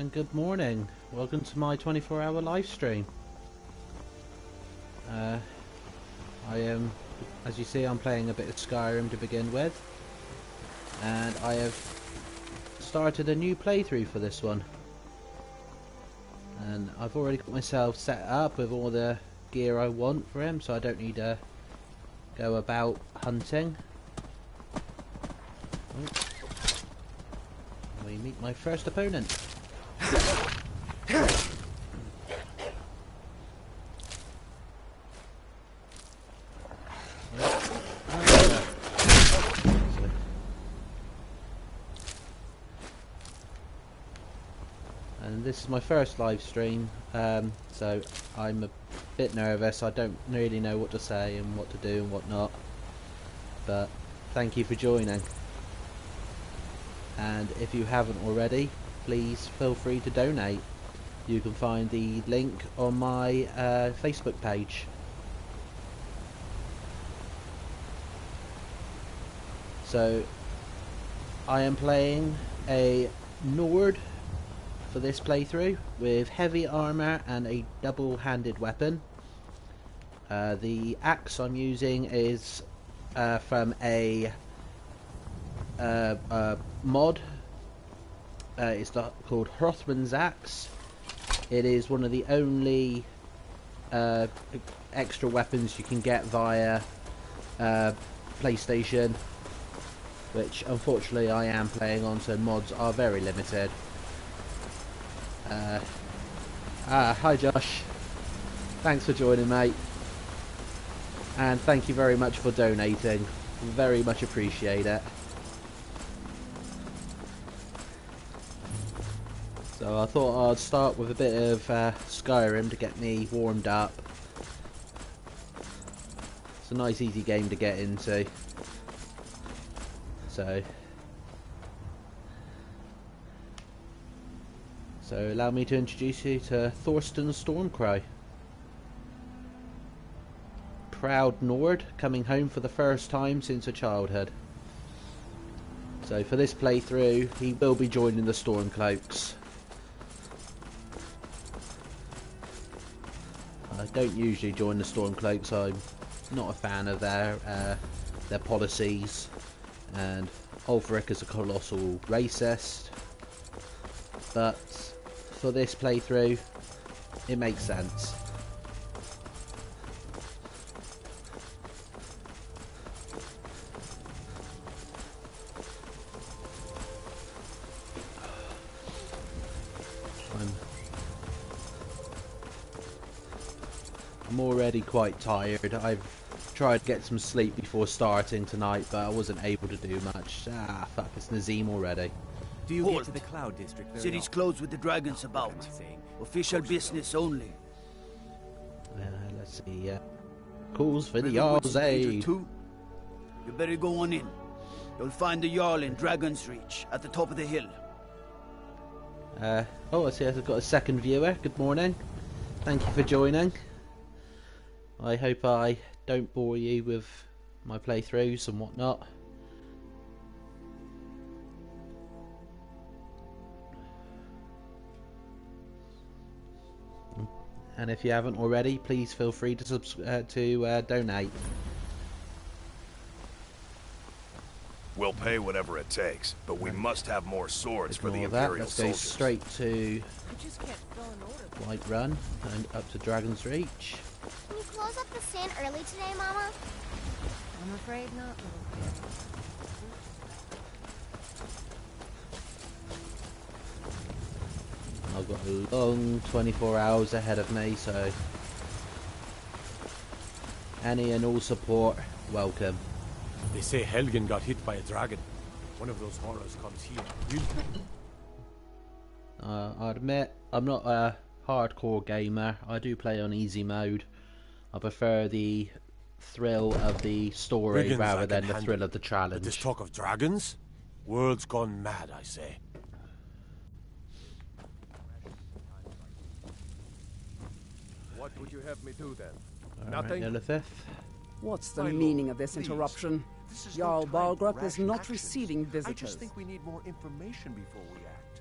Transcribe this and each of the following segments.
And good morning. Welcome to my 24-hour live stream. I am, as you see, I'm playing a bit of Skyrim to begin with, and I have started a new playthrough for this one. And I've already got myself set up with all the gear I want for him, so I don't need to go about hunting. We meet my first opponent. And this is my first live stream, so I'm a bit nervous. I don't really know what to say and what to do and what not, but thank you for joining. And if you haven't already, please feel free to donate. You can find the link on my Facebook page. So I am playing a Nord for this playthrough with heavy armor and a double-handed weapon. The axe I'm using is from a mod. It's called Hrothman's Axe. It is one of the only extra weapons you can get via PlayStation, which unfortunately I am playing on, so mods are very limited. Hi Josh, thanks for joining, mate, and thank you very much for donating. Very much appreciate it. So I thought I'd start with a bit of Skyrim to get me warmed up. It's a nice easy game to get into. So allow me to introduce you to Thorsten Stormcry. Proud Nord, coming home for the first time since her childhood. So for this playthrough, he will be joining the Stormcloaks. I don't usually join the Stormcloaks. I'm not a fan of their policies, and Ulfric is a colossal racist. But for this playthrough, it makes sense. I'm already quite tired. I've tried to get some sleep before starting tonight, but I wasn't able to do much. Ah, fuck, it's Nazim already. Do you get to the Cloud District? City's closed with the dragons about. Official business only. Let's see. Calls for the Jarl's aid. You better go on in. You'll find the Jarl in Dragon's Reach at the top of the hill. Oh, I see I've got a second viewer. Good morning. Thank you for joining. I hope I don't bore you with my playthroughs and whatnot. And if you haven't already, please feel free to donate. We'll pay whatever it takes, but we must have more swords for the Ignore that. Imperial Let's go soldiers. straight to White Run and up to Dragon's Reach. Can you close up the stand early today, Mama? I'm afraid not, little kid. I've got a long 24 hours ahead of me, so any and all support, welcome. They say Helgen got hit by a dragon. One of those horrors comes here. I admit, I'm not a hardcore gamer. I do play on easy mode. I prefer the thrill of the story Brigands rather I than can the handle, thrill of the but challenge. this talk of dragons? World's gone mad, I say. What would you have me do then? Alright, Nothing? Elithith. What's the My meaning lord, of this please. interruption? This is Jarl no time for Balgruuf is rash not actions. receiving I visitors. just think we need more information before we act.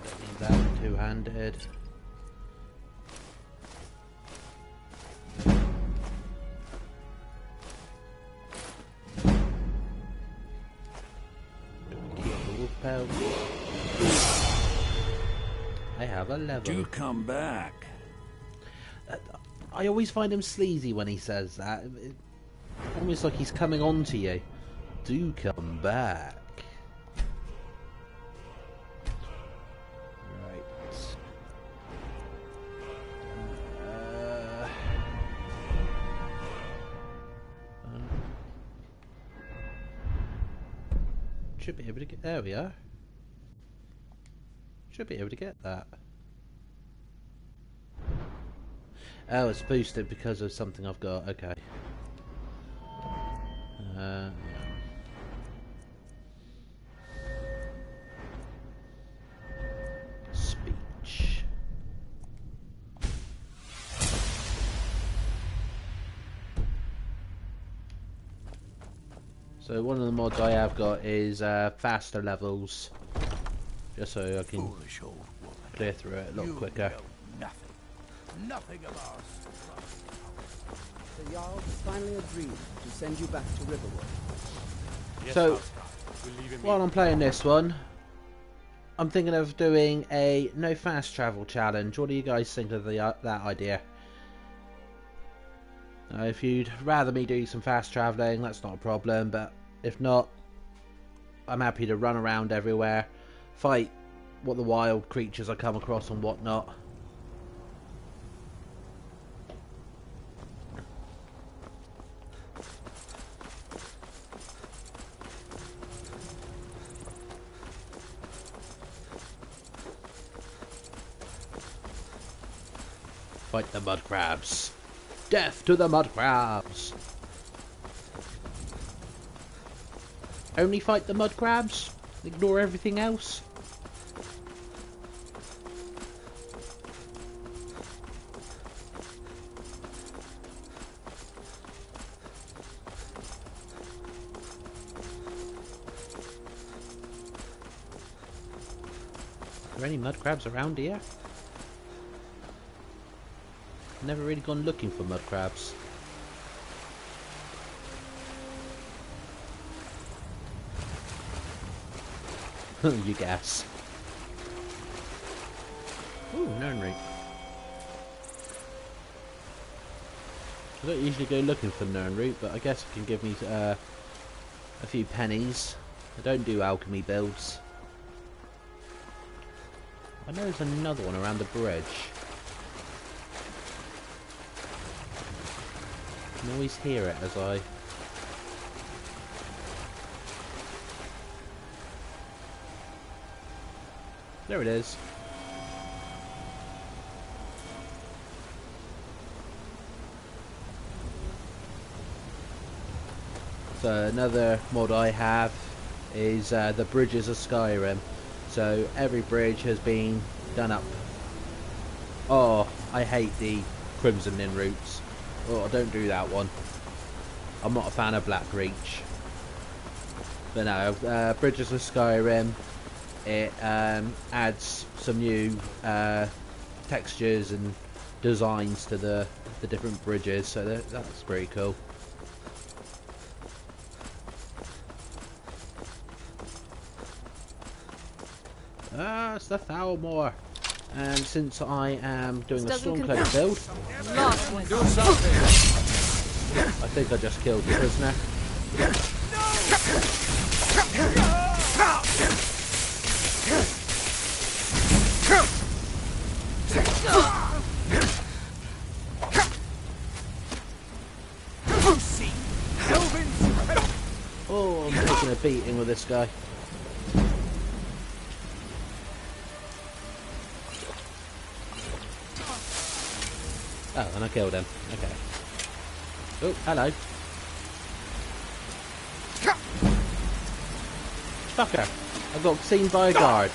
I don't need that two-handed. I have a level. Do come back. I always find him sleazy when he says that. Almost like he's coming on to you. Do come back. Right. Should be able to get... There we are. Should be able to get that. Oh, it's boosted because of something I've got. Okay. Speech. So one of the mods I have got is faster levels, just so I can clear through it a lot quicker. Nothing of ours. The Jarl has finally agreed to send you back to Riverwood. Yes, So, we'll while I'm playing this one, I'm thinking of doing a no fast travel challenge. What do you guys think of that idea? If you'd rather me do some fast travelling, that's not a problem, but if not, I'm happy to run around everywhere, fight what the wild creatures I come across and whatnot. Fight the mud crabs. Death to the mud crabs. Only fight the mud crabs? Ignore everything else? Are there any mud crabs around here? Never really gone looking for mud crabs. You guess. Ooh, Nernry. I don't usually go looking for Nernroot, but I guess it can give me a few pennies. I don't do alchemy builds. I know there's another one around the bridge. I can always hear it as I... There it is. So another mod I have is the bridges of Skyrim. So every bridge has been done up. Oh, I hate the Crimson Inn routes. Oh, don't do that one. I'm not a fan of Blackreach. But no, Bridges of Skyrim, it adds some new textures and designs to the different bridges, so that's pretty cool. It's the Thalmor. And since I am doing a Stormcloak build, Do something. I think I just killed the prisoner. Oh, I'm taking a beating with this guy. Oh, and I killed him. Okay. Oh, hello. Fucker! I got seen by a guard.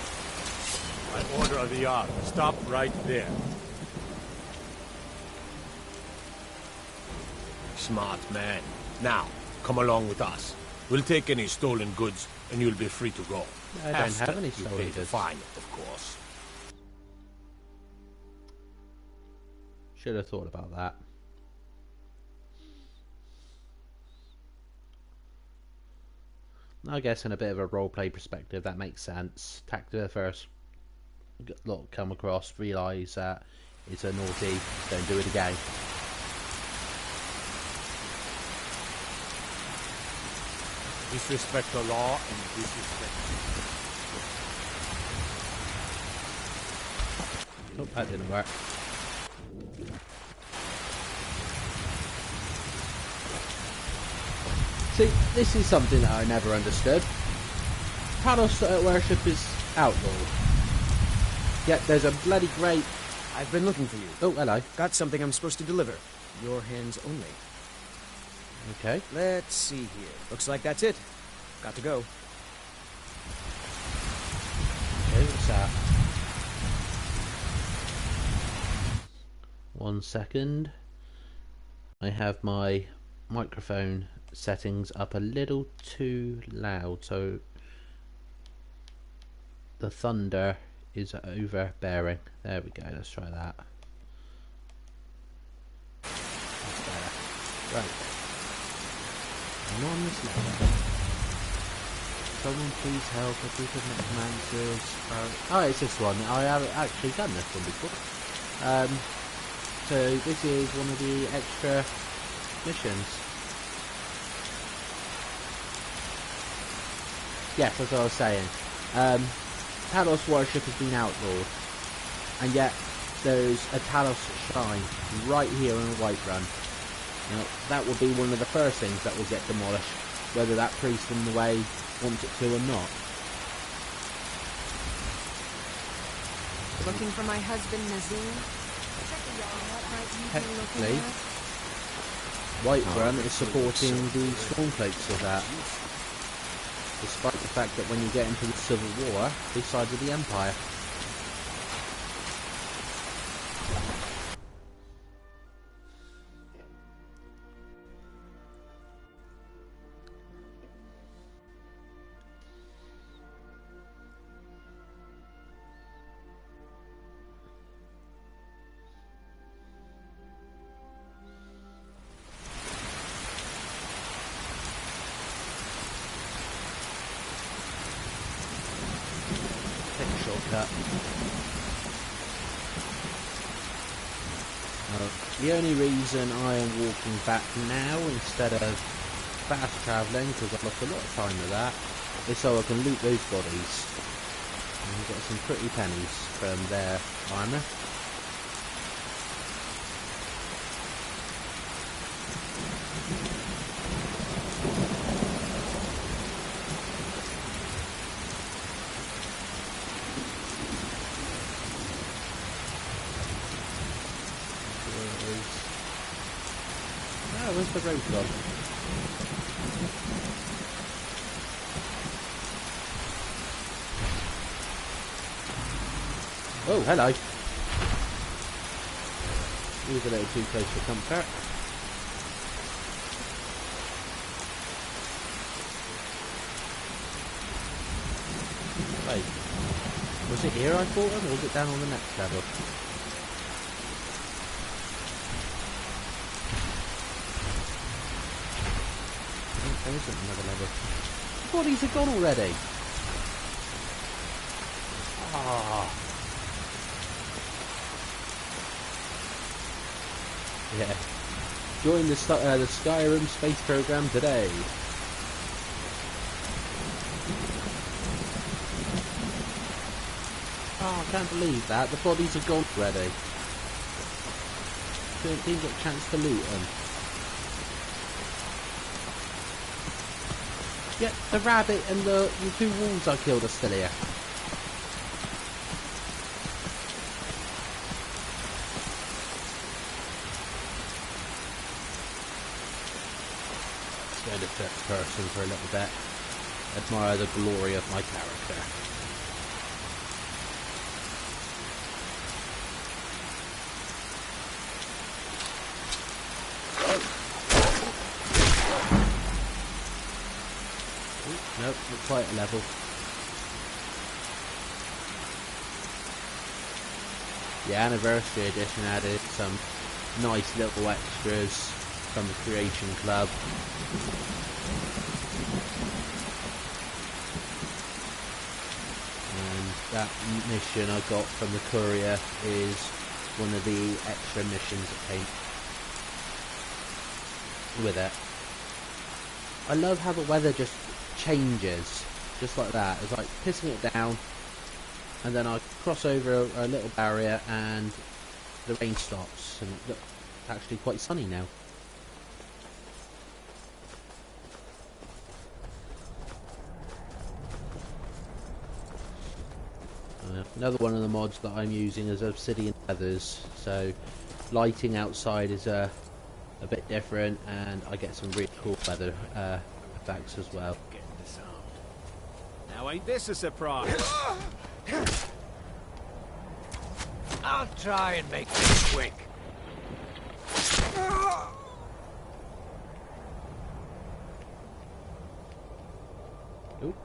By order of the Jarl, stop right there. Smart man. Now, come along with us. We'll take any stolen goods, and you'll be free to go. I don't have any stolen goods. goods. Fine, of course. Should have thought about that. I guess in a bit of a roleplay perspective, that makes sense. Tactica first, look, come across, realise that it's a naughty, don't do it again. Disrespect the law and disrespect. Oh, that didn't work. See, this is something that I never understood. Talos worship is outlawed. Yet there's a bloody great... I've been looking for you. Oh, hello. Got something I'm supposed to deliver. Your hands only. Okay. Let's see here. Looks like that's it. Got to go. Okay, what's that? 1 second. I have my microphone settings up a little too loud, so the thunder is overbearing. There we go, let's try that. That's better. Right. Anonymous letter. Someone please help, a group of necromancers. Oh, it's this one. I have actually done this one before. So this is one of the extra missions. Yes, that's what I was saying. Talos worship has been outlawed, and yet there's a Talos shrine right here in Whiterun. Now, that will be one of the first things that will get demolished, whether that priest in the way wants it to or not. Looking for my husband, Nazim? What might you be Technically, looking at? Whiterun is supporting the Stormcloaks of that, despite the fact that when you get into the Civil War, they side with the Empire. Shortcut. The only reason I am walking back now instead of fast travelling, because I've lost a lot of time with that, is so I can loot those bodies and get some pretty pennies from their armour. Where's the road gone? Oh, hello. He was a little too close for comfort. Wait. Was it here I fought him, or was it down on the next level? There isn't another level. The bodies are gone already. Ah. Yeah. Join the Skyrim space program today. Oh, I can't believe that. The bodies are gone already. Didn't get a chance to loot them. Yeah, the rabbit and the 2 wolves I killed are still here. Let's go to first person for a little bit. Admire the glory of my character. Nope, not quite a level. The anniversary edition added some nice little extras from the Creation Club. And that mission I got from the courier is one of the extra missions that came with it. I love how the weather just changes, just like that. It's like pissing it down, and then I cross over a little barrier and the rain stops, and it's actually quite sunny now. Another one of the mods that I'm using is obsidian feathers, so lighting outside is a bit different, and I get some really cool weather effects as well. Getting the sound. Now ain't this a surprise? I'll try and make this quick. Oop.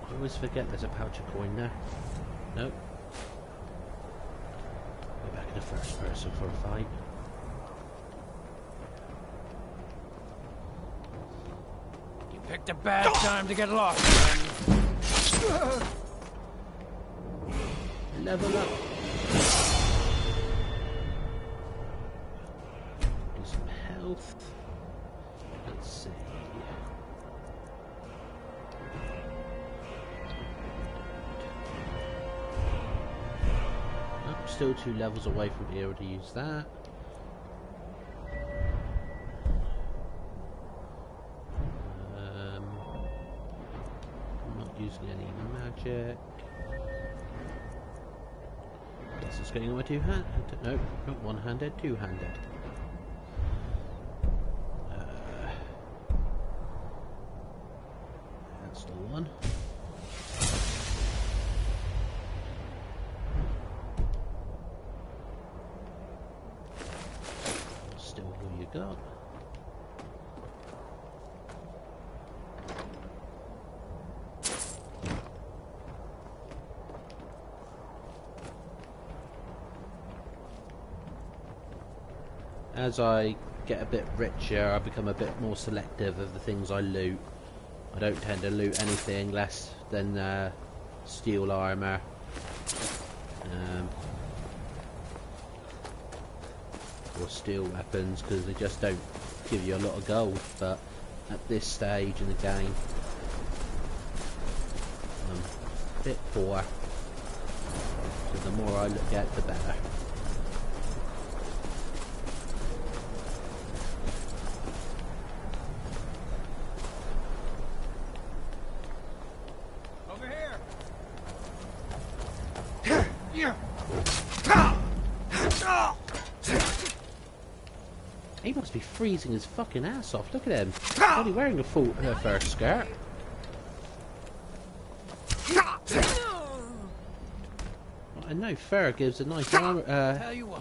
I always forget there's a pouch of coin there. Nope. Go back in the first person for a fight. You picked a bad time to get lost, friend. Level up. Do some health. Let's see. I'm still 2 levels away from being able to use that. I'm not using any magic. Guess it's getting on my two-handed. No, not one-handed, two-handed. That's the one. Still who you got. As I get a bit richer, I become a bit more selective of the things I loot. I don't tend to loot anything less than steel armor. Or steel weapons, because they just don't give you a lot of gold. But at this stage in the game, I'm a bit poor. So the more I look at, the better. He must be freezing his fucking ass off. Look at him. He's only wearing a full fur skirt. I know fur gives a nice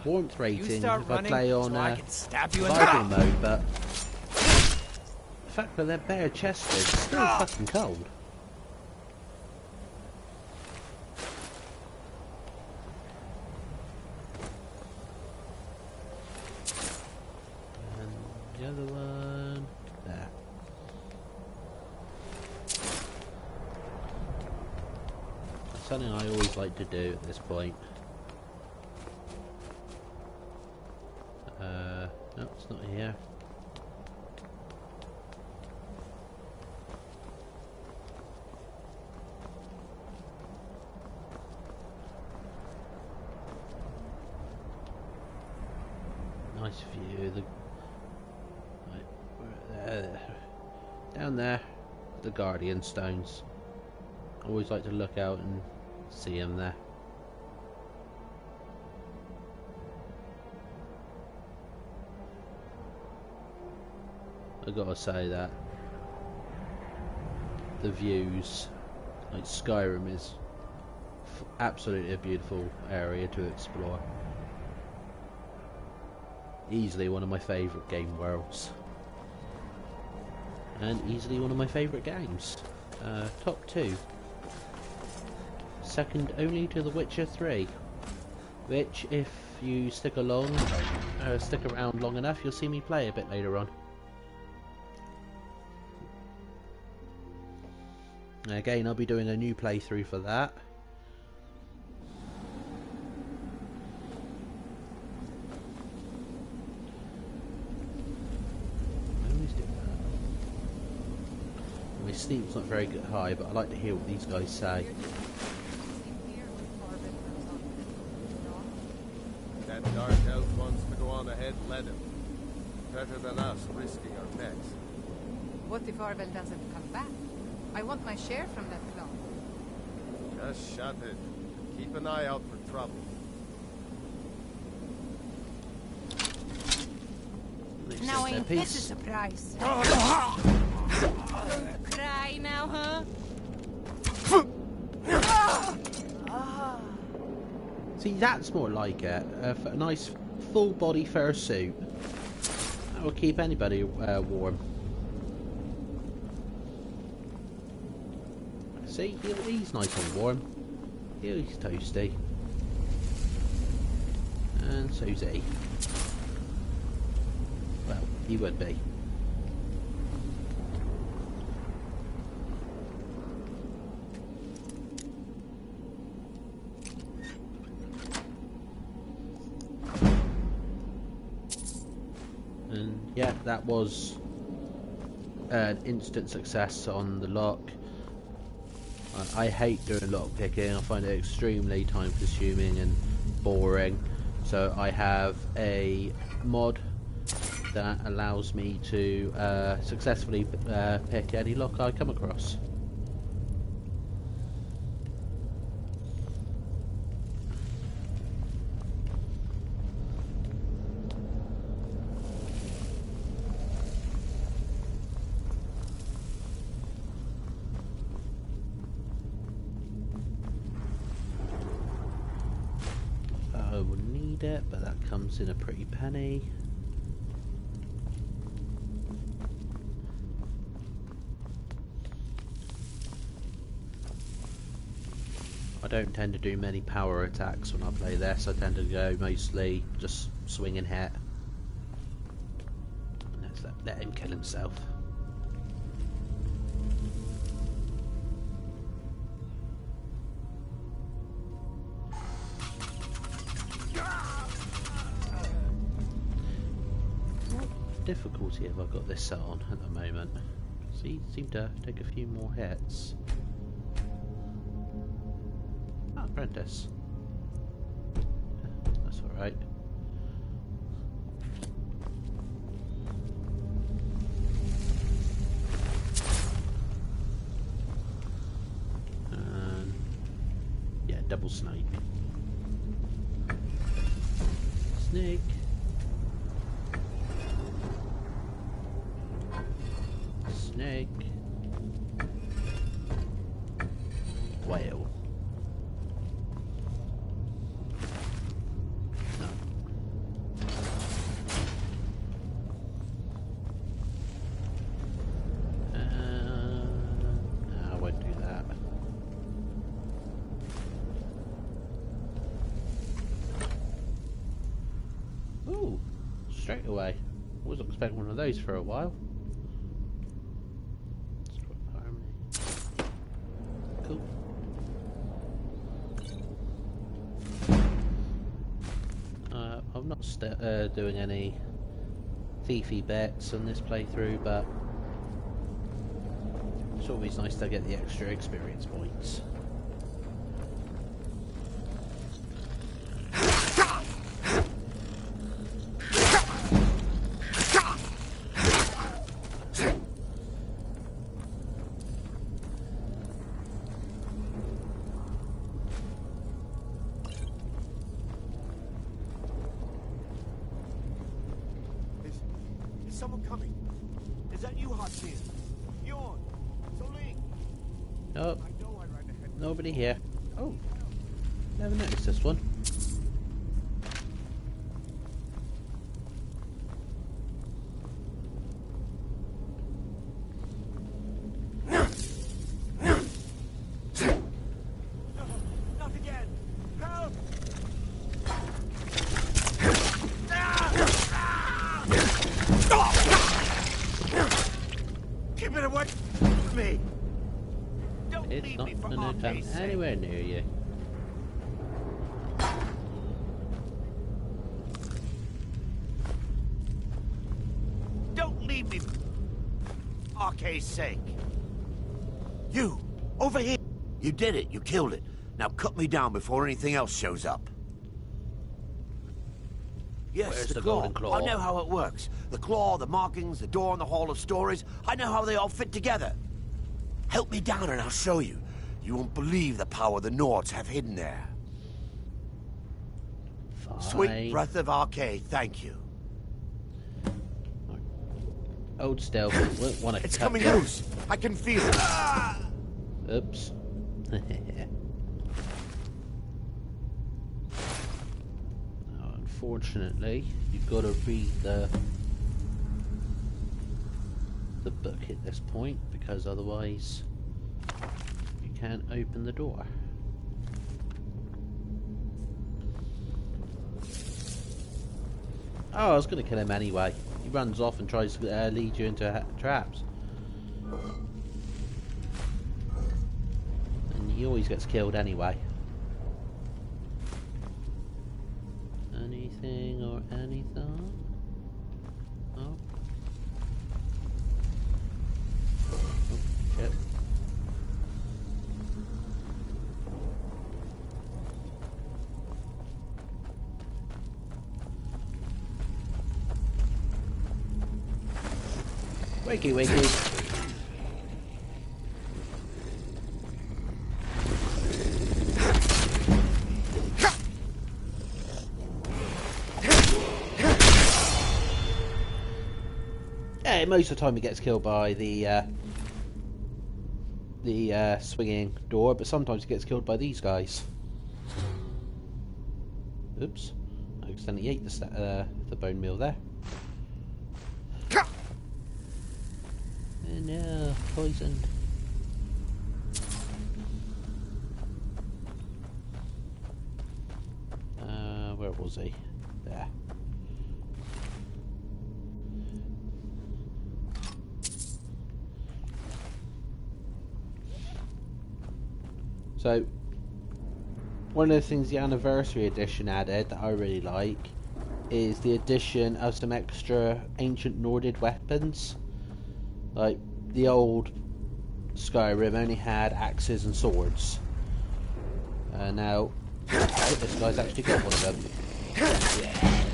warmth rating if I play on survival mode, but the fact that they're bare chested is still fucking cold. The other one there. That's something I always like to do at this point. No, it's not here. Nice view. Down there, the Guardian Stones. I always like to look out and see them there. I gotta say that the views, like Skyrim, is absolutely a beautiful area to explore. Easily one of my favourite game worlds. And easily one of my favourite games. Top 2. Second only to The Witcher 3. Which, if you stick around long enough, you'll see me play a bit later on. Again, I'll be doing a new playthrough for that. My sleep's not very good high, but I like to hear what these guys say. That dark elf wants to go on ahead, let him. Better than us risking our necks. What if Arvel doesn't come back? I want my share from that cloth. Just shut it. Keep an eye out for trouble. Now ain't this a surprise? Cry now, huh? See, that's more like it. A nice full body fursuit. That will keep anybody warm. See, he's nice and warm. He's toasty. And so's he. Well, he would be. And yeah, that was an instant success on the lock. I hate doing lock picking. I find it extremely time consuming and boring. So I have a mod that allows me to successfully pick any lock I come across. I will need it, but that comes in a pretty penny. I don't tend to do many power attacks when I play this. I tend to go mostly just swing and hit. Let's let him kill himself. What difficulty have I got this set on at the moment? See, seem to take a few more hits. Apprentice. That's alright. Yeah, double snake. Snake. Snake. Whale. Straight away. Wasn't expecting one of those for a while. Cool. I'm not doing any thiefy bets on this playthrough, but it's always nice to get the extra experience points. Someone coming. Is that you, Hatsir? Bjorn? Soling? Nope. Nobody here. Oh. Never noticed this one. Not again! Help! Me. Don't It's leave not me for gonna come RK's sake. anywhere near you. Don't leave me for RK's sake. You, over here. You did it. You killed it. Now cut me down before anything else shows up. Yes, Where's the the claw. golden claw? I know how it works. The claw, the markings, the door in the Hall of Stories. I know how they all fit together. Help me down and I'll show you. You won't believe the power the Nords have hidden there. Fine. Sweet breath of RK, thank you. Old stealth. Won't want to. It's coming loose. I can feel it. Oops. Now, unfortunately, you've got to read the book at this point, because otherwise you can't open the door. Oh, I was going to kill him anyway. He runs off and tries to lead you into traps. And he always gets killed anyway. Anything or anything? Oh. Oh, shit. Wakey, wakey. Yeah, most of the time he gets killed by the swinging door, but sometimes he gets killed by these guys. Oops. I accidentally ate the bone meal there. And now, poisoned. Where was he? There. So, one of the things the Anniversary Edition added that I really like is the addition of some extra ancient Nordid weapons. Like, the old Skyrim only had axes and swords. Now, this guy's actually got one of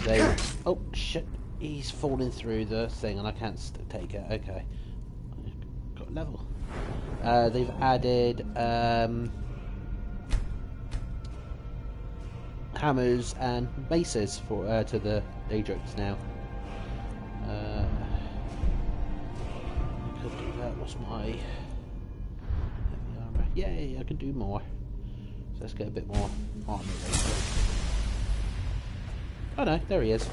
them. Oh, shit. He's falling through the thing and I can't take it. Okay. Got a level. They've added hammers and maces to the Daedrix now. Could do that. What's my heavy armor? Yay, I can do more. So let's get a bit more armor later. Oh no, there he is.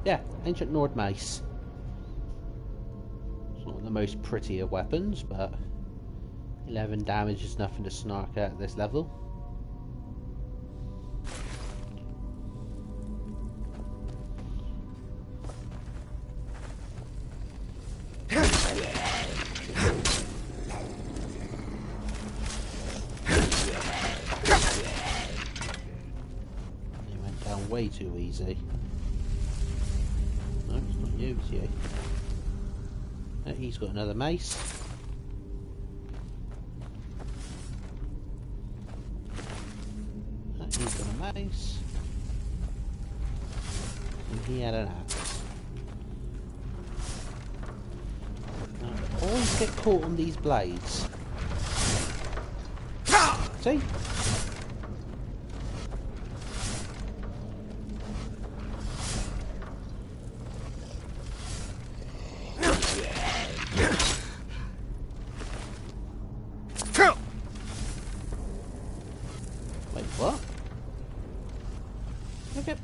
Yeah, ancient Nord mace. It's not the most pretty of weapons, but 11 damage is nothing to snark at this level. Way too easy. No, it's not you, it's you. Oh, he's got another mace. Oh, he's got a mace. And he had an axe. Now, I always get caught on these blades. See?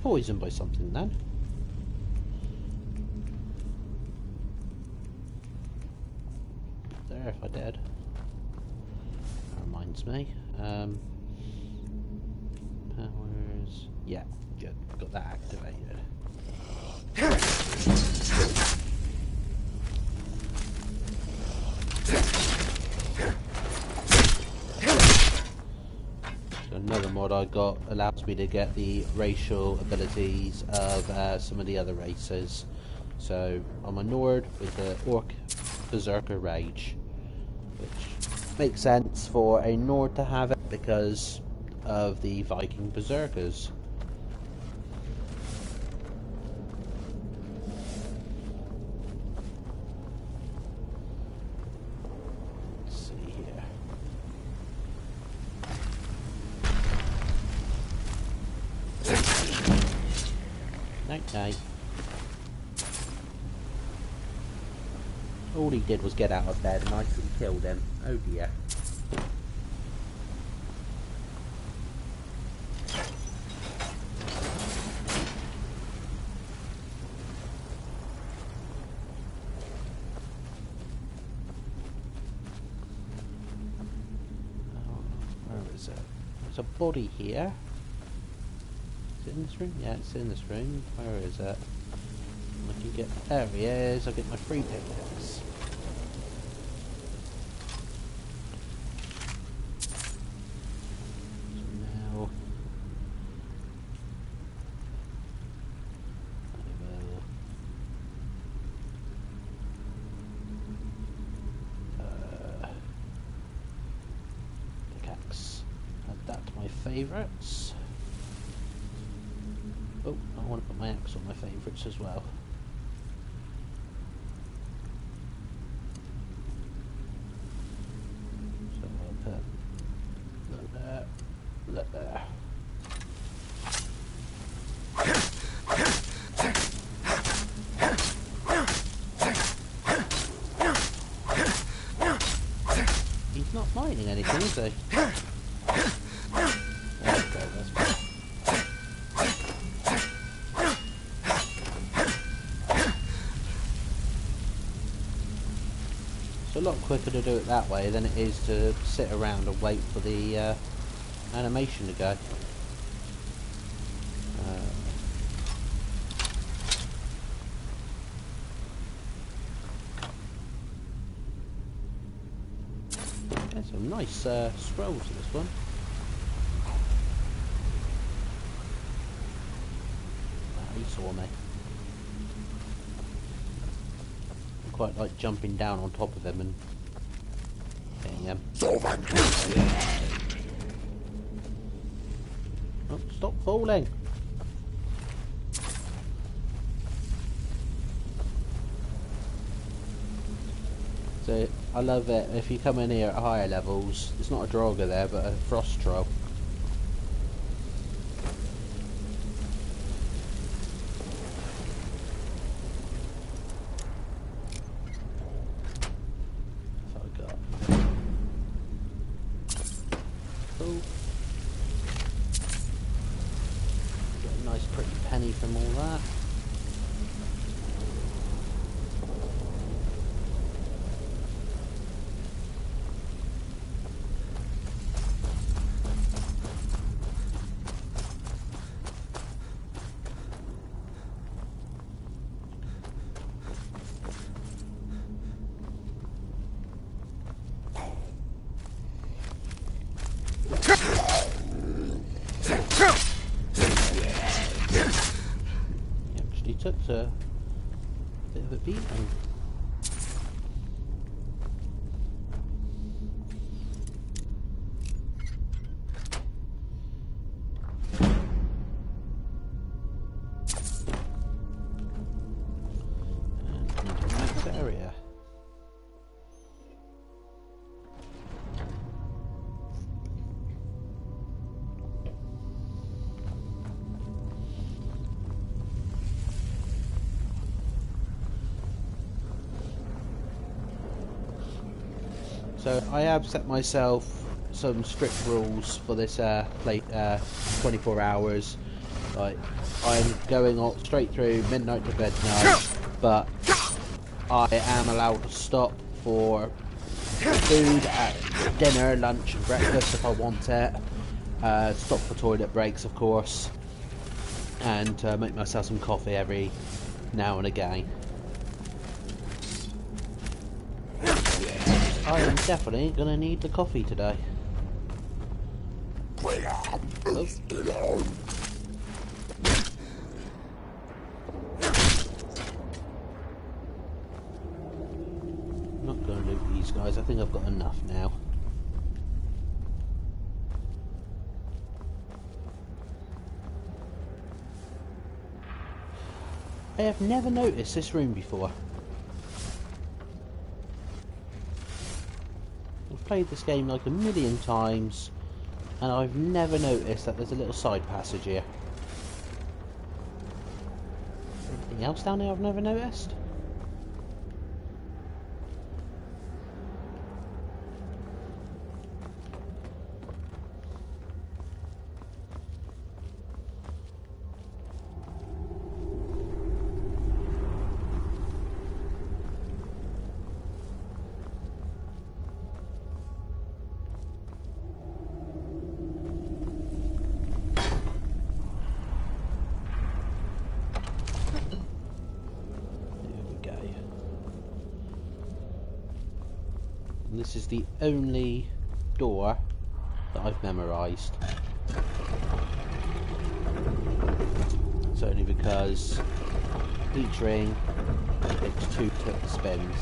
Poisoned by something then. There, if I did. That reminds me. Powers. Yeah, good. Got that activated. another mod I got allows me to get the racial abilities of some of the other races. So I'm a Nord with the Orc Berserker Rage, which makes sense for a Nord to have it because of the Viking Berserkers. Let's see here. Night night. All he did was get out of bed and I killed him. Oh dear. Where is it? There's a body here. Is it in this room? Yeah, it's in this room. Where is it? I can get... There he is. I'll get my free pickaxe. So now... I will... pickaxe. Add that to my favourites. Oh, I want to put my axe on my favourites as well. So I'll put that there, that there. He's not mining anything, is he? There we go, that's fine. A lot quicker to do it that way than it is to sit around and wait for the animation to go. There's some nice scrolls to this one. He saw me. Quite like jumping down on top of him and getting him. Oh, stop falling! So I love it if you come in here at higher levels. It's not a Draugr there, but a frost troll. From all that. Took a bit of a beating. And into the next area. So I have set myself some strict rules for this 24 hours. Like, I'm going on straight through midnight to midnight, but I am allowed to stop for food at dinner, lunch and breakfast if I want it. Stop for toilet breaks, of course, and make myself some coffee every now and again. I am definitely going to need the coffee today. I'm not going to loot these guys. I think I've got enough now. I have never noticed this room before. I've played this game like a million times and I've never noticed that there's a little side passage here. Anything else down there I've never noticed? This is the only door that I've memorised. It's only because each ring takes 2 spins.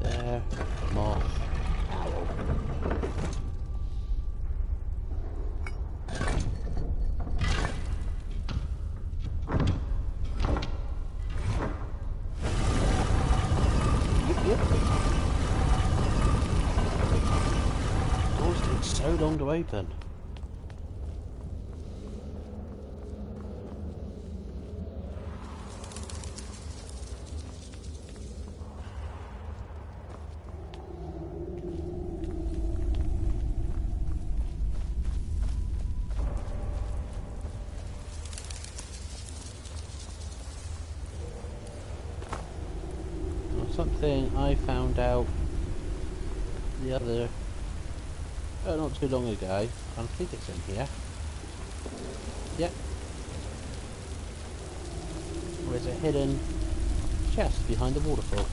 There, moth, owl. Doors take so long to open. Something I found out not too long ago. I think it's in here. Yep. There's a hidden chest behind the waterfall.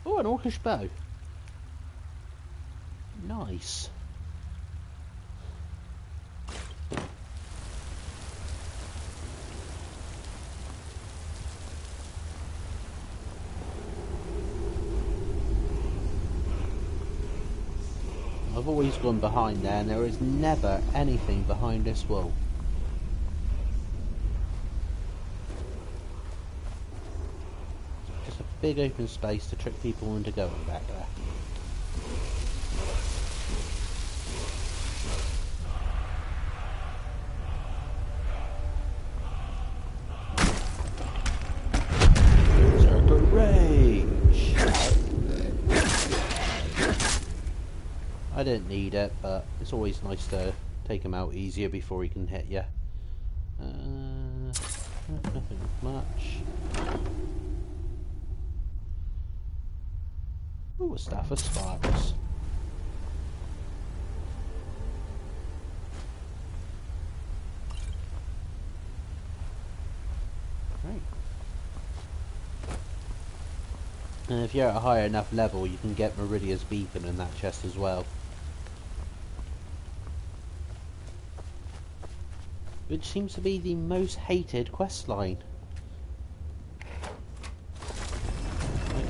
Oh, an orcish bow. Nice. I've always gone behind there and there is never anything behind this wall. Just a big open space to trick people into going back there. Berserker Rage! I didn't need it, but it's always nice to take him out easier before he can hit you. Nothing much. Ooh, a staff of sparks. Right. And if you're at a high enough level, you can get Meridia's beacon in that chest as well. Which seems to be the most hated quest line.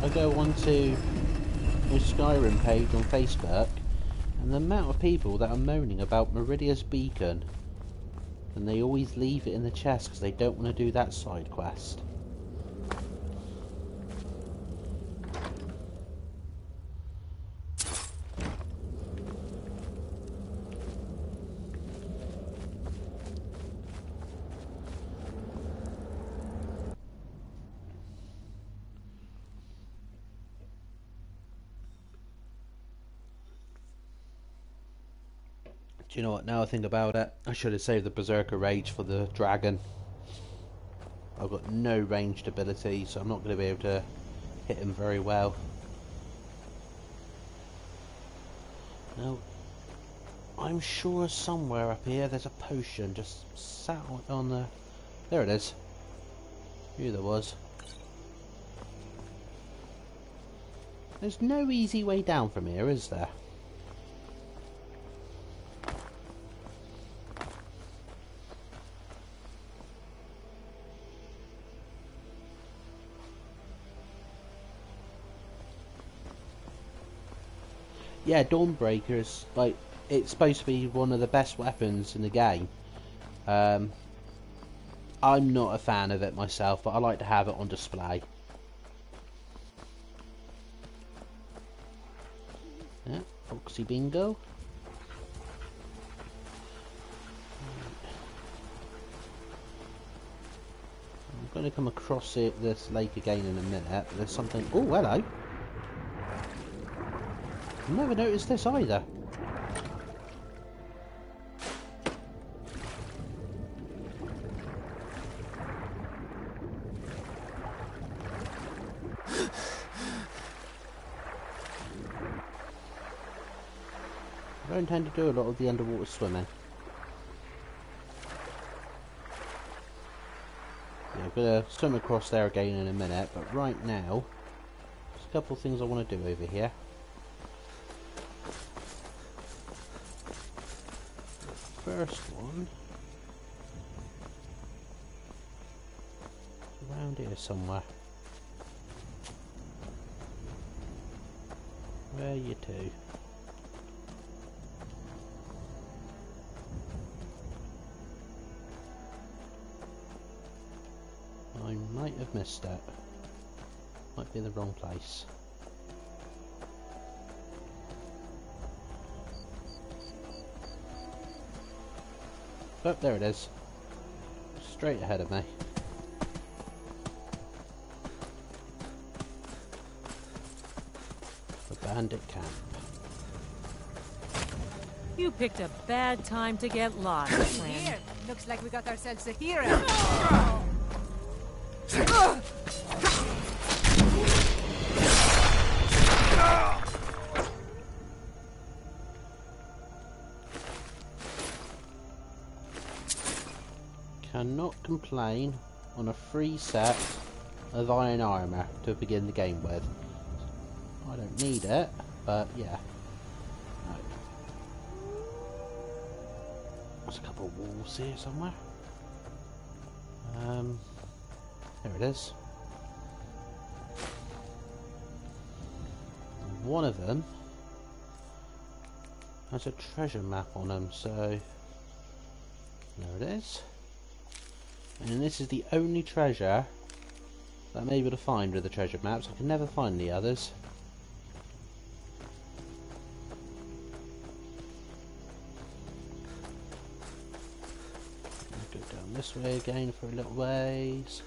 I go onto my Skyrim page on Facebook, and the amount of people that are moaning about Meridia's beacon, and they always leave it in the chest because they don't want to do that side quest. Do you know what, now I think about it, I should have saved the Berserker Rage for the dragon. I've got no ranged ability, so I'm not going to be able to hit him very well. Now, I'm sure somewhere up here there's a potion just sat on the... There it is. Knew there was. There's no easy way down from here, is there? Yeah, Dawnbreaker's like, it's supposed to be one of the best weapons in the game. I'm not a fan of it myself, but I like to have it on display. Yeah, Foxy Bingo. I'm going to come across this lake again in a minute. There's something. Oh, hello. Never noticed this either. I don't tend to do a lot of the underwater swimming. Yeah, I'm gonna swim across there again in a minute, but right now, there's a couple of things I want to do over here. First one, around here somewhere. Where are you two? I might have missed it. Might be in the wrong place. Oh, there it is. Straight ahead of me. The bandit camp. You picked a bad time to get lost, friend. Here, looks like we got ourselves a hero. Cannot complain on a free set of iron armour to begin the game with. I don't need it, but yeah. Right. There's a couple of walls here somewhere. There it is. One of them has a treasure map on them, so there it is. And this is the only treasure that I'm able to find with the treasure maps. I can never find the others. I'll go down this way again for a little ways.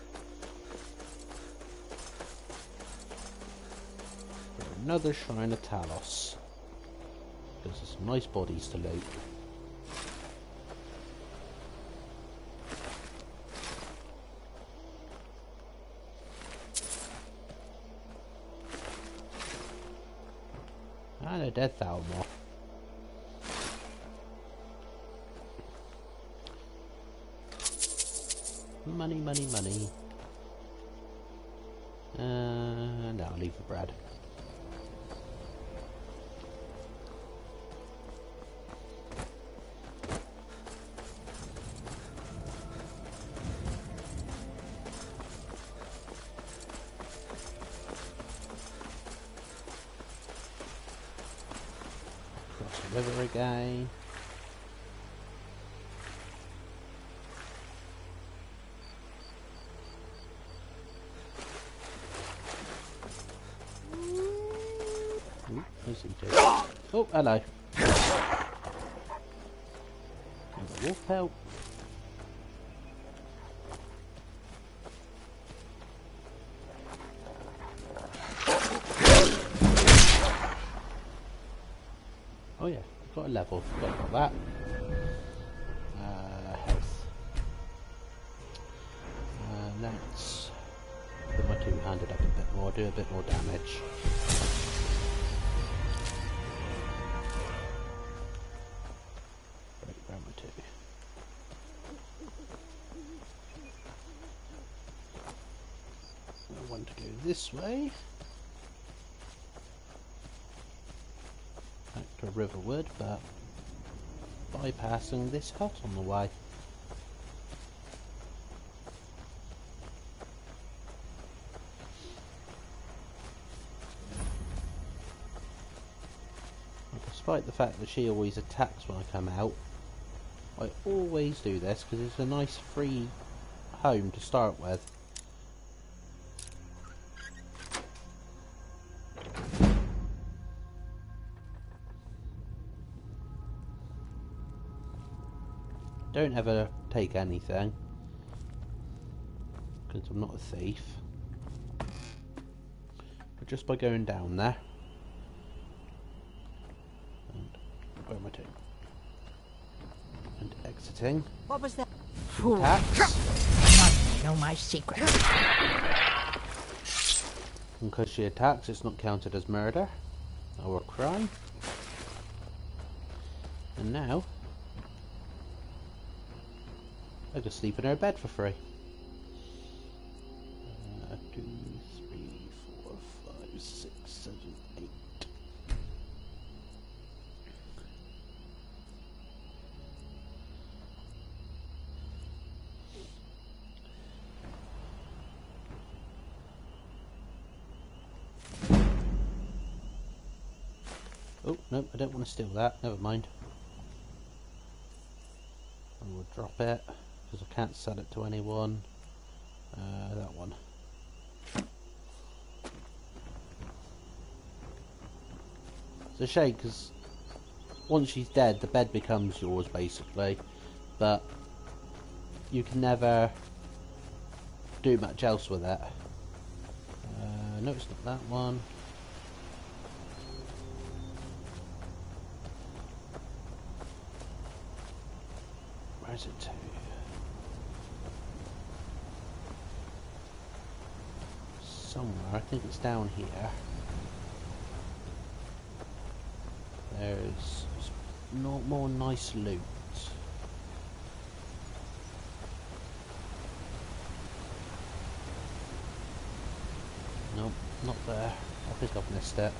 For another shrine of Talos. Because there's some nice bodies to loot. And a dead Thalmor. Money, money, money. No, I'll leave the bread. River again. Ooh, there's CJ. Oh, hello. And the wolf pelt. Oh yeah, got a level, forgot about that. Health. Let's put my two-handed up a bit more, do a bit more damage. Right, where am I to? I want to go this way. to Riverwood, but bypassing this hut on the way. And despite the fact that she always attacks when I come out, I always do this because it's a nice free home to start with. Don't ever take anything, because I'm not a thief. But just by going down there, and where am I doing? And exiting. What was that? Attacks. Know my secret. And because she attacks, it's not counted as murder or a crime. And now I can sleep in her bed for free. 2, 3, 4, 5, 6, 7, 8. Oh, no, I don't want to steal that. Never mind. I will drop it, because I can't sell it to anyone. That one. It's a shame, because once she's dead, the bed becomes yours, basically. But you can never do much else with it. No, it's not that one. Where's it to? Somewhere, I think it's down here. There's not more nice loot. Nope, not there. I think I've missed it.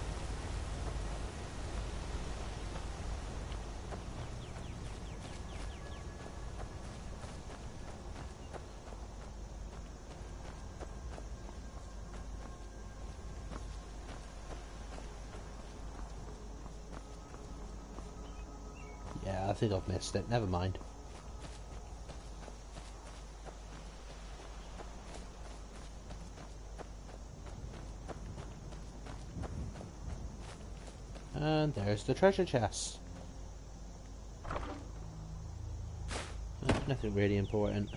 Yeah, I think I've missed it. Never mind. And there's the treasure chest. Nothing really important.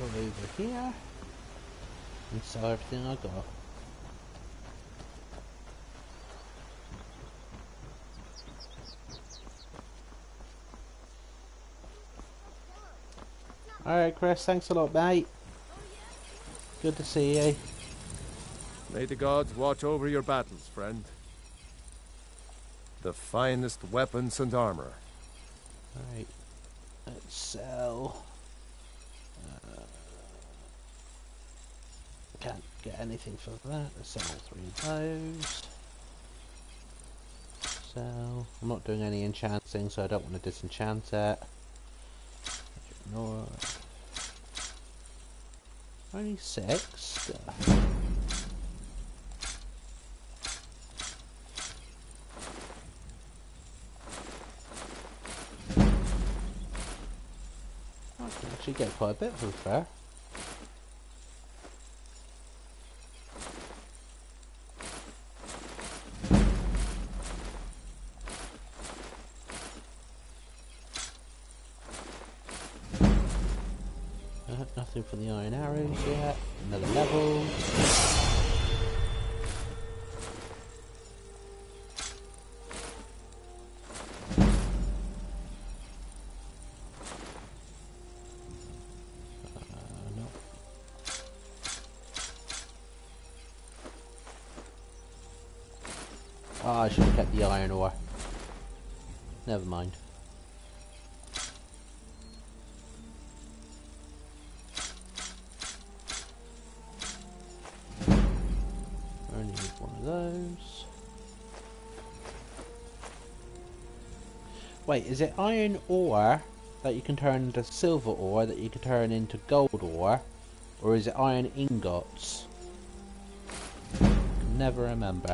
Over here and sell everything I got. Alright, Chris, thanks a lot, mate. Good to see you. May the gods watch over your battles, friend. The finest weapons and armor. Alright, let's sell. Can't get anything for that. Let's sell all 3 of those. Sell. I'm not doing any enchanting, so I don't want to disenchant it. Ignore. Only 6. I can actually get quite a bit for fair. Nothing for the iron arrows yet. Another level. No. Oh, I should have kept the iron ore. Never mind. Only need one of those. Wait, is it iron ore that you can turn into silver ore that you can turn into gold ore? Or is it iron ingots? Can never remember.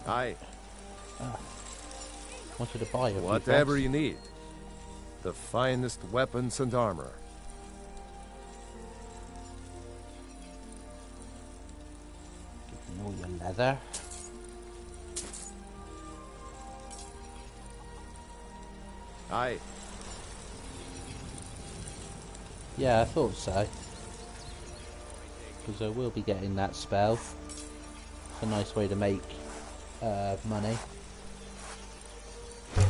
Aye. Wanted to buy a few whatever things. you need. The finest weapons and armor. Give me all your leather. Aye. Yeah, I thought so. Because I will be getting that spell. It's a nice way to make money. Put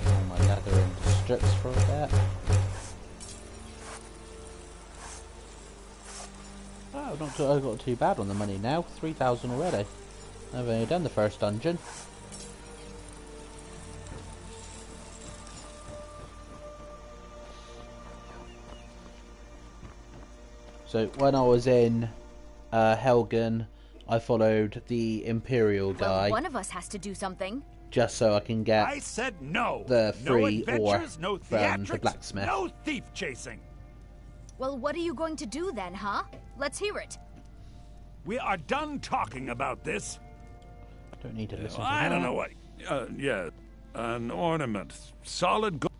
all my leather into strips for a bit. Oh, I've got too bad on the money now. 3,000 already. I've only done the first dungeon. So when I was in Helgen, I followed the Imperial guy. Well, one of us has to do something. Just so I can get I said no. the free no ore adventures, no from the theatrics, blacksmith. no thief chasing. Well, what are you going to do then, huh? Let's hear it. We are done talking about this. Don't need to listen to I that. don't know what. Yeah, an ornament, solid gold.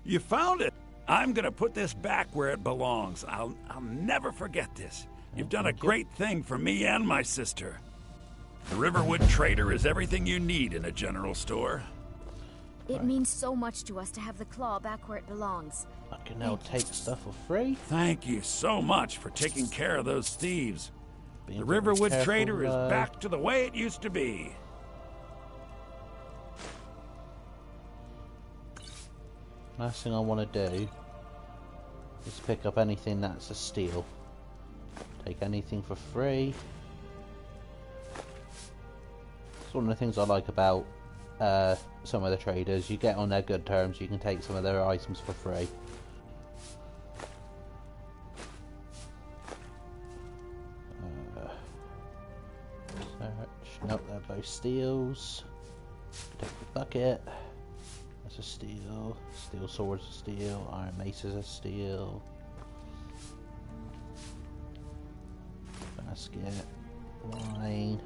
You found it. I'm gonna put this back where it belongs. I'll never forget this. You've done a great thing for me and my sister. The Riverwood Trader is everything you need in a general store. It means so much to us to have the claw back where it belongs. I can now take stuff for free. Thank you so much for taking care of those thieves. Being The very Riverwood careful, Trader is back to the way it used to be. Last thing I want to do is pick up anything that's a steal. Take anything for free. It's one of the things I like about some of the traders. You get on their good terms, you can take some of their items for free. Search. Nope, they're both steals. Take the bucket. That's a steal. Steel swords a steal. Iron maces a steal. Basket. Wine.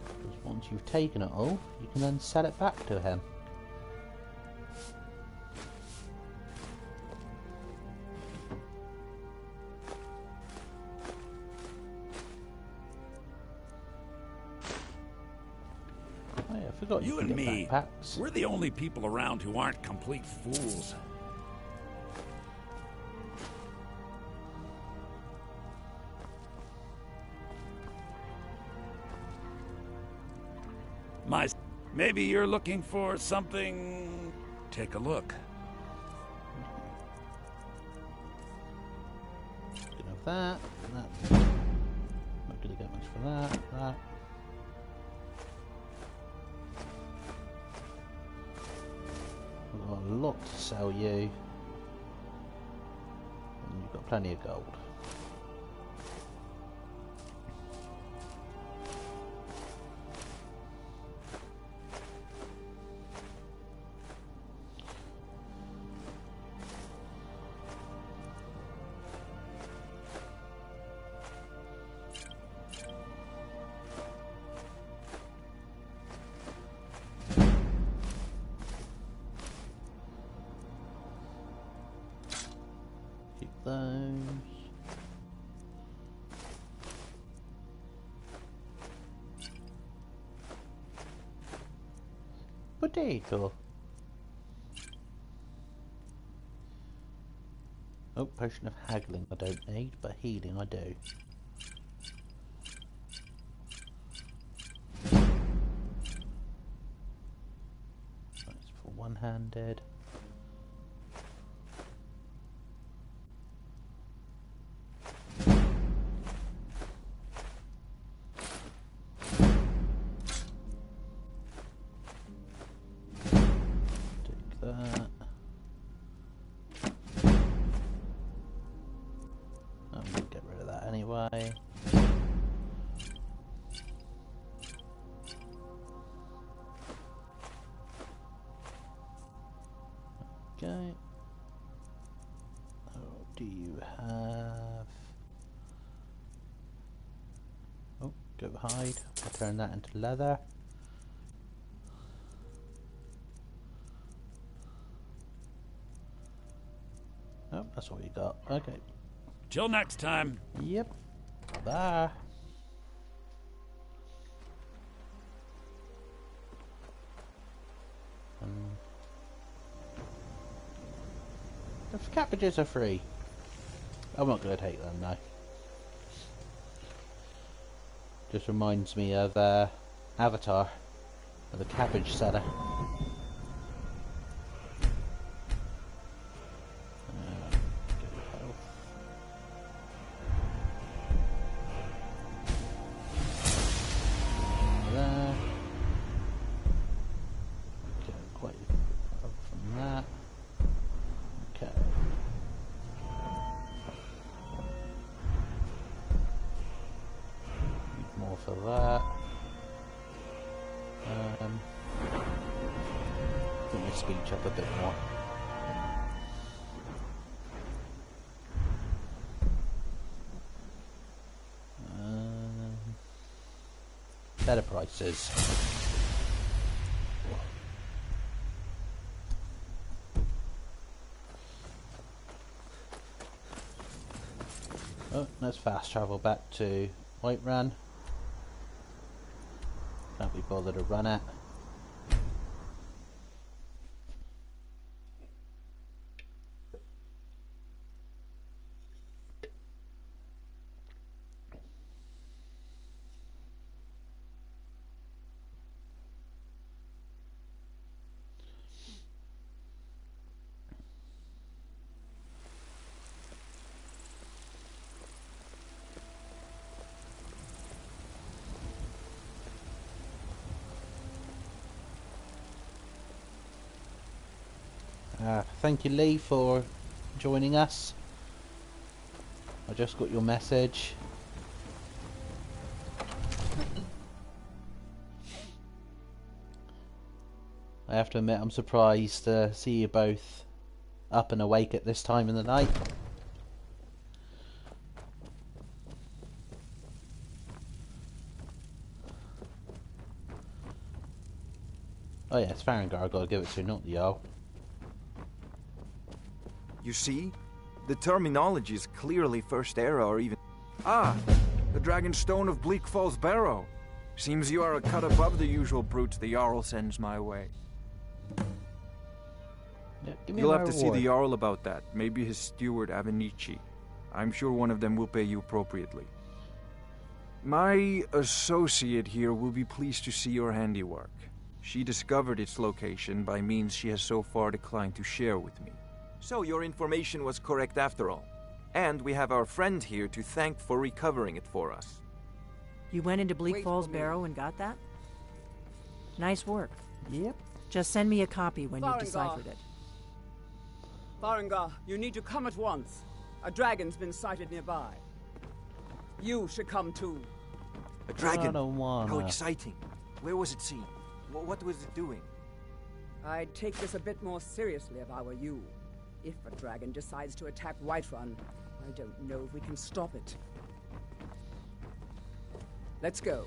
Because once you've taken it all, you can then sell it back to him. You and me, we're the only people around who aren't complete fools. Maybe you're looking for something. Take a look. Good of that. Not gonna get much for that. That. I've got a lot to sell you, and you've got plenty of gold. Potato. Oh, potion of haggling I don't need, but healing I do. one-handed. Take that. I'm gonna get rid of that anyway. Okay. Oh, do you have... Oh, go hide. I'll turn that into leather. Oh, that's all you got. Okay. Till next time. Yep. Bye. The cabbages are free. I'm not going to take them now. Just reminds me of Avatar, of the cabbage seller. For that. Put my speech up a bit more. Better prices. Oh, let's fast travel back to Whiterun. Can't be bothered to run it. Thank you, Lee, for joining us. I just got your message. I have to admit, I'm surprised to see you both up and awake at this time in the night. Oh yeah, it's Farengar I've got to give it to, not the Jarl. You see? The terminology is clearly First Era or even... Ah! The Dragonstone of Bleak Falls Barrow. Seems you are a cut above the usual brutes the Jarl sends my way. Yeah, give me You'll my have to see reward. the Jarl about that. Maybe his steward Avenici. I'm sure one of them will pay you appropriately. My associate here will be pleased to see your handiwork. She discovered its location by means she has so far declined to share with me. So your information was correct after all. And we have our friend here to thank for recovering it for us. You went into Bleak Falls Barrow and got that? Nice work. Yep. Just send me a copy when you've Farengar. deciphered it. Farengar, you need to come at once. A dragon's been sighted nearby. You should come too. A dragon? I don't wanna. How exciting. Where was it seen? What was it doing? I'd take this a bit more seriously if I were you. If a dragon decides to attack Whiterun, I don't know if we can stop it. Let's go.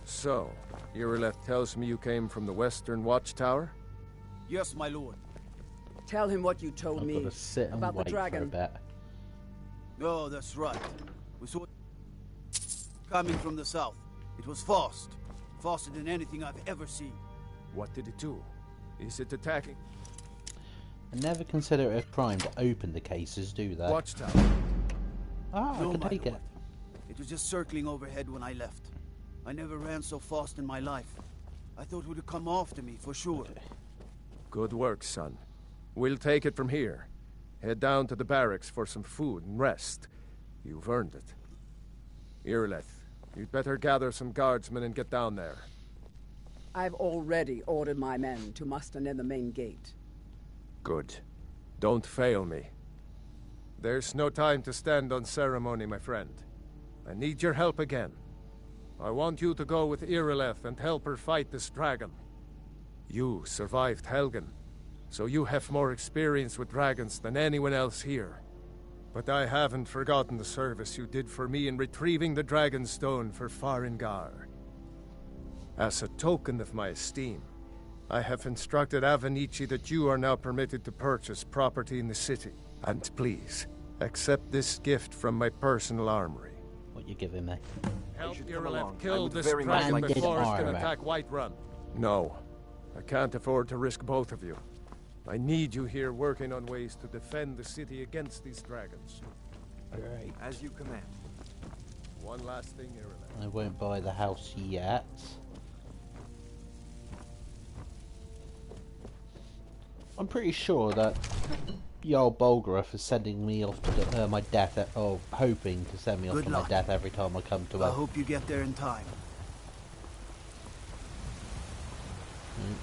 So, Irileth tells me you came from the Western Watchtower? Yes, my lord. Tell him what you told I've me got to sit and about the wait for a dragon. bit. Oh, that's right. We saw it coming from the south. It was fast. Faster than anything I've ever seen. What did it do? Is it attacking? I never consider it a crime to open the cases, do they? Watchtower. Ah, I No, can my take lord. it. It was just circling overhead when I left. I never ran so fast in my life. I thought it would come after me, for sure. Good work, son. We'll take it from here. Head down to the barracks for some food and rest. You've earned it. Irileth, you'd better gather some guardsmen and get down there. I've already ordered my men to muster near the main gate. Good. Don't fail me. There's no time to stand on ceremony, my friend. I need your help again. I want you to go with Irileth and help her fight this dragon. You survived Helgen, so you have more experience with dragons than anyone else here. But I haven't forgotten the service you did for me in retrieving the Dragon Stone for Farengar. As a token of my esteem, I have instructed Avenici that you are now permitted to purchase property in the city. And please, accept this gift from my personal armory. What you giving me? Help Irileth kill this dragon before it can attack Whiterun. No, I can't afford to risk both of you. I need you here working on ways to defend the city against these dragons. Great. As you command. One last thing, Irileth. I won't buy the house yet. I'm pretty sure that Jarl Bolgrath is sending me off to my death, or hoping to send me off to my death every time I come to I hope you get there in time.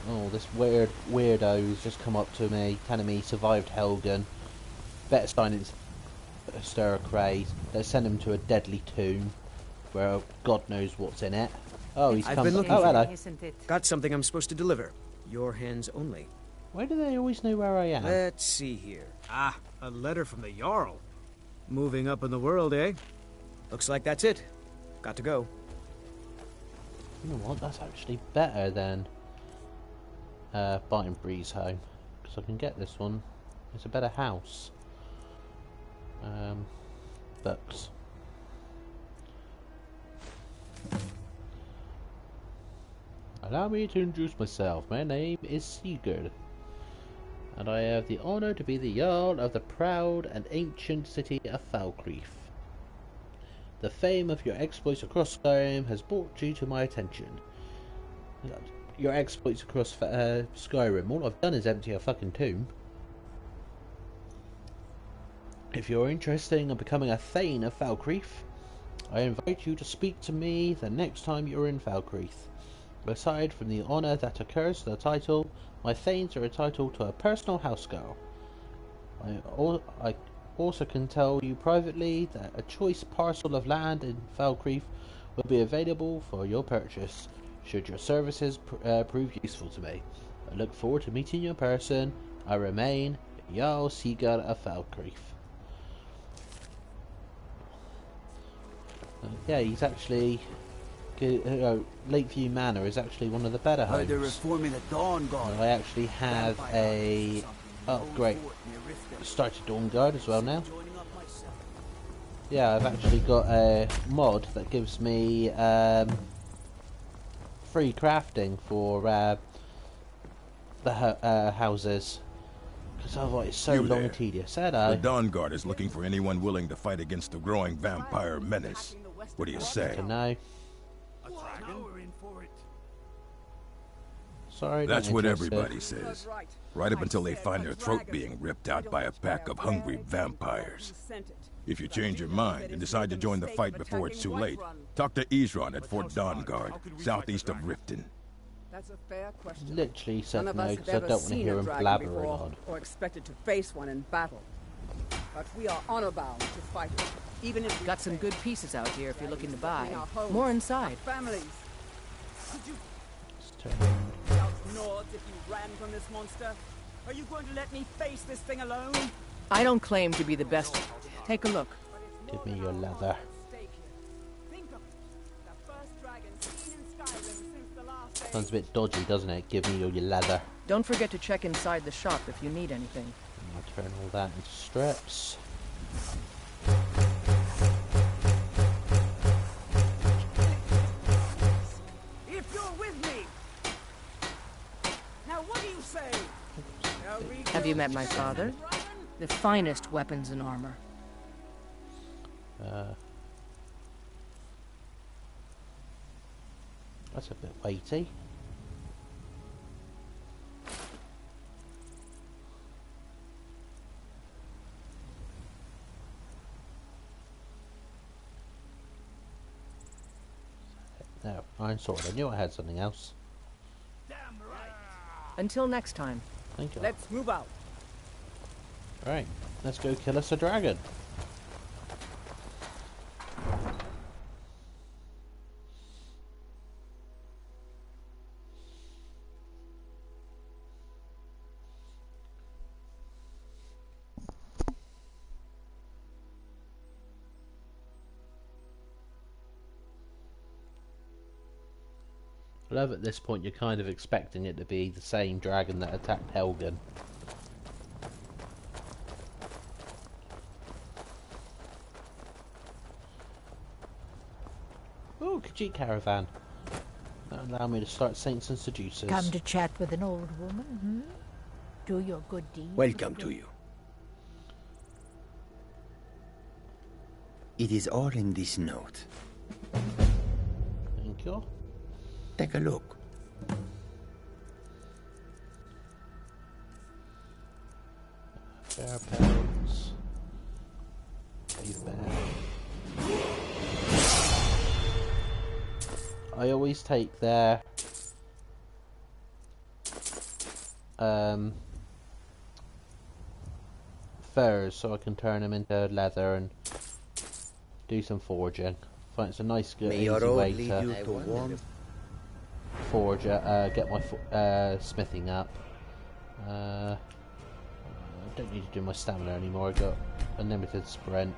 Oh, this weirdo who's just come up to me, telling me he survived Helgen. Better sign it's stir a craze. Let's send him to a deadly tomb, where God knows what's in it. Oh, he's come. I've been looking oh, for hello. Got something I'm supposed to deliver. Your hands only. Why do they always know where I am? Let's see here. Ah, a letter from the Jarl. Moving up in the world, eh? Looks like that's it. Got to go. You know what? That's actually better than buying Breeze home, because I can get this one. It's a better house. Books. Allow me to introduce myself. My name is Sigurd, and I have the honor to be the Jarl of the proud and ancient city of Falkreath. The fame of your exploits across Skyrim has brought you to my attention. Your exploits across Skyrim. All I've done is empty a fucking tomb. If you're interested in becoming a Thane of Falkreath, I invite you to speak to me the next time you're in Falkreath. Aside from the honour that occurs to the title, my Thanes are entitled to a personal housegirl. I also can tell you privately that a choice parcel of land in Falkreath will be available for your purchase, should your services prove useful to me. I look forward to meeting you in person. I remain Jarl Sigurd of Falkreath. Yeah, he's actually... Lakeview Manor is actually one of the better homes. They're reforming the Dawn Guard. I actually have a... Oh, great. Started Dawn Guard as well now. Yeah, I've actually got a mod that gives me free crafting for the houses. Because otherwise it's so long and tedious. The Dawn Guard is looking for anyone willing to fight against the growing vampire menace. What do you say? No. Sorry, that's what everybody says. Right up until they find their throat being ripped out by a pack of hungry vampires. If you change your mind and decide to join the fight before it's too late, talk to Isran at Fort Dawnguard, southeast of Riften. That's a fair question. Literally said None no of us because I have ever don't want to seen hear a him dragon blabbering before, on. or expected to face one in battle. But we are honor bound to fight it, even if we got some good pieces out here if you're looking to buy. Homes, more inside. Families. Could you Nords if you ran from this monster? Are you going to let me face this thing alone? I don't claim to be the best. Take a look. Give me your leather. Sounds a bit dodgy, doesn't it? Give me your leather. Don't forget to check inside the shop if you need anything. I'll turn all that into strips. If you're with me. Now what do you say? Have you met my father? The finest weapons and armor. That's a bit weighty. No, iron sword. I knew I had something else. Until next time. Thank you. Let's move out. Right, let's go kill us a dragon. I love at this point you're kind of expecting it to be the same dragon that attacked Helgen. Oh, Khajiit caravan. That'll allow me to start Saints and Seducers. Come to chat with an old woman, hmm? Do your good deed. Welcome to you. It is all in this note. Thank you. Take a look. Bear pelts. Cave bear. I always take their furs so I can turn them into leather and do some forging. I find it's a nice, good, easy way to forge, get my smithing up. I don't need to do my stamina anymore. I got unlimited sprint.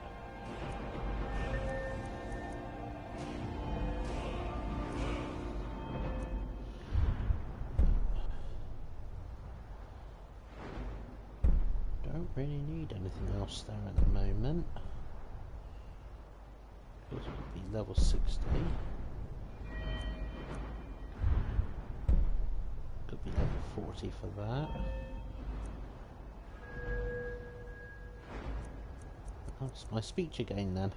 Don't really need anything else there at the moment. This would be level 60. Could be level 40 for that. That's my speech again then.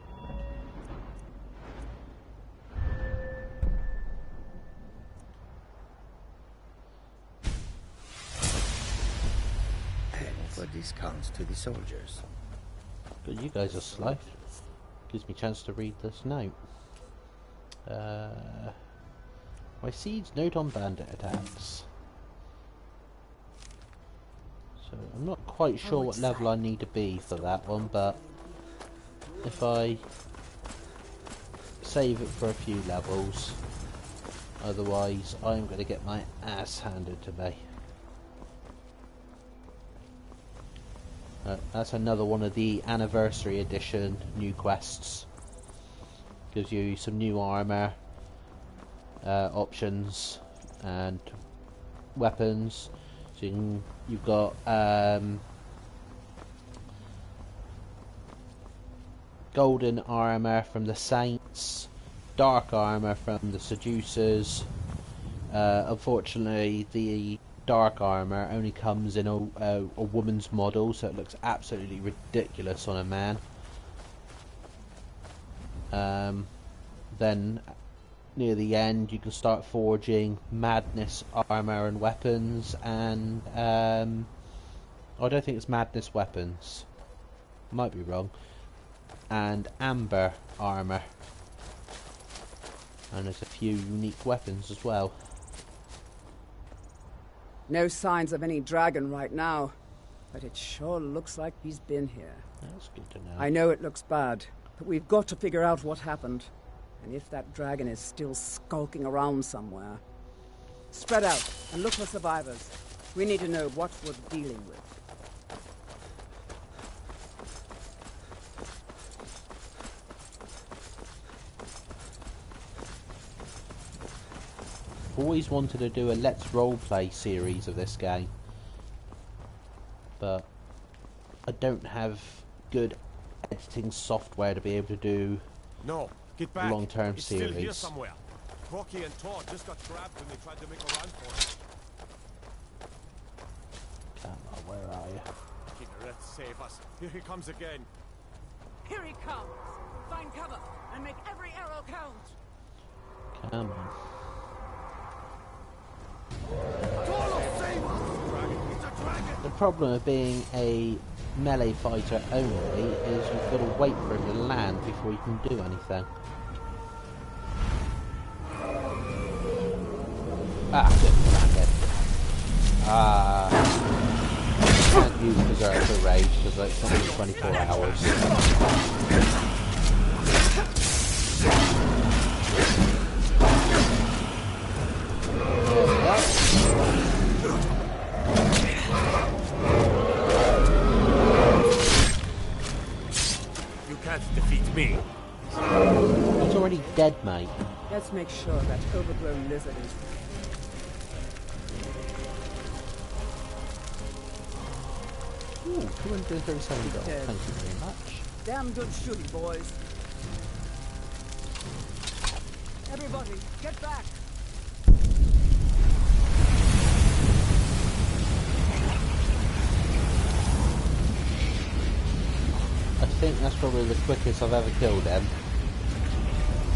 For discounts to the soldiers. Good, you guys are slow. Gives me a chance to read this note. My siege note on bandit attacks. So I'm not quite sure what level I need to be for that one, but if I save it for a few levels, otherwise I'm going to get my ass handed to me. That's another one of the anniversary edition new quests. Gives you some new armor options and weapons. So you've got golden armor from the Saints, dark armor from the Seducers. Unfortunately, the dark armor only comes in a woman's model, so it looks absolutely ridiculous on a man. Then near the end you can start forging madness armor and weapons, and I don't think it's madness weapons, might be wrong, and amber armor, and there's a few unique weapons as well. No signs of any dragon right now, but it sure looks like he's been here. That's good to know. I know it looks bad, but we've got to figure out what happened. And if that dragon is still skulking around somewhere. Spread out and look for survivors. We need to know what we're dealing with. Always wanted to do a Let's Roleplay series of this game, but I don't have good editing software to be able to do Get long-term it's series. Still here somewhere. Rocky and Todd just got grabbed when they tried to make a run for it. Come on, where are you? Kinneret, save us. Here he comes again. Here he comes! Find cover and make every arrow count! Come on. problem of being a melee fighter only is you've got to wait for him to land before you can do anything. Good, landed. Can't use Berserker Rage because it's not in 24 hours. You can't defeat me. He's already dead, mate. Let's make sure that overgrown lizard is... Ooh, $237. Thank you very much. Damn good shooting, boys. Everybody, get back! I think that's probably the quickest I've ever killed him.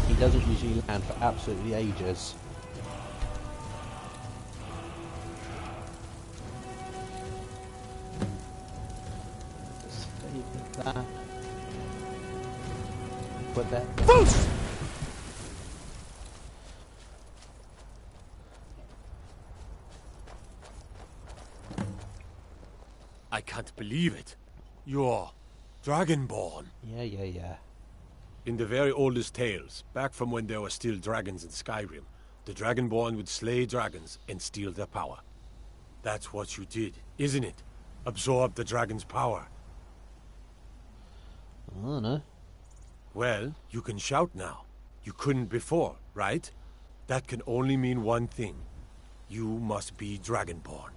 He doesn't usually land for absolutely ages. Save that. Put that. Boost! I can't believe it. You're Dragonborn. Yeah. In the very oldest tales, back from when there were still dragons in Skyrim, the Dragonborn would slay dragons and steal their power. That's what you did, isn't it? Absorb the dragon's power. I don't know. Well, you can shout now. You couldn't before, right? That can only mean one thing. You must be Dragonborn.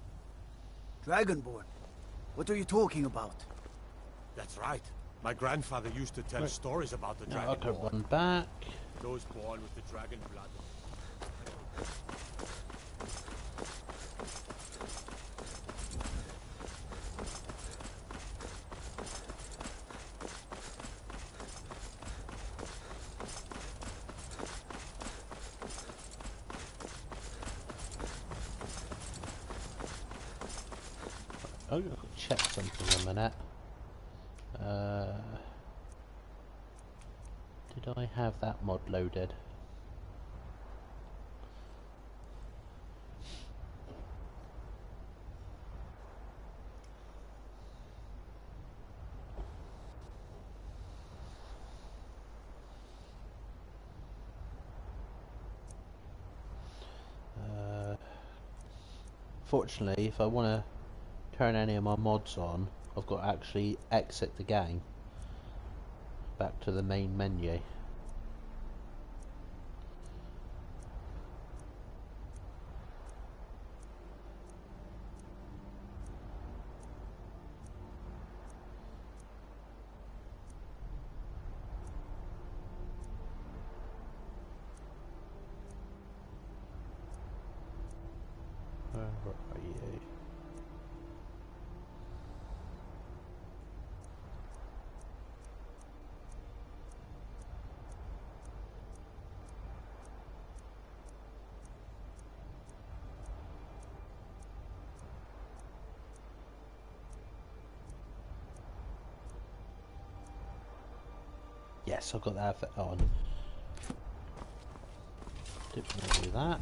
Dragonborn? What are you talking about? That's right. My grandfather used to tell stories about the Now I can Dragonborn. run back. Those born with the dragon blood. Oh, check something a minute. Did I have that mod loaded? Fortunately, if I want to turn any of my mods on, I've got to actually exit the game back to the main menu. Where are you? Yes, I've got that on. Didn't want to do that.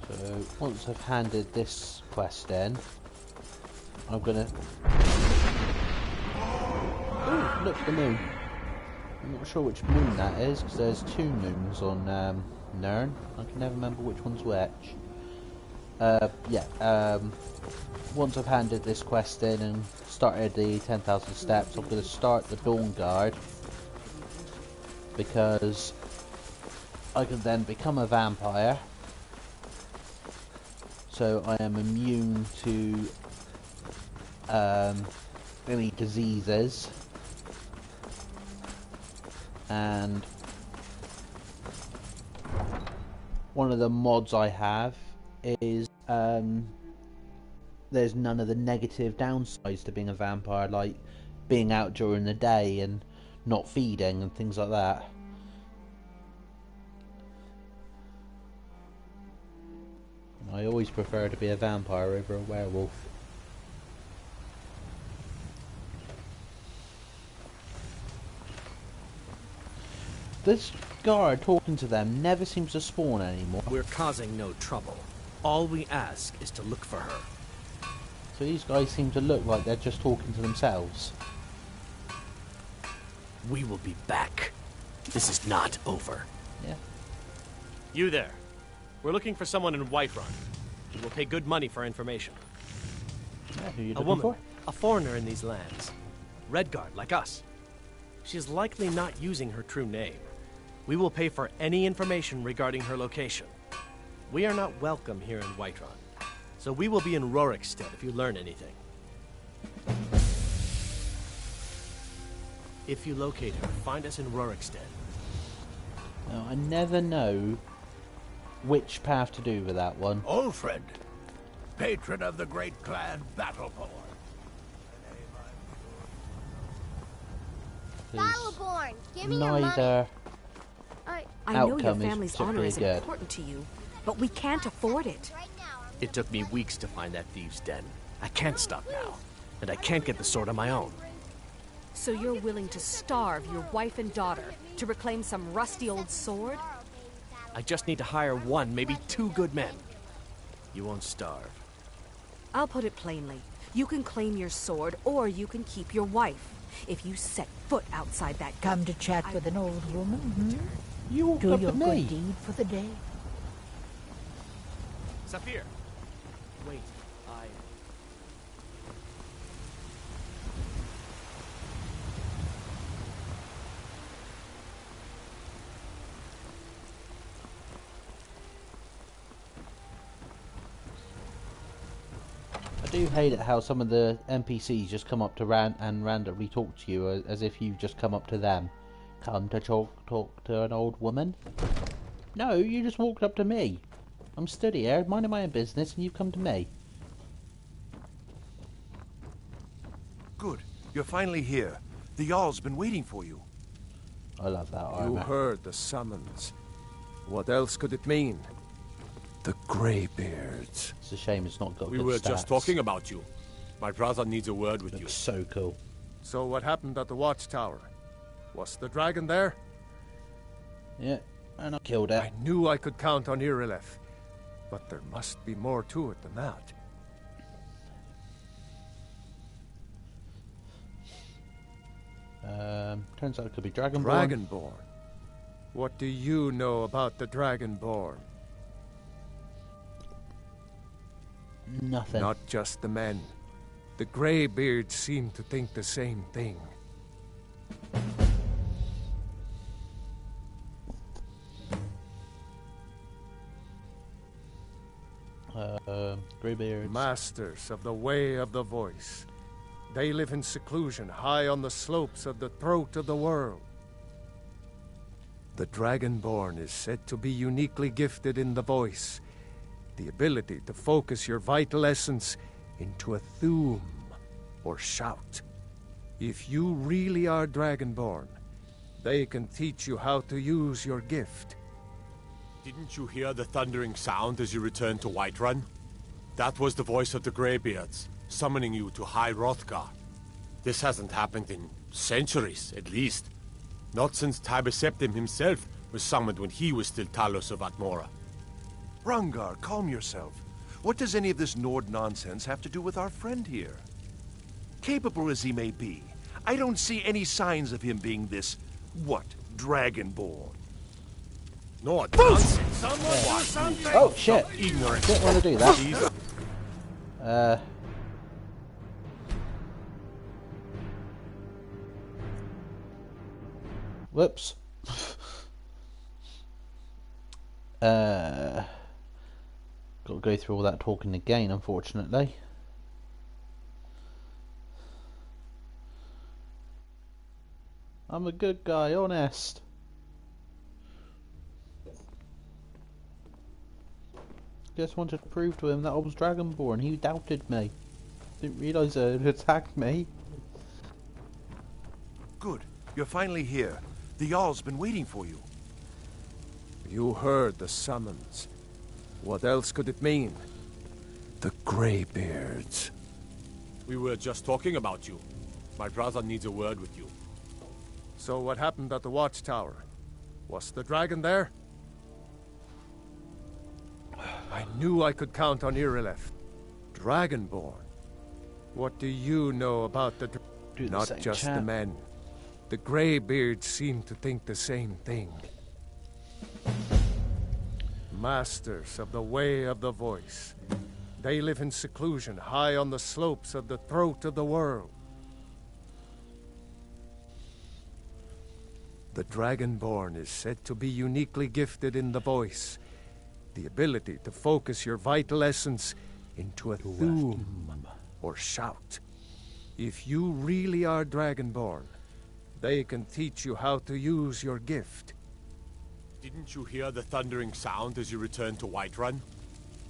So once I've handed this quest in, I'm gonna... Ooh, look, the moon. I'm not sure which moon that is, because there's two moons on Nern. I can never remember which one's which. Once I've handed this quest in and started the 10,000 steps, I'm going to start the Dawn Guard, because I can then become a vampire, so I am immune to any diseases, and one of the mods I have is there's none of the negative downsides to being a vampire, like being out during the day and not feeding and things like that. I always prefer to be a vampire over a werewolf. This guard talking to them never seems to spawn anymore. We're causing no trouble. All we ask is to look for her. So these guys seem to look like they're just talking to themselves. We will be back. This is not over. Yeah. You there. We're looking for someone in Whiterun. We will pay good money for information. Yeah, who are you A looking woman. for? A foreigner in these lands. Redguard, like us. She is likely not using her true name. We will pay for any information regarding her location. We are not welcome here in Whiterun, so we will be in Rorikstead if you learn anything. If you locate her, find us in Rorikstead. Now, I never know which path to do with that one. Ulfred, patron of the great clan Battleborn. Battleborn, give me your money. Neither I know your outcome is family's honor is particularly good. important to you, but we can't afford it. It took me weeks to find that thieves' den. I can't stop now, and I can't get the sword on my own. So you're willing to starve your wife and daughter to reclaim some rusty old sword? I just need to hire one, maybe two good men. You won't starve. I'll put it plainly. You can claim your sword, or you can keep your wife. If you set foot outside that gate, Come to chat with an old woman, hmm? You walked Do up your to me. good deed for the day. Saphir! Wait, I... I do hate it how some of the NPCs just come up to randomly talk to you as if you've just come up to them. Come to talk to an old woman? No, you just walked up to me. I'm stood here, minding my own business, and you've come to me. Good. You're finally here. The Jarl's been waiting for you. I love that You armor. heard the summons. What else could it mean? The Greybeards. It's a shame it's not got We good were stats. just talking about you. My brother needs a word with you. So cool. So what happened at the Watchtower? Was the dragon there? Yeah, and I killed it. I knew I could count on Irileth, but there must be more to it than that. Turns out it could be Dragonborn. Dragonborn? What do you know about the Dragonborn? Nothing. Not just the men. The Greybeards seem to think the same thing. Greybeards. Masters of the Way of the Voice. They live in seclusion high on the slopes of the throat of the world. The Dragonborn is said to be uniquely gifted in the voice, the ability to focus your vital essence into a thume, or shout. If you really are Dragonborn, they can teach you how to use your gift. Didn't you hear the thundering sound as you returned to Whiterun? That was the voice of the Greybeards, summoning you to High Hrothgar. This hasn't happened in centuries, at least. Not since Tiber Septim himself was summoned when he was still Talos of Atmora. Rangar, calm yourself. What does any of this Nord nonsense have to do with our friend here? Capable as he may be, I don't see any signs of him being this, Dragonborn. Nord nonsense? Someone do something! Oh shit! Ignorant. Didn't want to do that. Whoops. Got to go through all that talking again, unfortunately. I'm a good guy, honest. Just wanted to prove to him that I was Dragonborn. He doubted me. Didn't realise it had attacked me. Good. You're finally here. The Jarl's been waiting for you. You heard the summons. What else could it mean? The Greybeards. We were just talking about you. My brother needs a word with you. So what happened at the watchtower? Was the dragon there? I knew I could count on Irileth. Dragonborn. What do you know about the Not just the men. The Greybeards seem to think the same thing. Masters of the Way of the Voice. They live in seclusion, high on the slopes of the throat of the world. The Dragonborn is said to be uniquely gifted in the voice. The ability to focus your vital essence into a thum or shout. If you really are Dragonborn, they can teach you how to use your gift. Didn't you hear the thundering sound as you returned to Whiterun?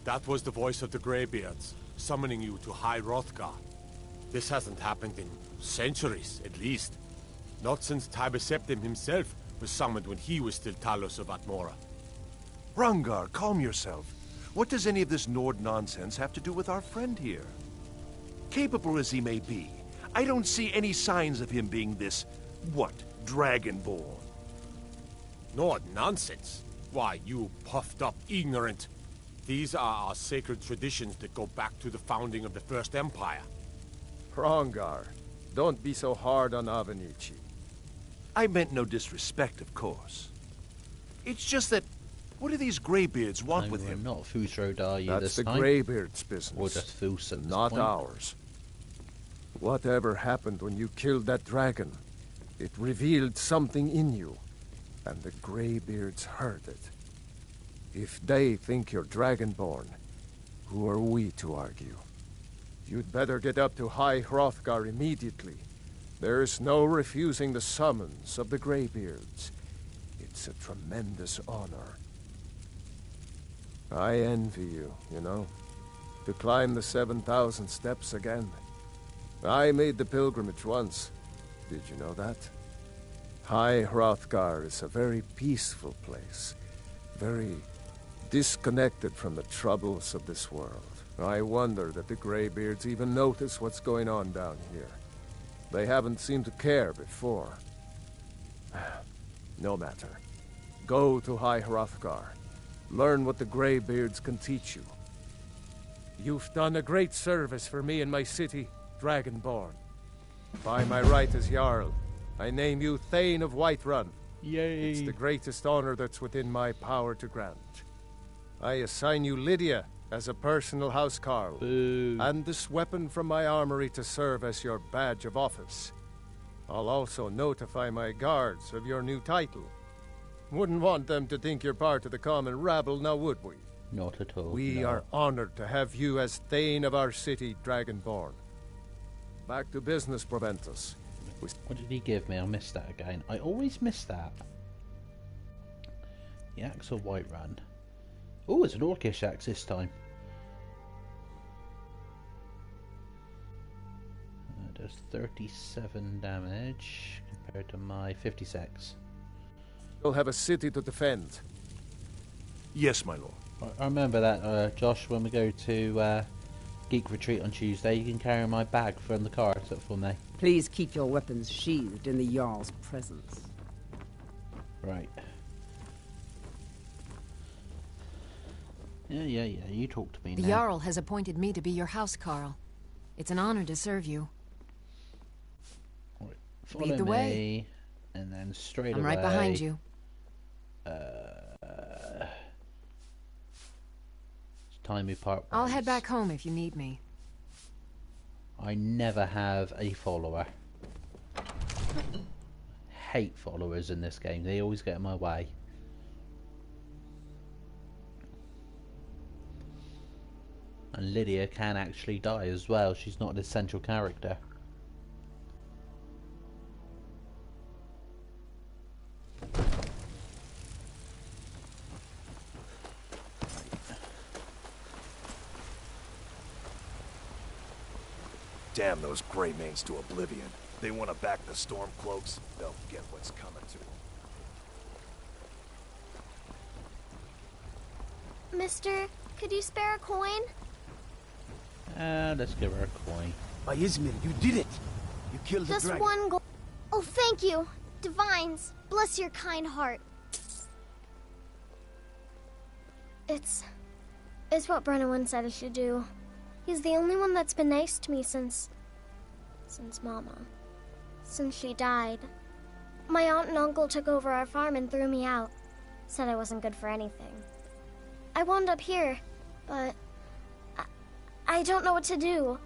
That was the voice of the Greybeards, summoning you to High Hrothgar. This hasn't happened in centuries, at least. Not since Tiber Septim himself was summoned when he was still Talos of Atmora. Rangar, calm yourself. What does any of this Nord nonsense have to do with our friend here? Capable as he may be, I don't see any signs of him being this, Dragonborn? Nord nonsense? Why, you puffed up ignorant. These are our sacred traditions that go back to the founding of the First Empire. Rangar, don't be so hard on Avenici. I meant no disrespect, of course. It's just that, what do these Greybeards want with him? Not Fusrod, are you? That's this the time? Greybeards' business. Or just Fus at this not point? ours. Whatever happened when you killed that dragon, it revealed something in you, and the Greybeards heard it. If they think you're Dragonborn, who are we to argue? You'd better get up to High Hrothgar immediately. There's no refusing the summons of the Greybeards. It's a tremendous honor. I envy you, you know, to climb the 7,000 steps again. I made the pilgrimage once. Did you know that? High Hrothgar is a very peaceful place. Very disconnected from the troubles of this world. I wonder that the Greybeards even notice what's going on down here. They haven't seemed to care before. No matter. Go to High Hrothgar. Learn what the Greybeards can teach you. You've done a great service for me and my city, Dragonborn. By my right as Jarl, I name you Thane of Whiterun. Yay! It's the greatest honor that's within my power to grant. I assign you Lydia as a personal housecarl, and this weapon from my armory to serve as your badge of office. I'll also notify my guards of your new title. Wouldn't want them to think you're part of the common rabble, now would we? Not at all. We no. are honored to have you as Thane of our city, Dragonborn. Back to business, Proventus. What did he give me? I missed that again. I always miss that. The axe of Whiterun. Oh, it's an orcish axe this time. Does 37 damage compared to my 56. You'll have a city to defend. Yes, my lord. I remember that, Josh, when we go to Geek Retreat on Tuesday, you can carry my bag from the car for me. Please keep your weapons sheathed in the Jarl's presence. Right. Yeah, you talk to me The now. Jarl has appointed me to be your housecarl. It's an honor to serve you. Right. Follow Lead the me, way. and then straight I'm away. right behind you. Time we part I'll ways. head back home if you need me. I never have a follower. Hate followers in this game. They always get in my way. And Lydia can actually die as well. She's not an essential character. Damn those Greymanes to oblivion. They want to back the Stormcloaks. They'll get what's coming to them. Mister, Could you spare a coin? Let's give her a coin. By Izmir, you did it! You killed the Just dragon. one gold. Oh, thank you. Divines, bless your kind heart. It's what Brennan said I should do. He's the only one that's been nice to me since Mama. Since she died. My aunt and uncle took over our farm and threw me out. Said I wasn't good for anything. I wound up here, but I don't know what to do.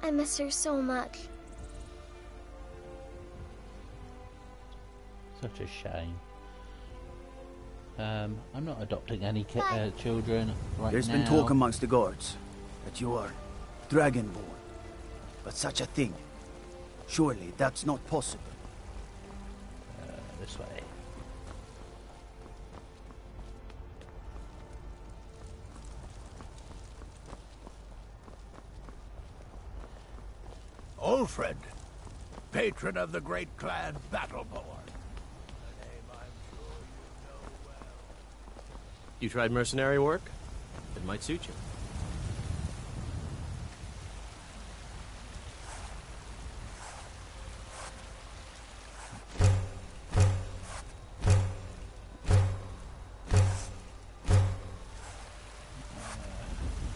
I miss her so much. Such a shame. I'm not adopting any children right There's now. been talk amongst the guards that you are dragonborn. But such a thing, surely that's not possible. This way. Ulfred, patron of the great clan Battleborn. You tried mercenary work? It might suit you.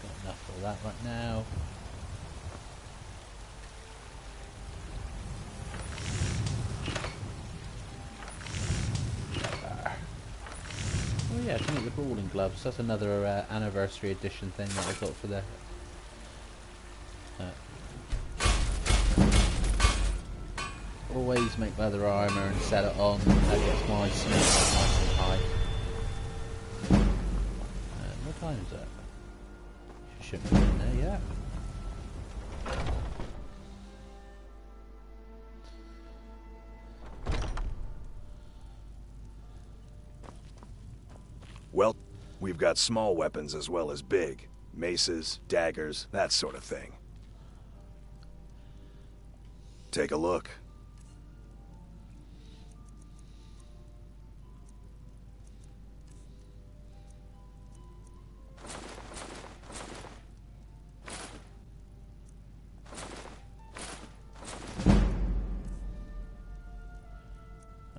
Got enough of that right now. Oh yeah, come with the brawling gloves. That's another anniversary edition thing that I got for the. Always make leather armor and set it on. That gets my smith nice and high. What time is it? She shouldn't be in there yet. Well, we've got small weapons as well as big. Maces, daggers, that sort of thing. Take a look.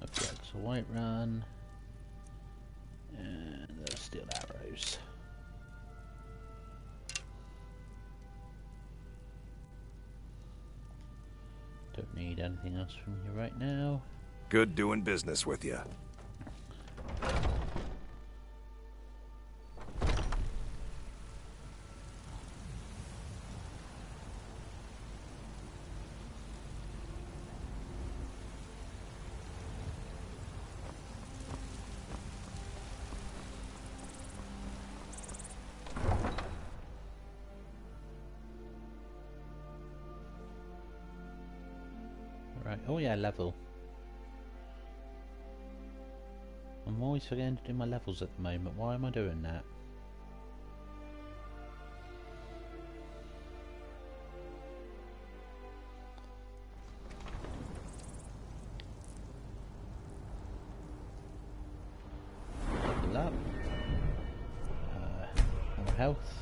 I've got a white run. And those steel arrows. Don't need anything else from you right now. Good doing business with you. Right, oh yeah, level. I'm always forgetting to do my levels at the moment. Why am I doing that? Level up. More health.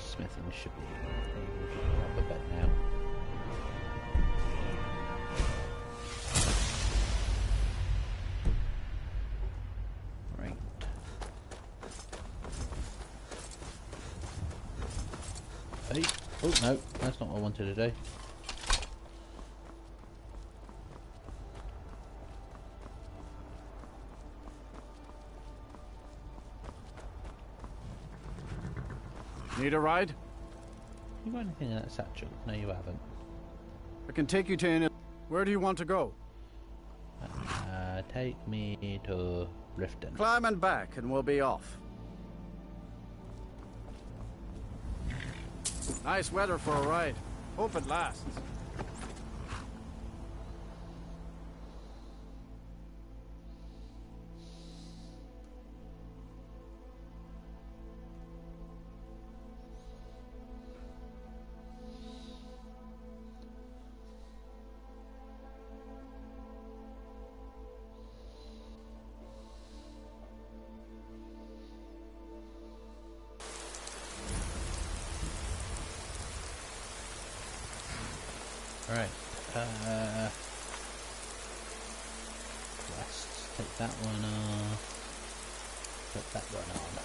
Smithing should be able to grab a bit now. Right. Hey. Oh no, that's not what I wanted to do. Need a ride? You got anything in that satchel? No, you haven't. I can take you to any... Where do you want to go? Take me to Riften. Climb and back, and we'll be off. Nice weather for a ride. Hope it lasts. Right. Quests. Take that one off. Put that one on.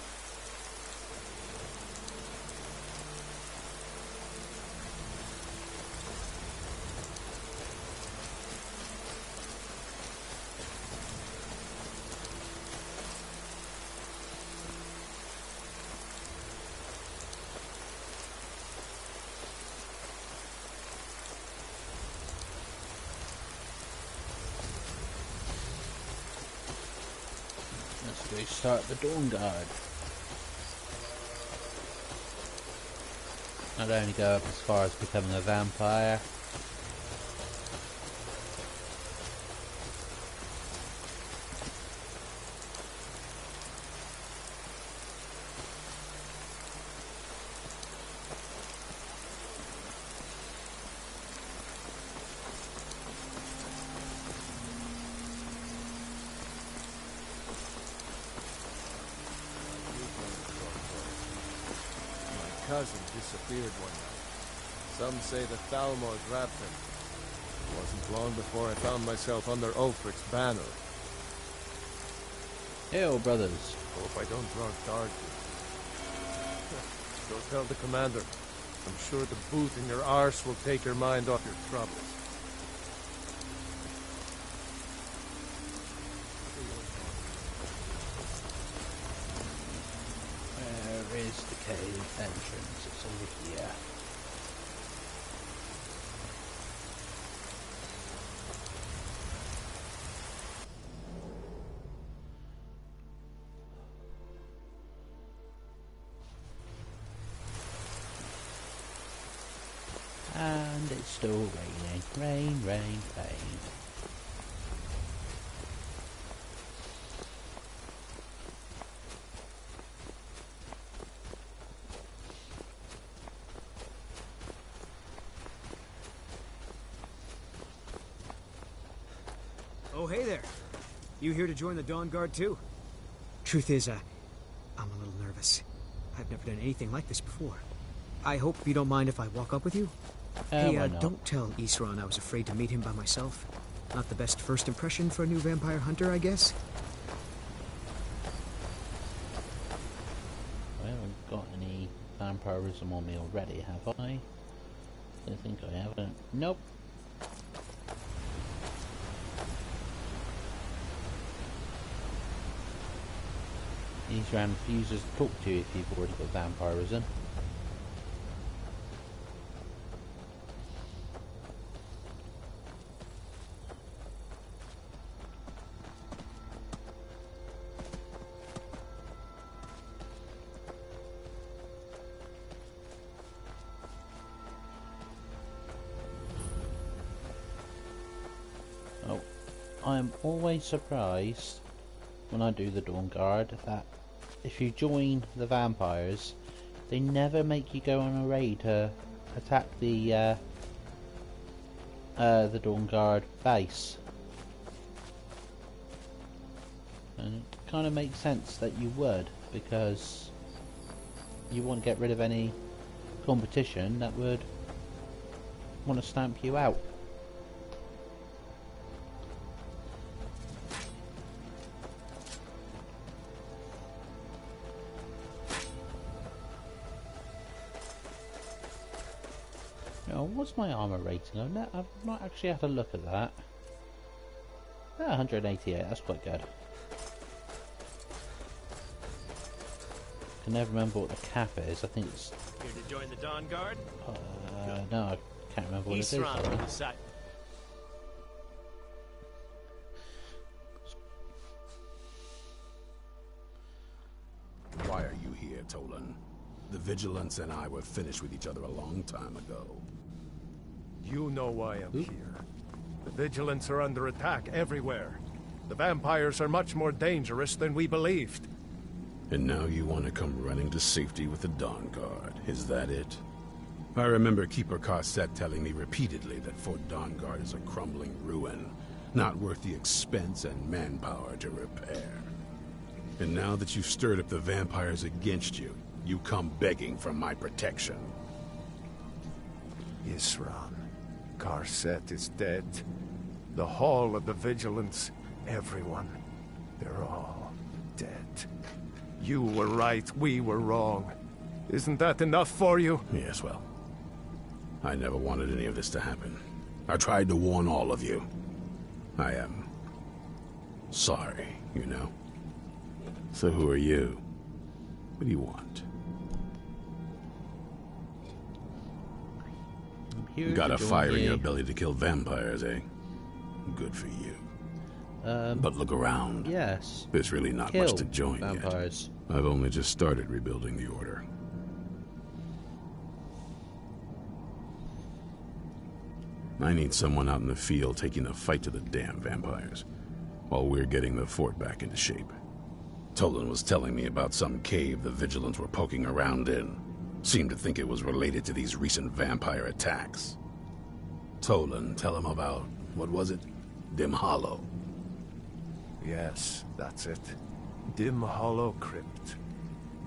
Start the Dawn Guard. I'd only go up as far as becoming a vampire. Cousin disappeared one night. Some say that Thalmor grabbed him. It wasn't long before I found myself under Ulfric's banner. Hail, brothers. Hope I don't draw dark. Go tell the commander. I'm sure the boot in your arse will take your mind off your troubles. Where is the cave entrance? It's over here. And it's still raining. Rain, rain, rain. Oh, hey there. You here to join the Dawn Guard too? Truth is, I'm a little nervous. I've never done anything like this before. I hope you don't mind if I walk up with you? Hey, why not? don't tell Isran I was afraid to meet him by myself. Not the best first impression for a new vampire hunter, I guess. I haven't got any vampirism on me already, have I? I think I haven't. Nope. Isran refuses to talk to you if you've already got vampirism. Oh, I'm always surprised when I do the Dawn Guard that if you join the vampires, they never make you go on a raid to attack the Dawn Guard base. And it kind of makes sense that you would, because you want to get rid of any competition that would want to stamp you out. What's my armor rating? I've not actually had a look at that. 188, that's quite good. I can never remember what the cap is. I think it's... Here to join the Dawn Guard? No, I can't remember what it is. On the side. Why are you here, Tolan? The Vigilance and I were finished with each other a long time ago. You know why I'm here. The Vigilants are under attack everywhere. The vampires are much more dangerous than we believed. And now you want to come running to safety with the Dawn Guard, is that it? I remember Keeper Carset telling me repeatedly that Fort Dawn Guard is a crumbling ruin, not worth the expense and manpower to repair. And now that you've stirred up the vampires against you, you come begging for my protection. Isran, Carset is dead. The Hall of the Vigilance, everyone, they're all dead. You were right, we were wrong. Isn't that enough for you? Yes, well, I never wanted any of this to happen. I tried to warn all of you. I am sorry, you know. So who are you? What do you want? You got a fire in your belly to kill vampires, eh? Good for you. But look around. Yes. There's really not Kill much to join vampires. yet. I've only just started rebuilding the Order. I need someone out in the field taking the fight to the damn vampires, while we're getting the fort back into shape. Tolan was telling me about some cave the Vigilants were poking around in. Seemed to think it was related to these recent vampire attacks. Tolan, tell him about, what was it? Dim Hollow. Yes, that's it. Dim Hollow Crypt.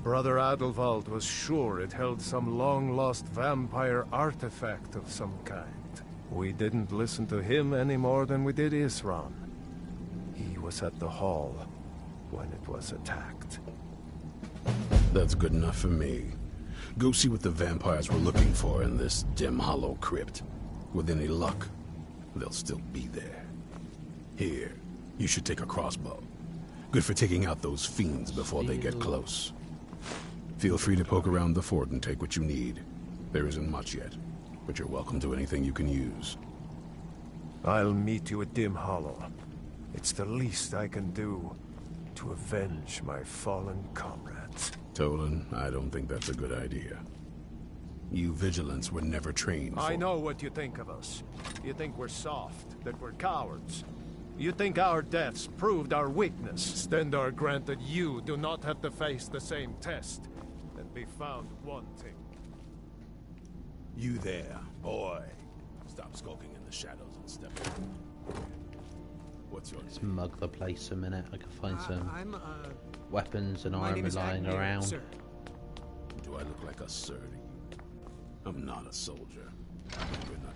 Brother Adelwald was sure it held some long-lost vampire artifact of some kind. We didn't listen to him any more than we did Isran. He was at the hall when it was attacked. That's good enough for me. Go see what the vampires were looking for in this Dim Hollow Crypt. With any luck, they'll still be there. Here, you should take a crossbow. Good for taking out those fiends before they get close. Feel free to poke around the fort and take what you need. There isn't much yet, but you're welcome to anything you can use. I'll meet you at Dim Hollow. It's the least I can do to avenge my fallen comrades. Tolan, I don't think that's a good idea. You Vigilants were never trained for... I know what you think of us. You think we're soft, that we're cowards. You think our deaths proved our weakness. Stendarr granted you do not have to face the same test and be found wanting. You there, boy. Stop skulking in the shadows and step in. What's your Let's mug the place a minute. I can find some I'm, weapons and my name armor is lying Agnew, around. sir. Do I look like a sir to you? I'm not a soldier. You're not.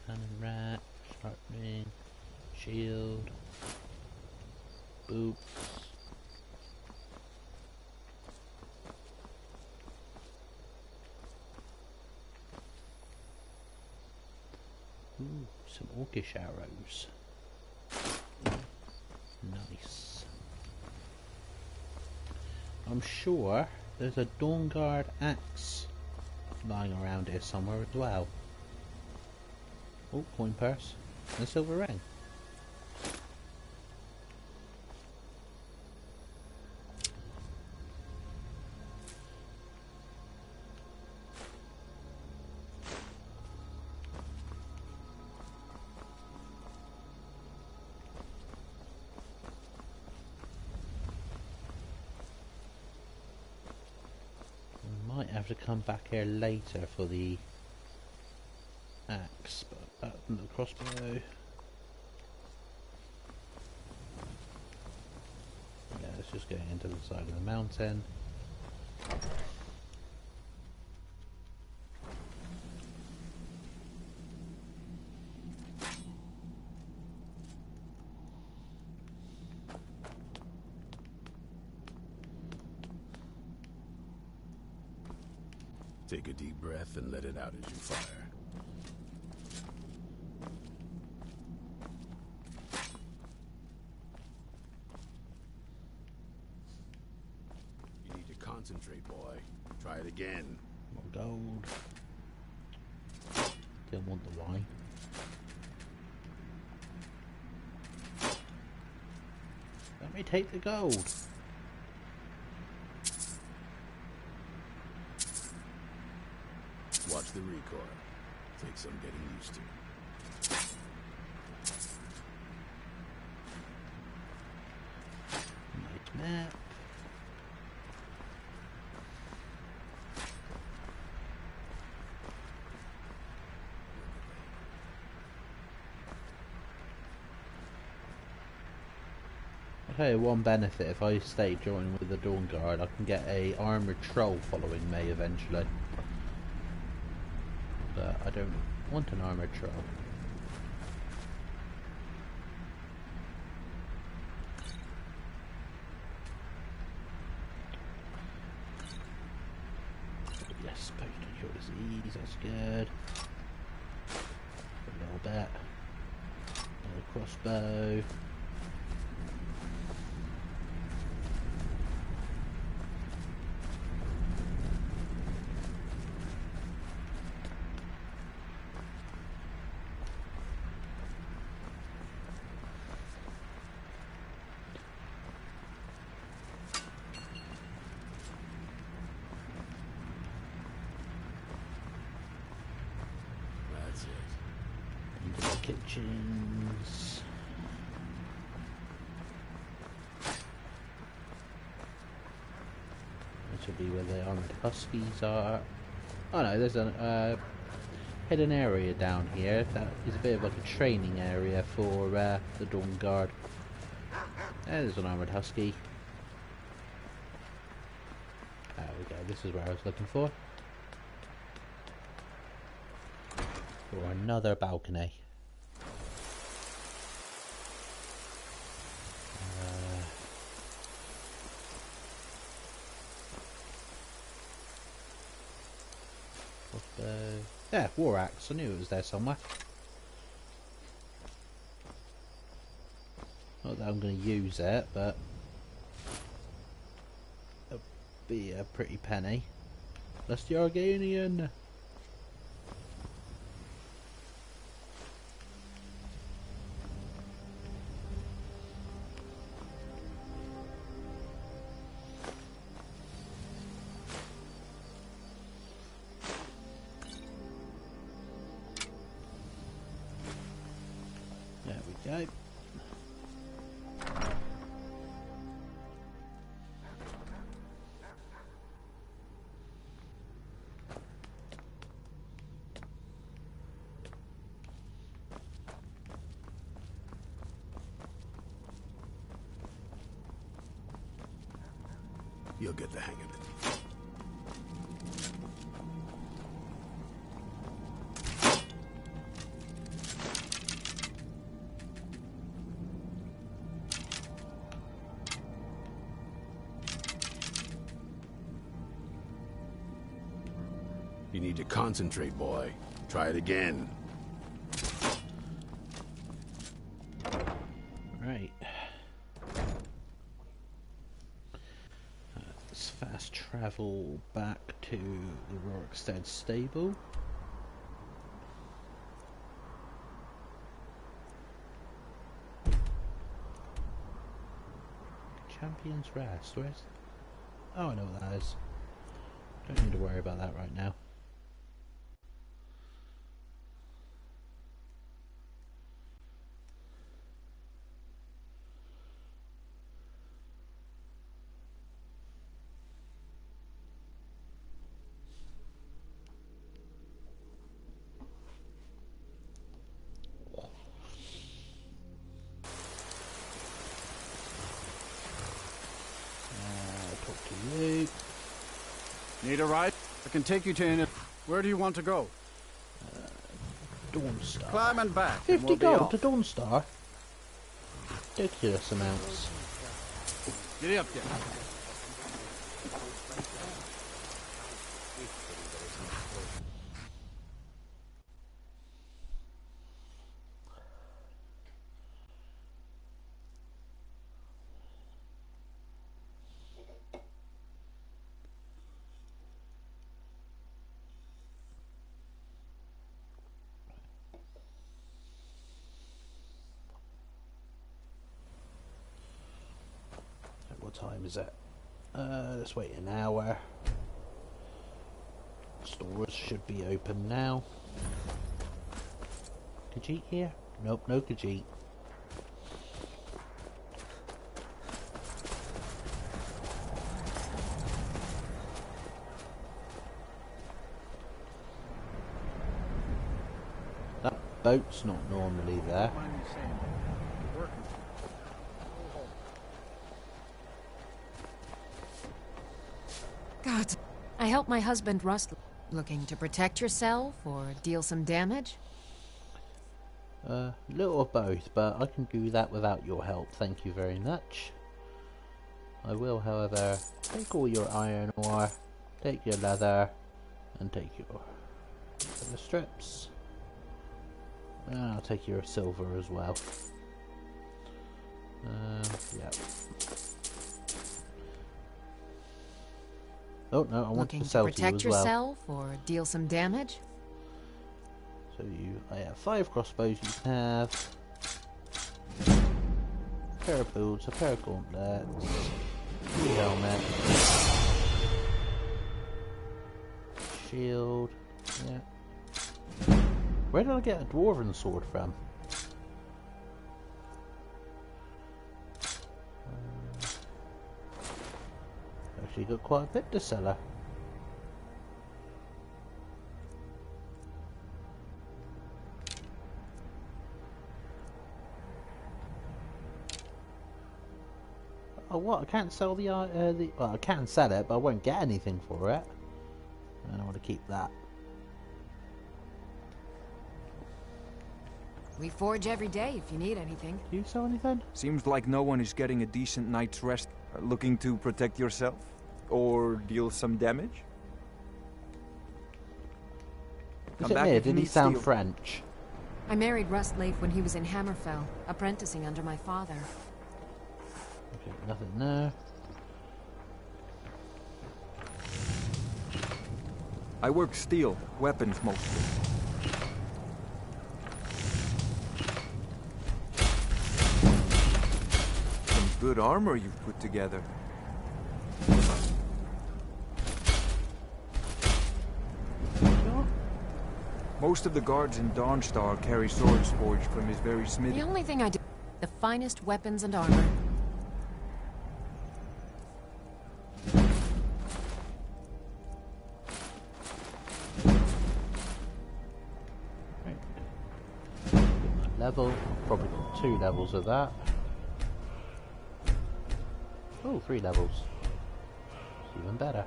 Cannon rat, sharpening, shield, boots. Ooh, some orcish arrows. Nice. I'm sure there's a Dawnguard axe lying around here somewhere as well. Oh, coin purse and a silver ring. Might have to come back here later for the axe, but back from the crossbow. Yeah, let's just go into the side of the mountain. Take a deep breath and let it out as you fire. You need to concentrate, boy. Try it again. More gold. Don't want the wine. Let me take the gold. Watch the recoil. Takes some getting used to. Nice map. tell you one benefit, if I stay joining with the Dawn Guard, I can get a armoured troll following me eventually. But I don't want an armoured troll. Yes, potion disease, that's good. A little bit. Another crossbow. Kitchens. This will be where the armored huskies are. Oh no, there's a hidden area down here. That is a bit of like a training area for the Dawn Guard. There's an armored husky. There we go. This is where I was looking for. For another balcony. Yeah, war axe. I knew it was there somewhere. Not that I'm going to use it, but it'll be a pretty penny. That's the Arganian. There we go. You'll get the hang of it. You need to concentrate, boy. Try it again. Right. Let's fast travel back to the Rorikstead stable. Champion's Rest. Where's... Oh, I know what that is. Don't need to worry about that right now. Need a ride? I can take you to any... Where do you want to go? Dawnstar. Climb and back. 50 gold to Dawnstar? Ridiculous amounts. Get up there. What time is it? Let's wait an hour. Stores should be open now. Khajiit here? Nope, no Khajiit. That boat's not normally there. God. I helped my husband Rust. Looking to protect yourself or deal some damage? Little of both, but I can do that without your help, thank you very much. I will, however, take all your iron ore, take your leather, and take your leather strips. And I'll take your silver as well. Yeah. Oh no, I want to sell to you as well. Looking to protect yourself or deal some damage? So I have 5 crossbows. You can have a pair of boots, a pair of gauntlets, 3 helmets, shield. Yeah. Where did I get a dwarven sword from? Actually got quite a bit to sell her. Oh what? I can't sell the well, I can sell it, but I won't get anything for it. And I want to keep that. We forge every day if you need anything. Do you sell anything? Seems like no one is getting a decent night's rest. Looking to protect yourself? Or deal some damage? Is it me? Did he sound French? I married Rustleaf when he was in Hammerfell, apprenticing under my father. Okay, nothing there. I work steel, weapons mostly. Some good armor you've put together. Most of the guards in Dawnstar carry swords forged from his very smithy. The only thing I do, the finest weapons and armor. Level, probably got 2 levels of that. Oh, 3 levels. It's even better.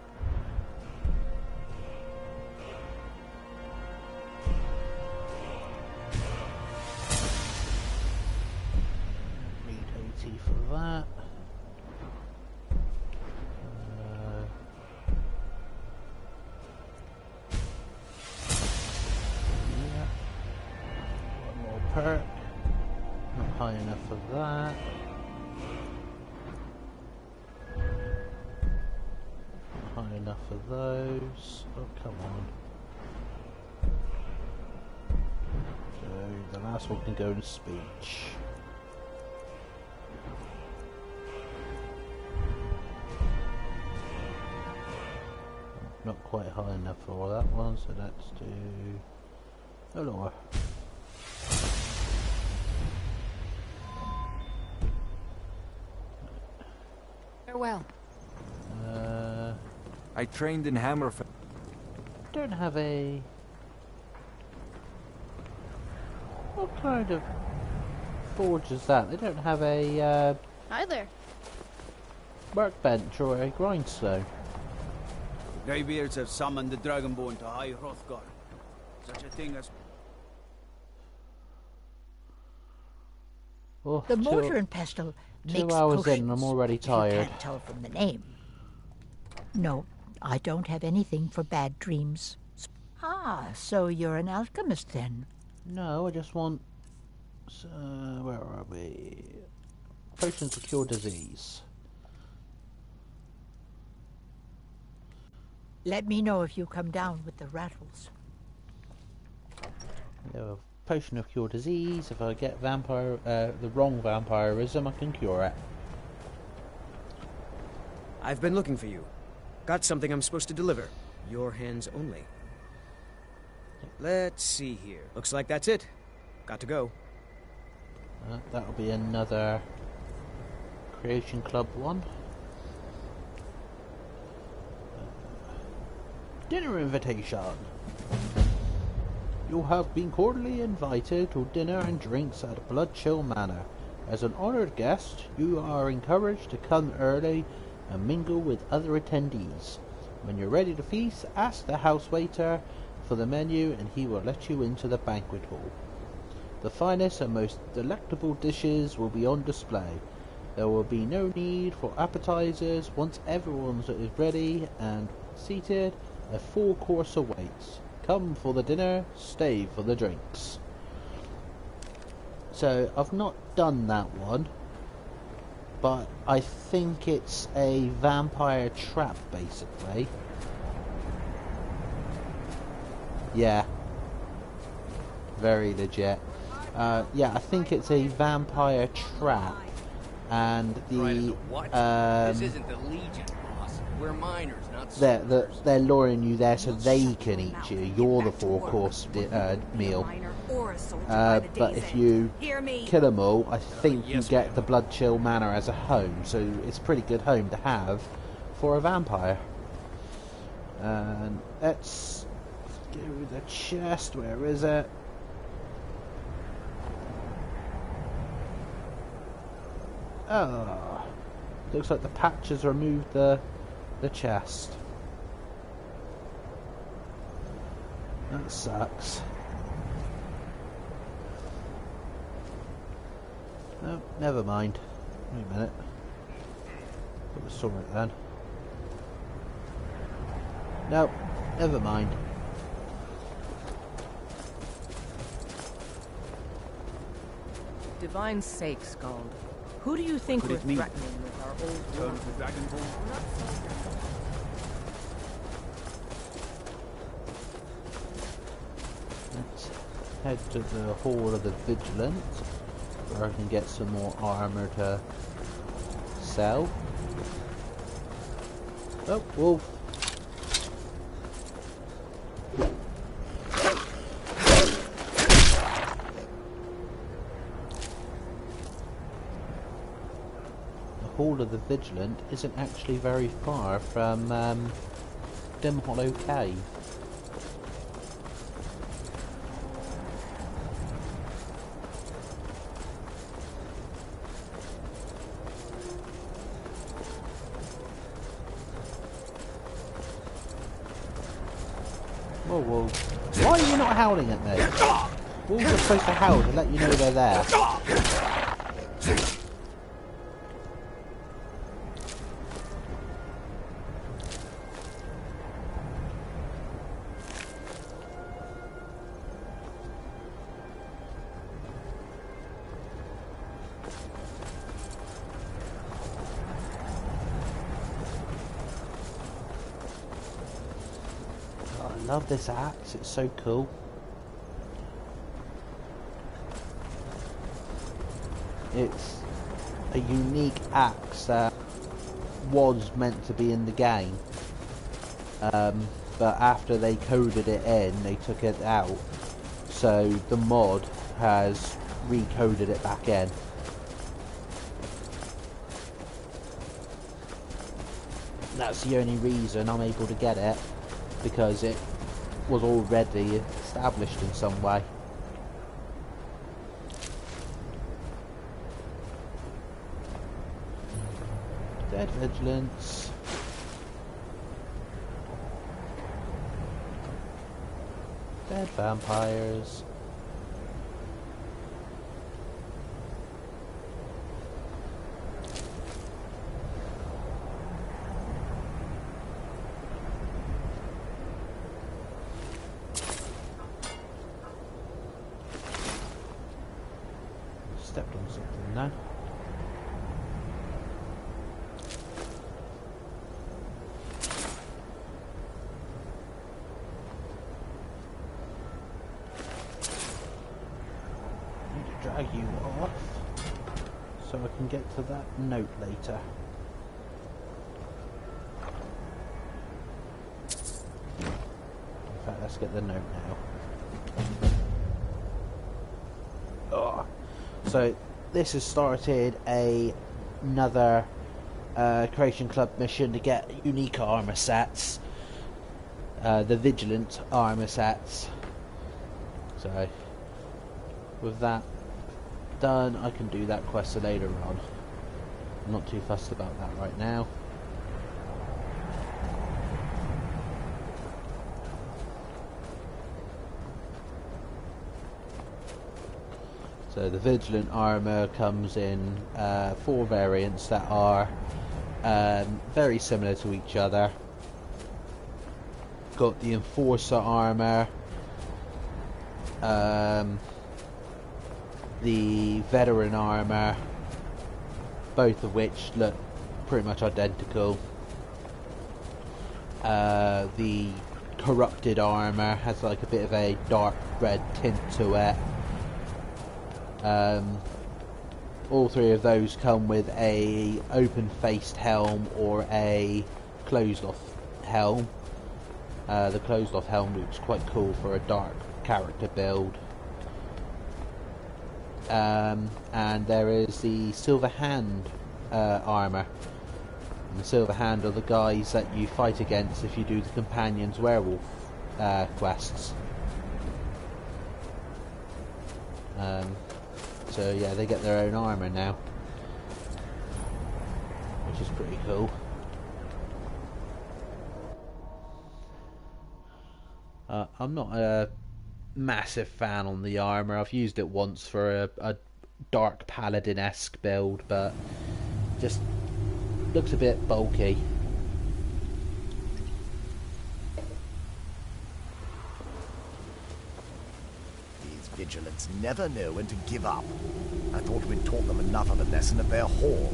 Need 80 for that. Yeah. One more perk. Not high enough for that. Not high enough for those. Oh, come on. So the last one can go in speech. Not quite high enough for that one, so let's do a lower. Farewell. I trained in Hammerfell. Don't have a... What kind of forge is that? They don't have a Hi there. workbench or a grindstone. Greybeards have summoned the Dragonborn to High Hrothgar. Such a thing as... Oh, The mortar and pestle makes 2 hours potions, in and I'm already if you tired. can't tell from the name. No, I don't have anything for bad dreams. Ah, so you're an alchemist then? No, I just want... where are we? Potions to cure disease. Let me know if you come down with the rattles. We have a potion of cure disease. If I get vampire, the wrong vampirism, I can cure it. I've been looking for you. Got something I'm supposed to deliver. Your hands only. Let's see here. Looks like that's it. Got to go. That'll be another Creation Club one. Dinner invitation. You have been cordially invited to dinner and drinks at Bloodchill Manor. As an honoured guest, you are encouraged to come early and mingle with other attendees. When you're ready to feast, ask the house waiter for the menu and he will let you into the banquet hall. The finest and most delectable dishes will be on display. There will be no need for appetizers. Once everyone is ready and seated, a full course awaits. Come for the dinner, stay for the drinks. So, I've not done that one, but I think it's a vampire trap, basically. Yeah. Very legit. Yeah, I think it's a vampire trap. And the this isn't the Legion, boss. We're miners, not soldiers. they're luring you there so they can eat you. You're the four-course meal. But if you kill them all, I think you get the Blood Chill Manor as a home. So it's a pretty good home to have for a vampire. And let's go with the chest. Where is it? Oh, looks like the patch has removed the chest. That sucks. No, never mind. Wait a minute. Put the sword then. No, never mind. Divine sake, Scald. Who do you think we're threatening with our old Turn of the Dragonborn? Let's head to the Hall of the Vigilant, where I can get some more armor to sell. Oh, wolf. Hall of the Vigilant isn't actually very far from Dim Hollow Cave. Whoa, whoa. Why are you not howling at me? Wolves are supposed to howl to let you know they're there. I love this axe, it's so cool. It's a unique axe that was meant to be in the game, but after they coded it in, they took it out, so the mod has recoded it back in. That's the only reason I'm able to get it, because it was already established in some way. Dead Vigilance. Dead Vampires. Stepped on something now. Need to drag you off so I can get to that note later. In fact, let's get the note now. Oh. So this has started another Creation Club mission to get unique armor sets, the Vigilant armor sets. So with that done, I can do that quest later on. I'm not too fussed about that right now. So the Vigilant armor comes in 4 variants that are very similar to each other. Got the Enforcer armor, the Veteran armor, both of which look pretty much identical. The Corrupted armor has like a bit of a dark red tint to it. All 3 of those come with a open-faced helm or a closed-off helm. The closed-off helm looks quite cool for a dark character build. And there is the Silver Hand armor. And the Silver Hand are the guys that you fight against if you do the Companion's Werewolf quests. So yeah, they get their own armor now, which is pretty cool. I'm not a massive fan on the armor. I've used it once for a dark paladin-esque build, but just looks a bit bulky. These vigilants never know when to give up. I thought we'd taught them enough of a lesson at their hall.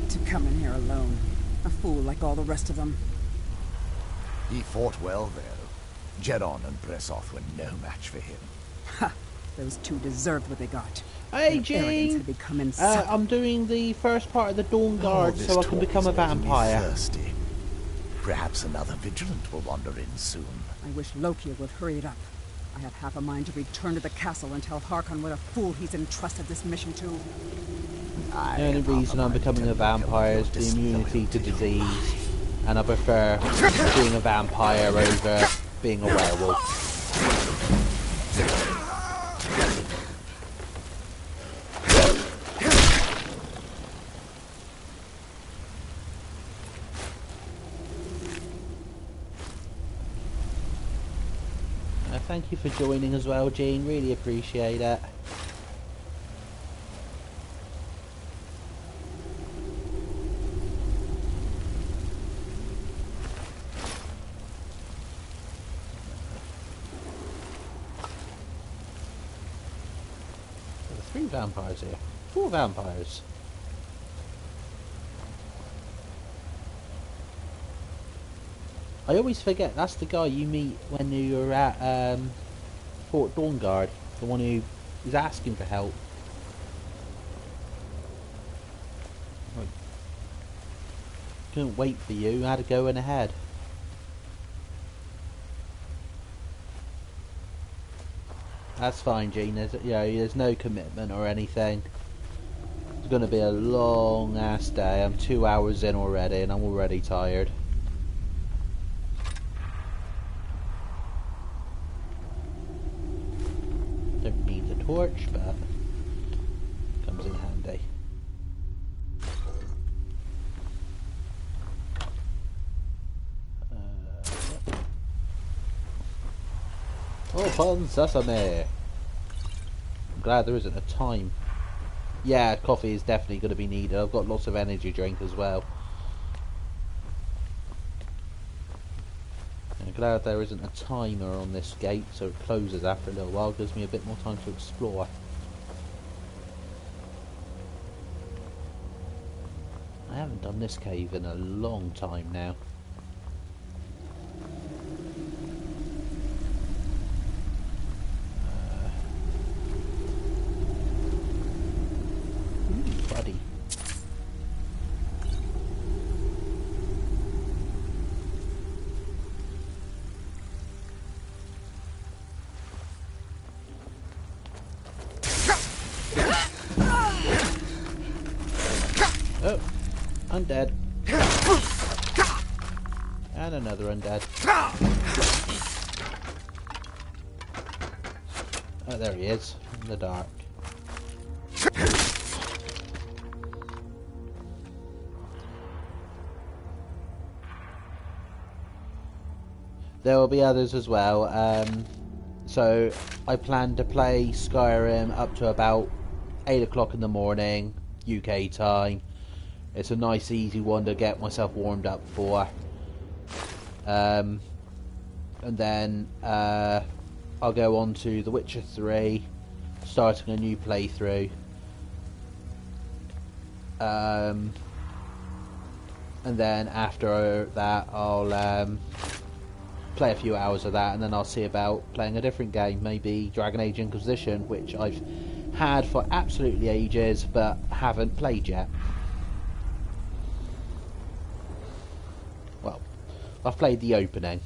To come in here alone. A fool like all the rest of them. He fought well, though. Geron and Bresoth were no match for him. Ha! Those two deserved what they got. Hey, Gene! I'm doing the first part of the Dawn Guard so I can become a vampire. Thirsty. Perhaps another vigilant will wander in soon. I wish Loki would hurry it up. I have half a mind to return to the castle and tell Harkon what a fool he's entrusted this mission to. The only reason I'm becoming a vampire is the immunity to disease, and I prefer being a vampire over being a werewolf. Thank you for joining as well, Gene. Really appreciate it. There are 3 vampires here. 4 vampires. I always forget that's the guy you meet when you're at Fort Dawnguard, the one who is asking for help. Couldn't wait for you, had to go in ahead. That's fine, Gene. There's no commitment or anything. It's going to be a long ass day. I'm 2 hours in already and I'm already tired. Don't need the torch, but comes in handy. Open sesame! I'm glad there isn't a time. Yeah, coffee is definitely going to be needed. I've got lots of energy drink as well. I'm glad there isn't a timer on this gate, so it closes after a little while. Gives me a bit more time to explore. I haven't done this cave in a long time now. Buddy. Oh, undead. And another undead. Oh, there he is, in the dark. There will be others as well. So I plan to play Skyrim up to about 8 o'clock in the morning, UK time. It's a nice easy one to get myself warmed up for. And then I'll go on to The Witcher 3, starting a new playthrough. And then after that I'll play a few hours of that, and then I'll see about playing a different game, maybe Dragon Age Inquisition, which I've had for absolutely ages but haven't played yet. Well, I've played the opening.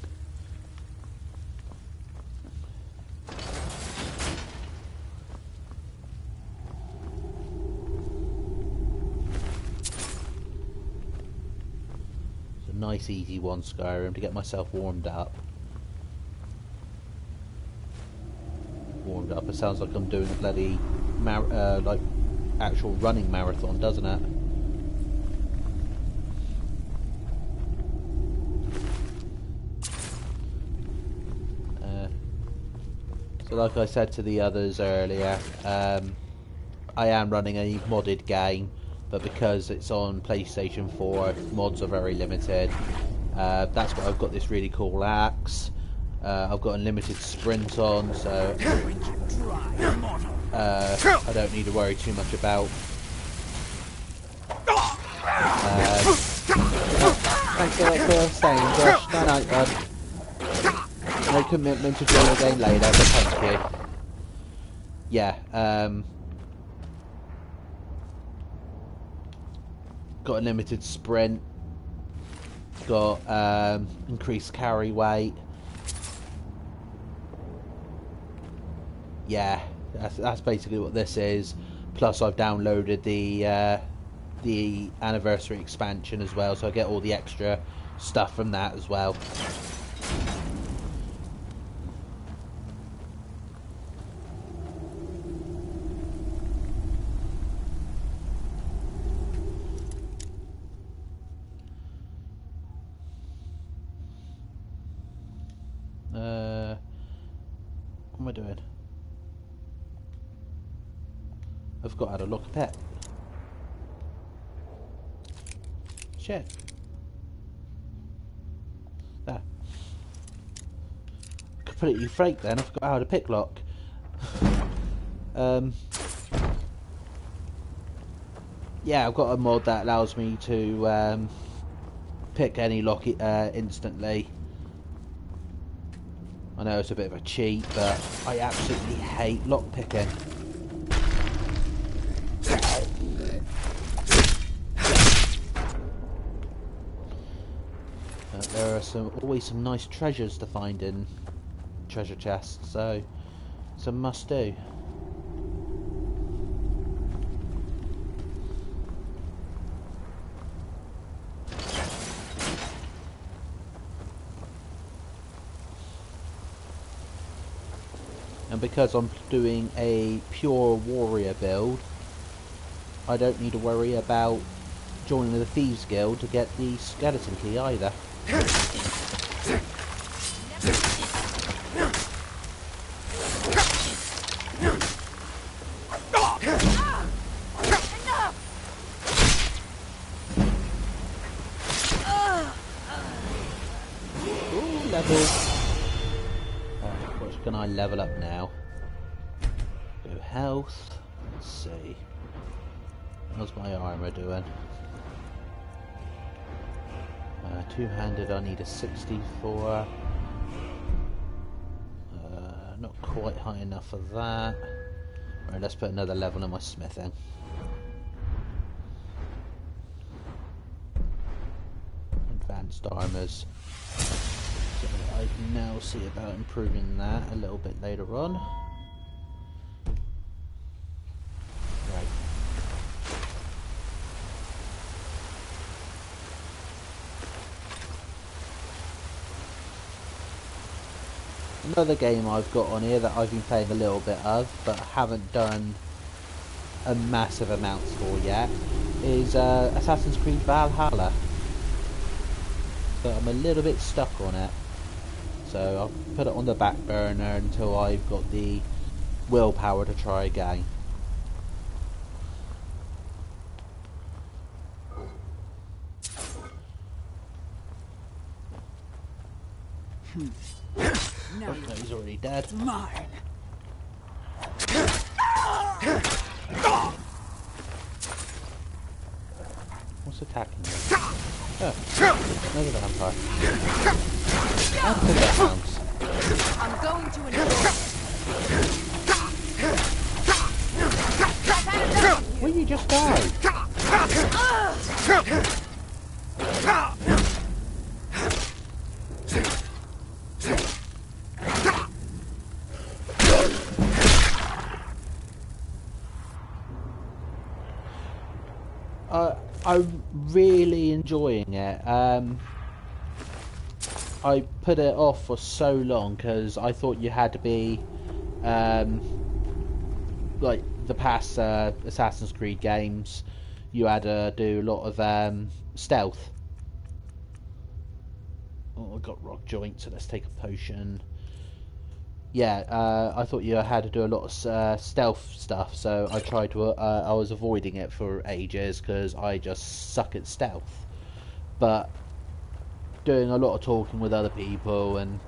It's a nice easy one, Skyrim, to get myself warmed up. It sounds like I'm doing a bloody like actual running marathon, doesn't it? So like I said to the others earlier, I am running a modded game, but because it's on PlayStation 4, mods are very limited. That's why I've got this really cool axe. I've got unlimited sprint on, so I don't need to worry too much about. Thanks for staying, Josh. No, no, bud. No commitment to join the game later, but thank you. Yeah, got unlimited sprint. Got increased carry weight. Yeah, that's basically what this is. Plus, I've downloaded the anniversary expansion as well, so I get all the extra stuff from that as well. What am I doing? I forgot how to lock a pet. Shit. There. Completely faked then, I forgot how to pick lock. Yeah, I've got a mod that allows me to pick any lock instantly. I know it's a bit of a cheat, but I absolutely hate lock picking. There are always some nice treasures to find in treasure chests, so it's a must do. And because I'm doing a pure warrior build, I don't need to worry about joining the Thieves Guild to get the skeleton key either. Ooh, level. What can I level up now? Go health. Let's see. How's my armor doing? Two-handed I need a 64. Not quite high enough for that. Right, let's put another level on my smithing. Advanced armors. So I can now see about improving that a little bit later on. Right. Another game I've got on here that I've been playing a little bit of, but haven't done a massive amount for yet, is Assassin's Creed Valhalla. But I'm a little bit stuck on it, so I'll put it on the back burner until I've got the willpower to try again. Now Oh, no, he's already dead. mine. What's attacking me? Oh, another vampire. I'll put that hounds. I'm going to enjoy it. Will you just die? I'm really enjoying it. I put it off for so long because I thought you had to be like the past Assassin's Creed games. You had to do a lot of stealth. Oh, I got rock joints, so let's take a potion. Yeah, I thought you had to do a lot of stealth stuff, so I tried to. I was avoiding it for ages because I just suck at stealth. But doing a lot of talking with other people, and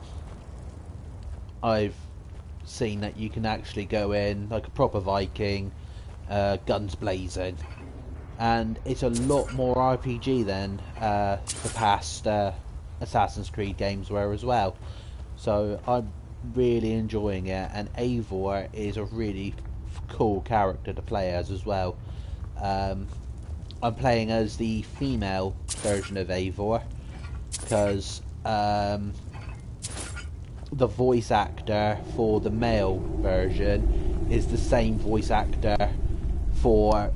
I've seen that you can actually go in like a proper Viking, guns blazing, and it's a lot more RPG than the past Assassin's Creed games were as well. So I'm really enjoying it, and Eivor is a really cool character to play as well. I'm playing as the female version of Eivor because the voice actor for the male version is the same voice actor for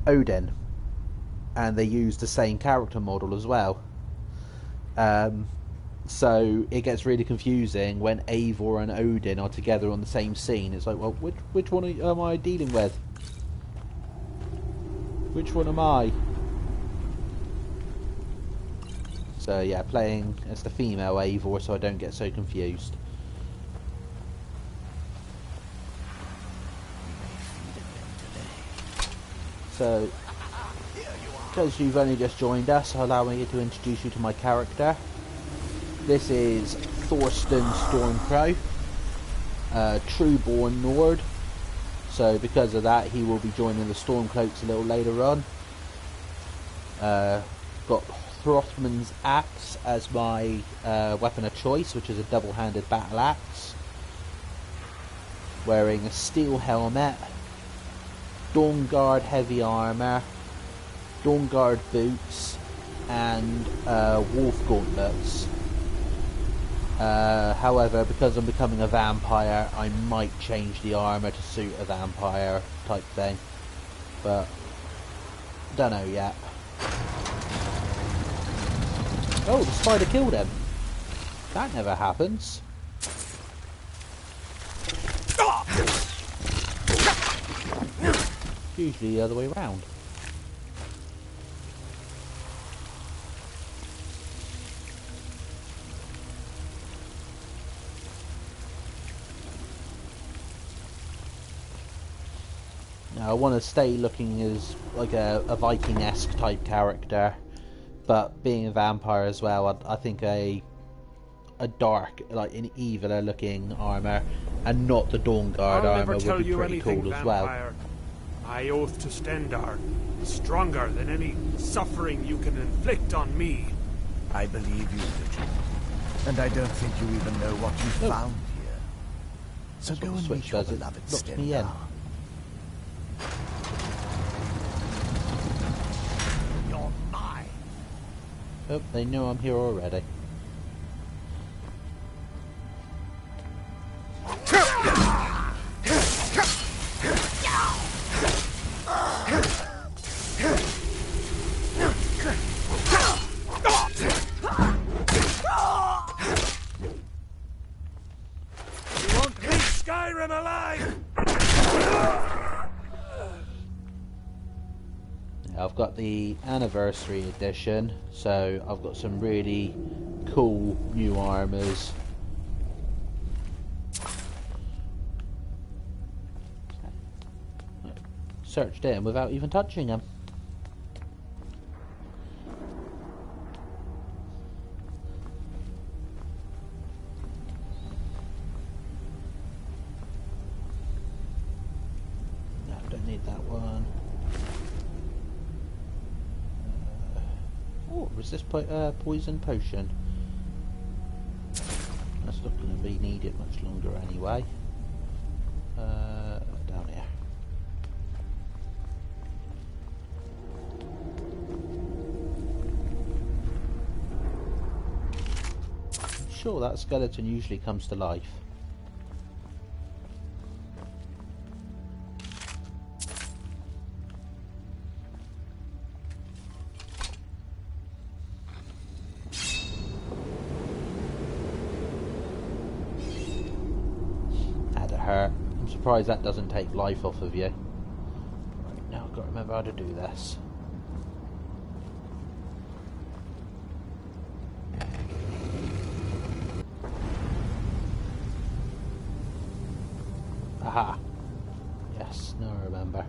Odin, and they use the same character model as well. So it gets really confusing when Eivor and Odin are together on the same scene. It's like, well, which one am I dealing with? Which one am I? So yeah, playing as the female Eivor so I don't get so confused. So, because you've only just joined us, allow me to introduce you to my character. This is Thorsten Stormcrow, true-born Nord. So because of that, he will be joining the Stormcloaks a little later on. Got Throthman's axe as my weapon of choice, which is a double-handed battle axe. Wearing a steel helmet, Dawnguard heavy armor, Dawnguard boots, and wolf gauntlets. However, because I'm becoming a vampire, I might change the armor to suit a vampire type thing, but don't know yet. Oh, the spider killed him. That never happens. Usually the other way around. Now, I want to stay looking as like a Viking-esque type character, but being a vampire as well, I think a dark, like an eviler looking armor, and not the Dawnguard armor would be pretty cool as well. My oath to Stendar is stronger than any suffering you can inflict on me. I believe you, Vigil. And I don't think you even know what you found here. So go and meet your beloved Stendar. You're mine. Oh, they know I'm here already. I've got the anniversary edition, so I've got some really cool new armors. Searched in without even touching them. resist poison potion. That's not going to be needed much longer anyway. Down here. Sure, that skeleton usually comes to life. Had it hurt. I'm surprised that doesn't take life off of you. Right, now I've got to remember how to do this. Aha. Yes, now I remember.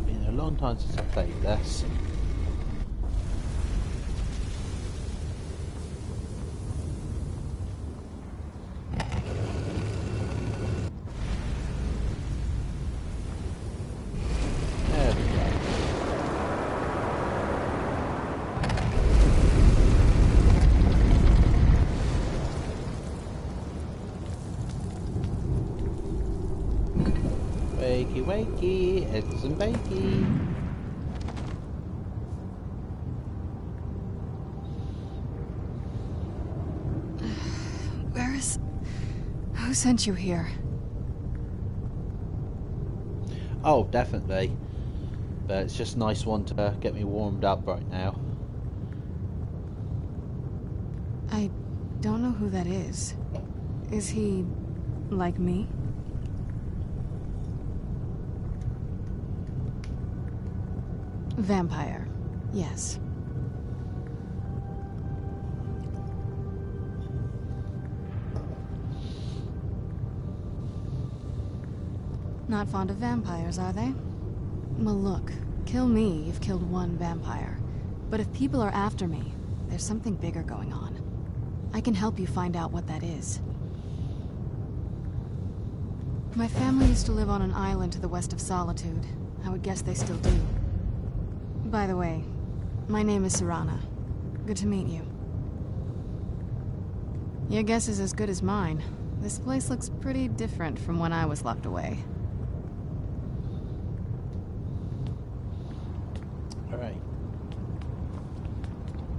Been a long time since I played this. Wakey wakey, eggs and bakey. Where is... Who sent you here? Oh, definitely. But it's just a nice one to get me warmed up right now. I don't know who that is. Is he... like me? Vampire, yes. Not fond of vampires, are they? Well, look, kill me, you've killed one vampire. But if people are after me, there's something bigger going on. I can help you find out what that is. My family used to live on an island to the west of Solitude. I would guess they still do. By the way, my name is Serana. Good to meet you. Your guess is as good as mine. This place looks pretty different from when I was locked away. Alright.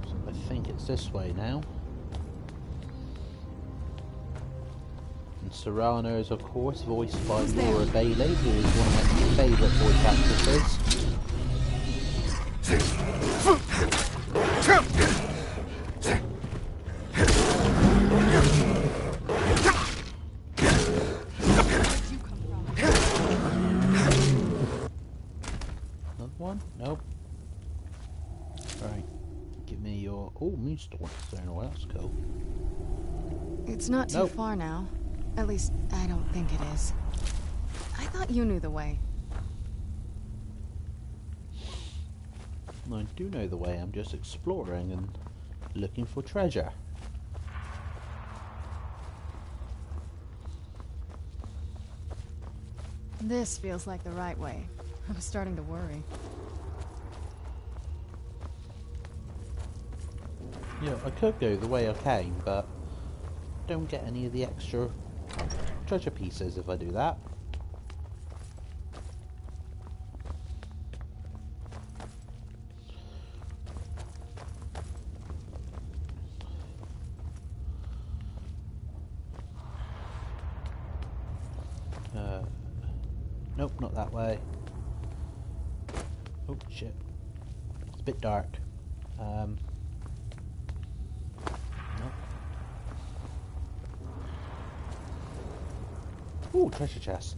So I think it's this way now. And Serana is, of course, voiced by Laura Bailey, who is one of my favourite voice actresses. Another one? Nope. Right. Give me your... Oh, Moonstone. Oh, that's cool. It's not too far now. At least, I don't think it is. I thought you knew the way. I do know the way. I'm just exploring and looking for treasure. This feels like the right way. I was starting to worry. Yeah, I could go the way I came, but don't get any of the extra treasure pieces if I do that. Nope, not that way. Oh shit. It's a bit dark. Nope. Ooh, treasure chest.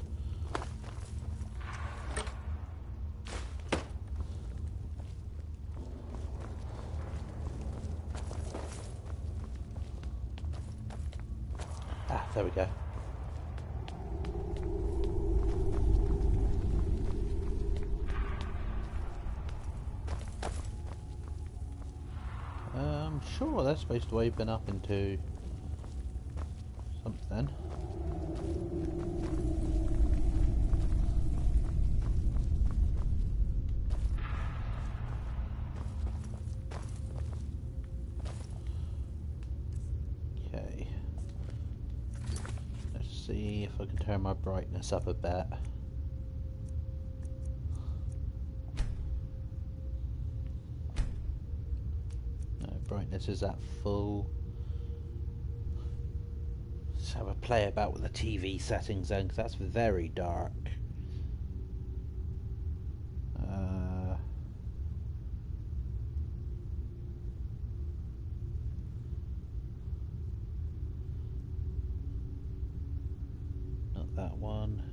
Ah, there we go. I'm sure that's supposed to open up into something. Okay. Let's see if I can turn my brightness up a bit. Brightness is at full. Let's have a play about with the TV settings then, because that's very dark. Not that one.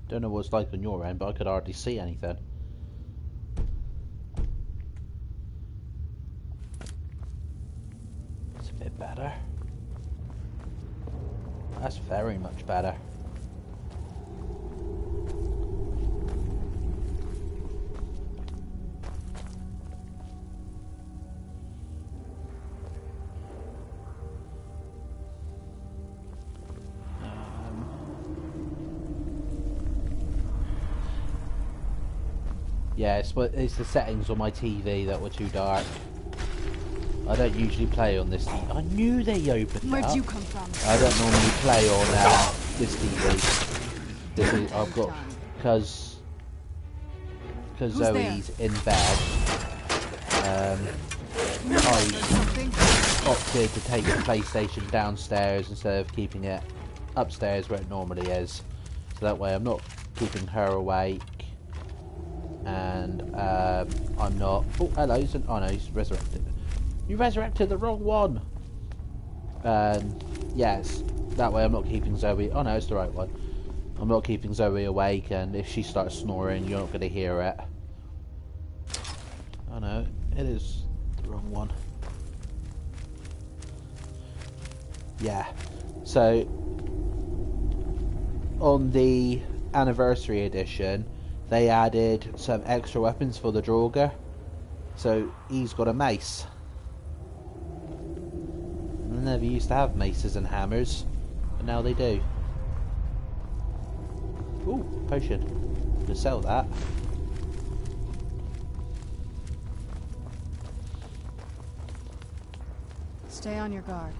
Don't know what it's like on your end, but I could hardly see anything. It's a bit better. That's very much better. Yeah, it's the settings on my TV that were too dark. I don't usually play on this TV. I knew they opened it. Where'd you come from? I don't normally play on this TV. This is, I've got because Zoe's in bed. I opted to take the PlayStation downstairs instead of keeping it upstairs where it normally is. So that way I'm not keeping her awake. And I'm not. Oh, hello. Oh no, he's resurrected. You resurrected the wrong one. Yes. That way I'm not keeping Zoe. Oh no, it's the right one. I'm not keeping Zoe awake, and if she starts snoring, you're not going to hear it. Oh no, it is the wrong one. Yeah. So on the anniversary edition, they added some extra weapons for the Draugr. So he's got a mace. They never used to have maces and hammers, but now they do. Ooh, potion. I'm gonna sell that. Stay on your guard.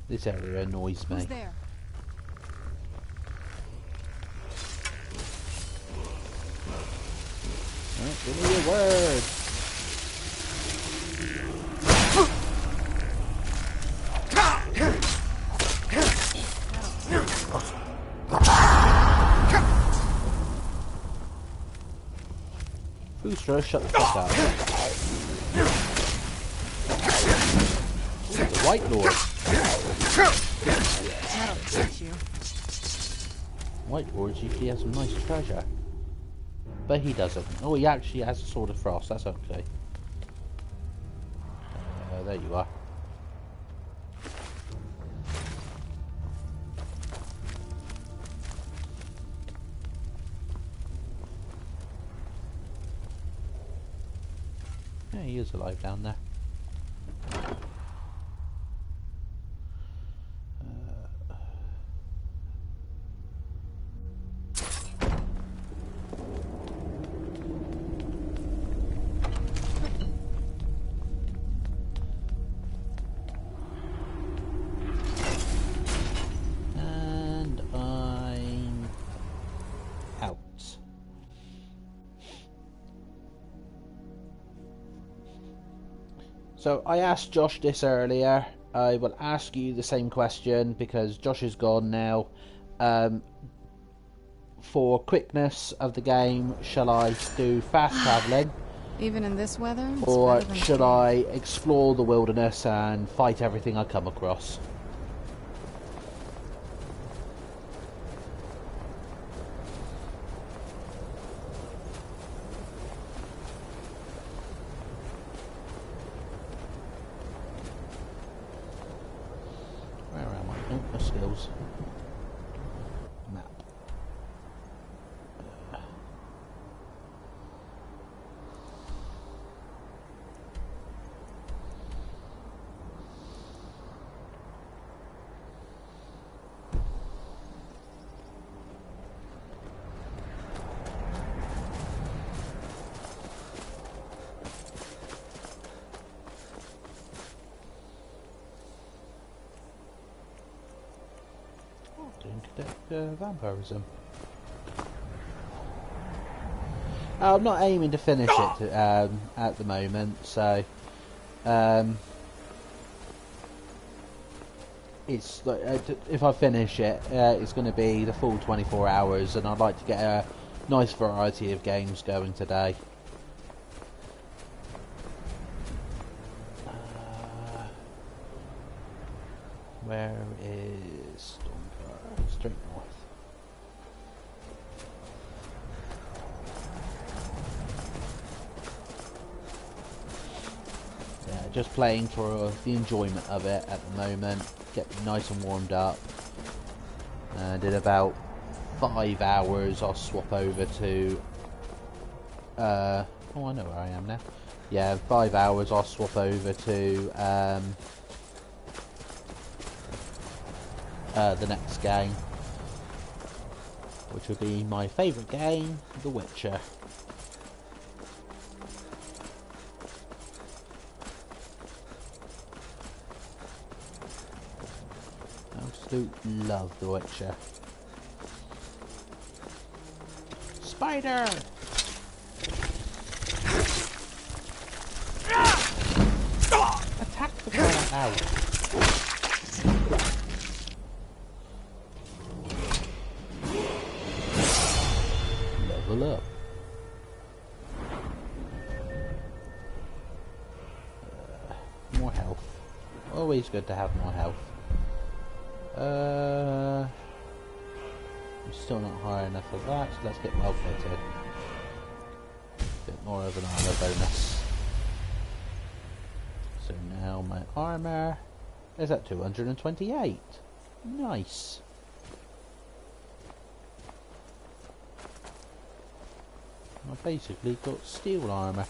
This area annoys me. Who's there? Right, give me your word. Boostra, shut the fuck up. The White Lord. That'll teach you. White Lords usually has some nice treasure. But he doesn't. Oh, he actually has a Sword of Frost. That's okay. There you are. Yeah, he is alive down there. So I asked Josh this earlier. I will ask you the same question because Josh is gone now. For quickness of the game, shall I do fast travelling? Even in this weather? Or should I explore the wilderness and fight everything I come across? Oh, my skills. Map. Vampirism. I'm not aiming to finish it at the moment, so it's like, if I finish it, it's going to be the full 24 hours, and I'd like to get a nice variety of games going today. Where is Stormguard? Straight north. Yeah, just playing for the enjoyment of it at the moment. Get nice and warmed up. And in about 5 hours, I'll swap over to. Oh, I know where I am now. Yeah, 5 hours, I'll swap over to. The next game, which will be my favourite game, The Witcher. Absolute love The Witcher. Spider! Attack the guy out. Level up. More health. Always good to have more health. I'm still not high enough for that, so let's get well fitted. Bit more of an armor bonus. So now my armor is at 228. Nice. I've basically got steel armor.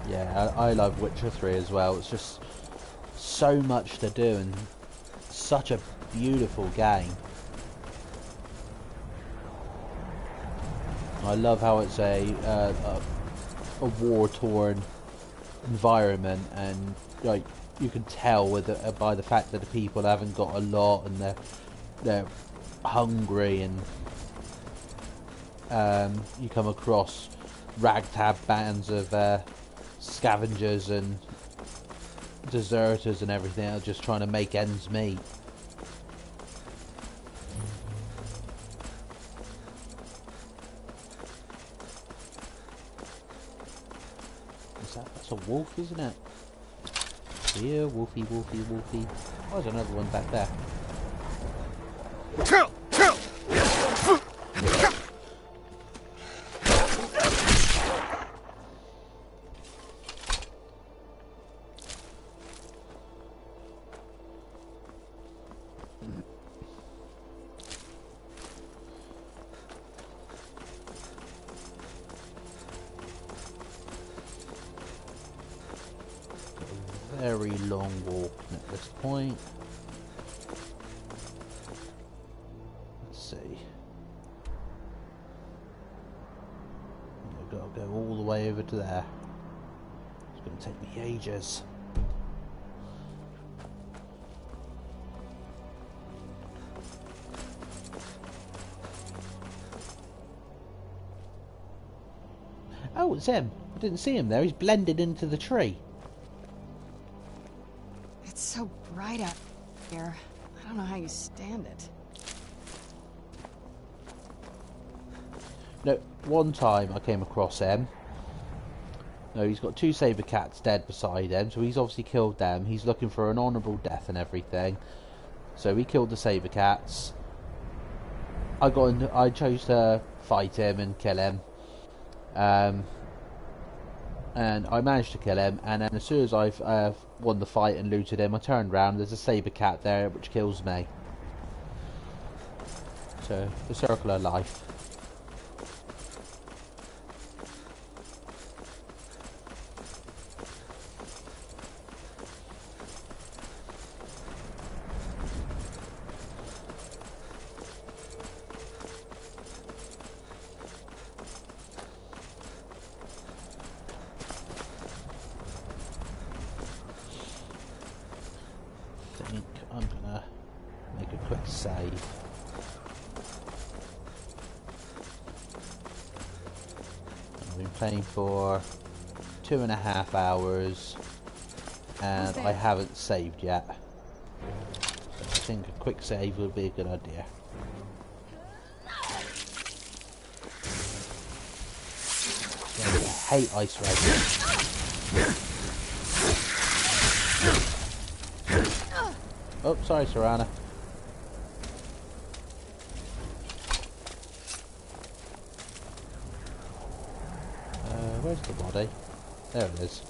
Yeah, I love Witcher 3 as well. It's just so much to do and such a beautiful game. I love how it's a war-torn environment, and like you can tell with by the fact that the people haven't got a lot and they're hungry, and you come across ragtag bands of scavengers and deserters and everything are just trying to make ends meet. That's a wolf, isn't it? Here, wolfie, wolfie, wolfie. Oh, there's another one back there. Kill! Kill! Very long walk at this point. Let's see. I've got to go all the way over to there. It's going to take me ages. Oh, it's him. I didn't see him there. He's blended into the tree. It's so bright out here. I don't know how you stand it. No, one time I came across him. No, he's got 2 saber cats dead beside him, so he's obviously killed them. He's looking for an honourable death and everything. So he killed the saber cats. I chose to fight him and kill him. And I managed to kill him, and then as soon as I've won the fight and looted him, I turned around, there's a saber cat there which kills me. So, the circle of life. I think I'm gonna make a quick save. I've been playing for 2.5 hours and I haven't saved yet. So I think a quick save would be a good idea. I hate ice riding. Oh, sorry, Serana. Where's the body? There it is.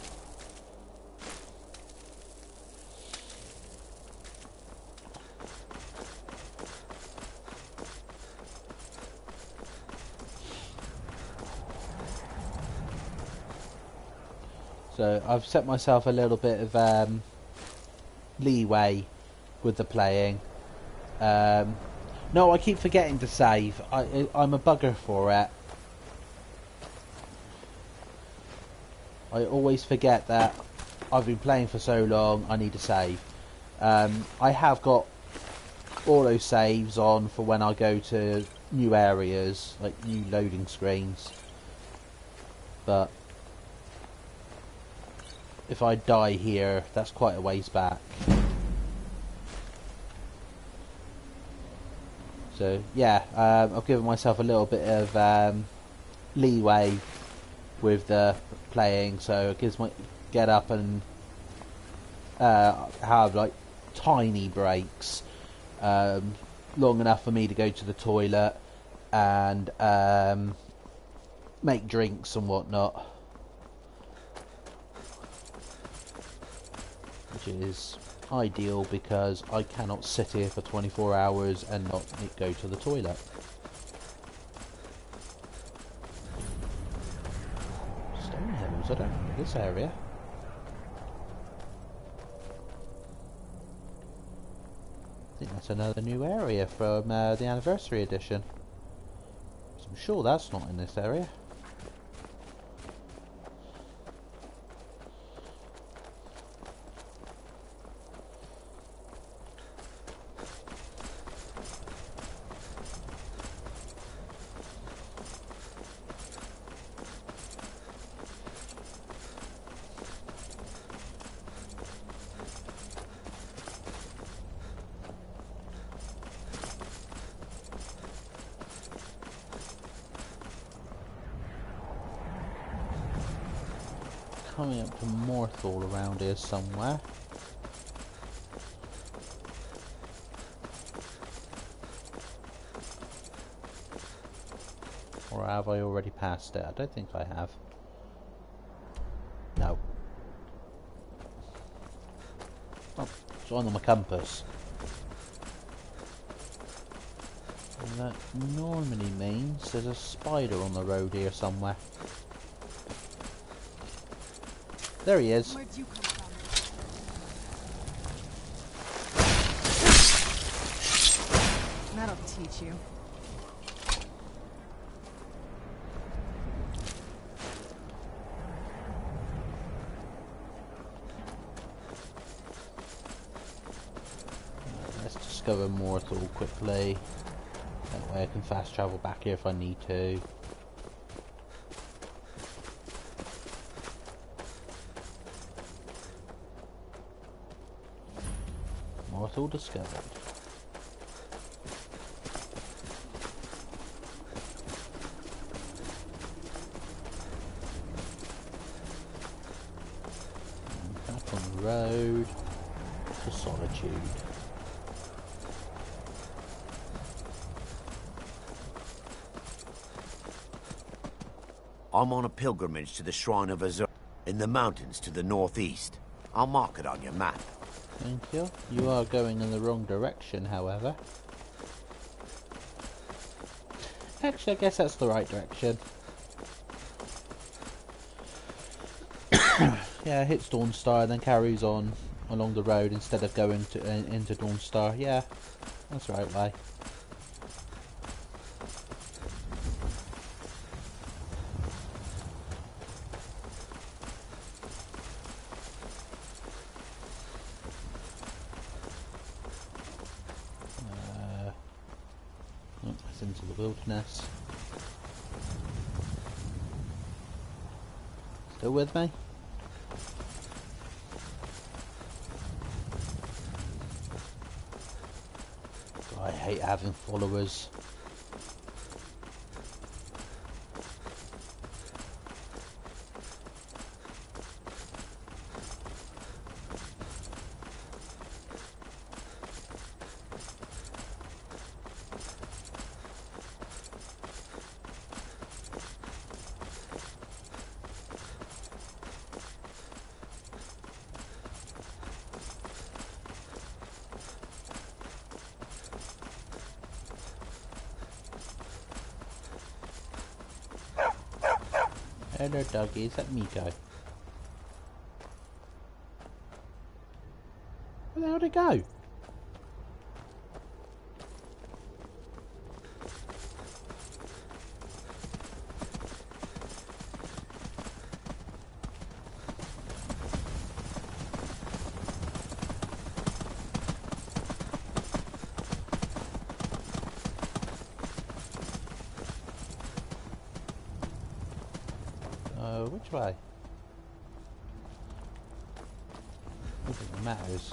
So I've set myself a little bit of leeway with the playing. No, I keep forgetting to save. I'm a bugger for it. I always forget that I've been playing for so long, I need to save. I have got auto saves on for when I go to new areas, like new loading screens. But if I die here, that's quite a ways back. So yeah, I've given myself a little bit of leeway with the playing, so it gives my get up and have like tiny breaks, long enough for me to go to the toilet and make drinks and whatnot, which is ideal because I cannot sit here for 24 hours and not go to the toilet. Stone hills, I don't know this area. I think that's another new area from the anniversary edition. So I'm sure that's not in this area. Coming up to Morthal around here somewhere. Or have I already passed it? I don't think I have. No. Oh, it's on my compass. And that normally means there's a spider on the road here somewhere. There he is. Where'd you come from? That'll teach you. Let's discover Morthal quickly. That way I can fast travel back here if I need to. Morthal discovered. to solitude. I'm on a pilgrimage to the Shrine of Azur in the mountains to the northeast. I'll mark it on your map. Thank you. You are going in the wrong direction, however. Actually, I guess that's the right direction. Yeah, hits Dawnstar and then carries on along the road instead of going to into Dawnstar. Yeah, that's the right way. Oh, that's into the wilderness. Still with me? I hate having followers. Hello doggies, let me go. Where the hell did it go? Which way? I don't think it matters.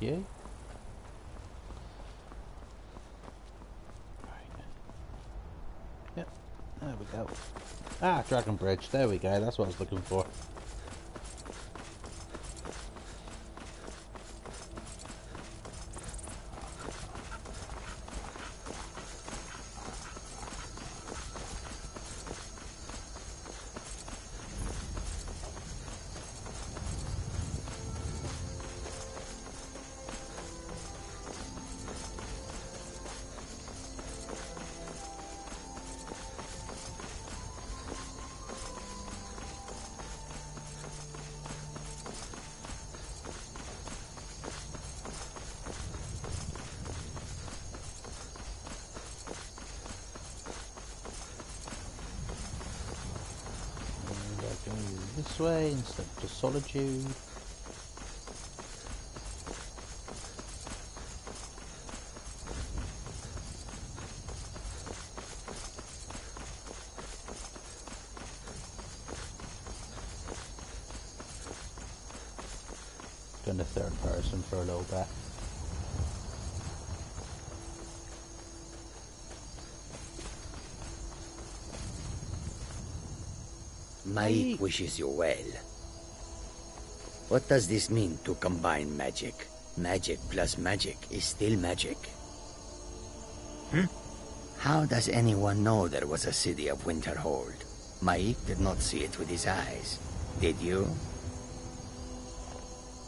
You. Right. Yep, there we go. Ah, Dragon Bridge, there we go, that's what I was looking for. This way instead of solitude. Going to third person for a little bit. Maik wishes you well. What does this mean to combine magic? Magic plus magic is still magic. How does anyone know there was a city of Winterhold? Maik did not see it with his eyes. Did you?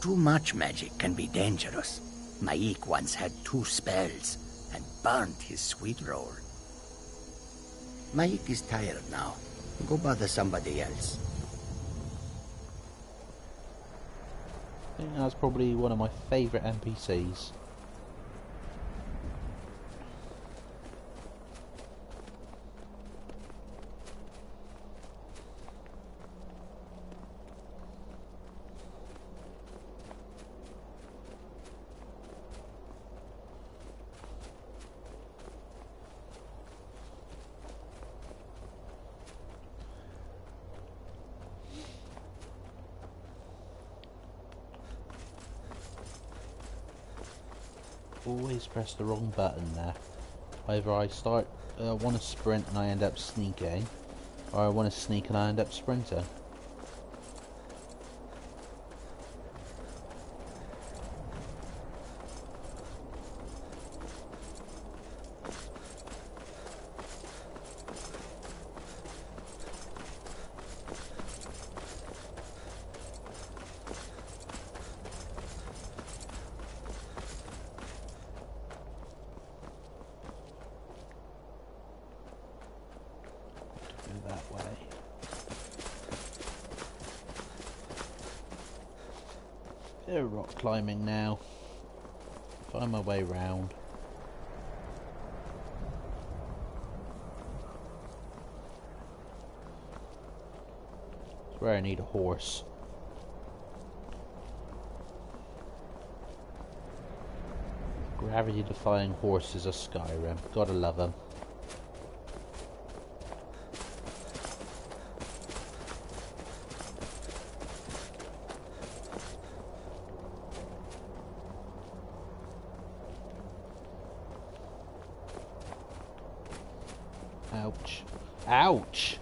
Too much magic can be dangerous. Maik once had 2 spells and burnt his sweet roll. Maik is tired now. Go bother somebody else. I think that's probably one of my favourite NPCs. always press the wrong button there. Either I want to sprint and I end up sneaking, or I want to sneak and I end up sprinting. That way. Bit of rock climbing now. Find my way round. That's where I need a horse. Gravity-defying horses of Skyrim. Gotta love them. Ouch. Ouch!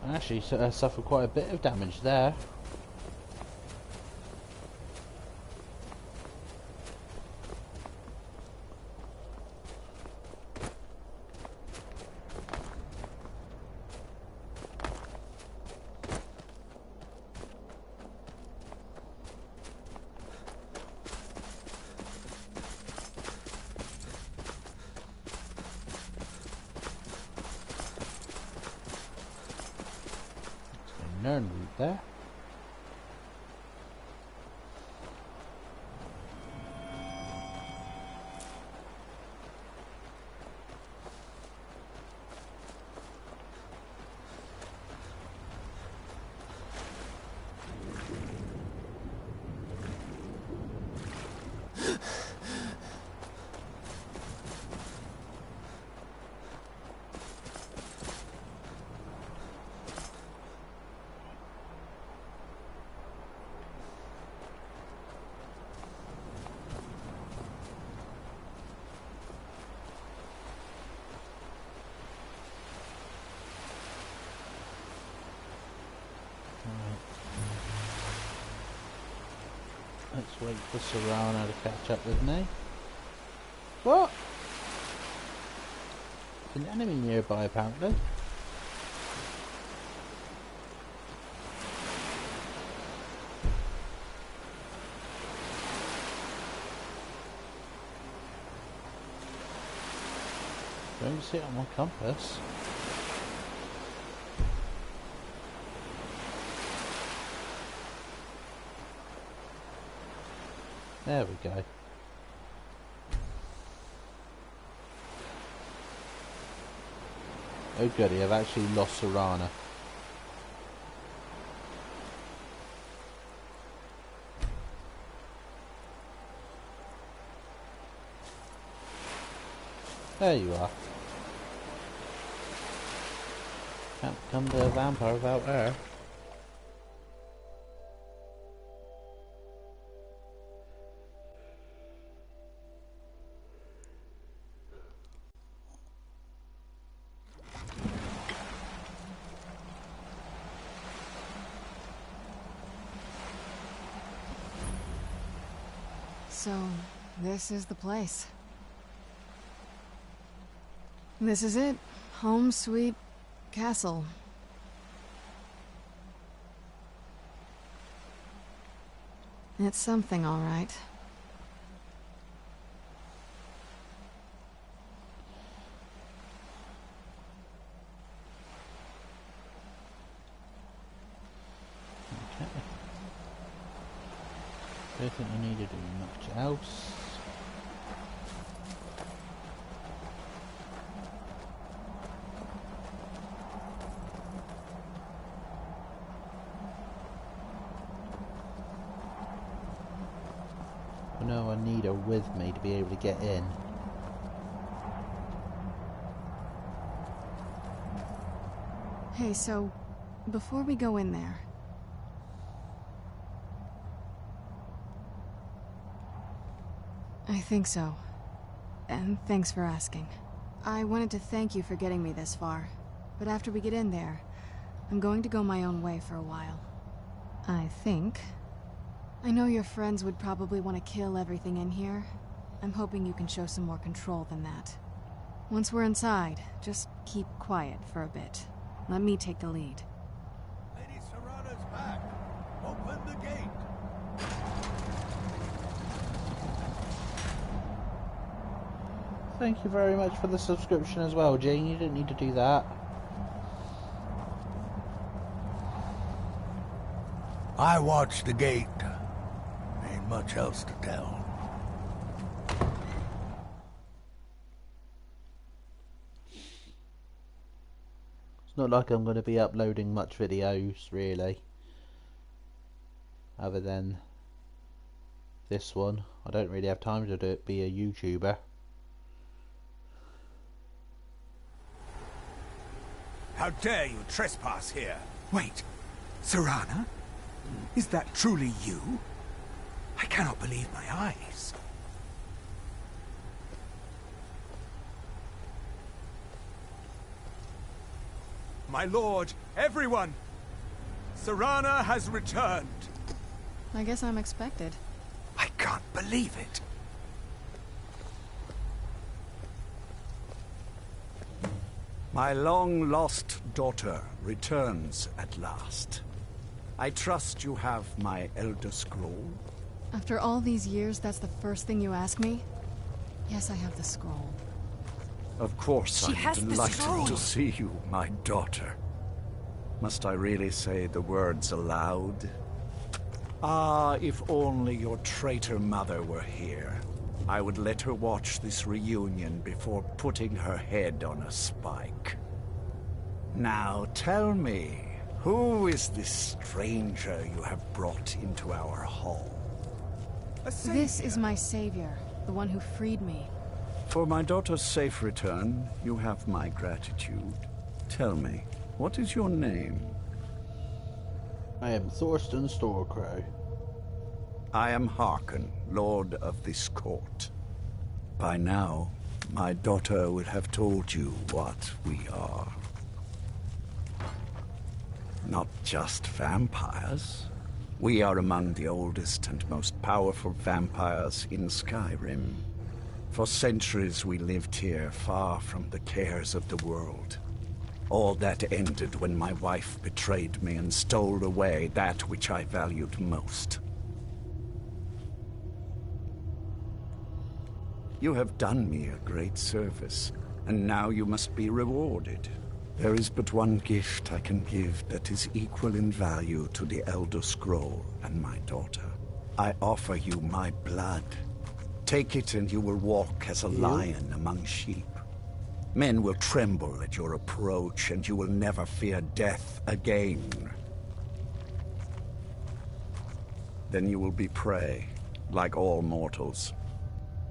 I actually suffered quite a bit of damage there. Nern route there. Let's wait for Serrano to catch up with me. What? There's an enemy nearby, apparently. Don't see it on my compass. There we go. Oh goody, I've actually lost Serrana. There you are. Can't become the vampire without her. So, this is the place. This is it. Home sweet castle. It's something, all right. Okay. Don't think I need to do much else. I know I need her with me to be able to get in. Hey, so, before we go in there... I think so. And thanks for asking. I wanted to thank you for getting me this far, but after we get in there, I'm going to go my own way for a while. I think. I know your friends would probably want to kill everything in here. I'm hoping you can show some more control than that. Once we're inside, just keep quiet for a bit. Let me take the lead. Lady Serrano's back. Open the gate. Thank you very much for the subscription as well, Jane. You didn't need to do that. I watched the gate. Ain't much else to tell. It's not like I'm going to be uploading much videos, really. Other than this one. I don't really have time to be a YouTuber. How dare you trespass here? Wait, Serrana? Is that truly you? I cannot believe my eyes. My lord, everyone! Serrana has returned. I guess I'm expected. I can't believe it. My long-lost daughter returns at last. I trust you have my Elder Scroll? After all these years, that's the first thing you ask me? Yes, I have the scroll. Of course, I'm delighted to see you, my daughter. Must I really say the words aloud? Ah, if only your traitor mother were here. I would let her watch this reunion before putting her head on a spike. Now tell me, who is this stranger you have brought into our hall? This is my savior, the one who freed me. For my daughter's safe return, you have my gratitude. Tell me, what is your name? I am Thorsten Storcrow. I am Harkon, Lord of this court. By now, my daughter would have told you what we are. Not just vampires. We are among the oldest and most powerful vampires in Skyrim. For centuries we lived here, far from the cares of the world. All that ended when my wife betrayed me and stole away that which I valued most. You have done me a great service, and now you must be rewarded. There is but one gift I can give that is equal in value to the Elder Scroll and my daughter. I offer you my blood. Take it and you will walk as a lion among sheep. Men will tremble at your approach, and you will never fear death again. Then you will be prey, like all mortals.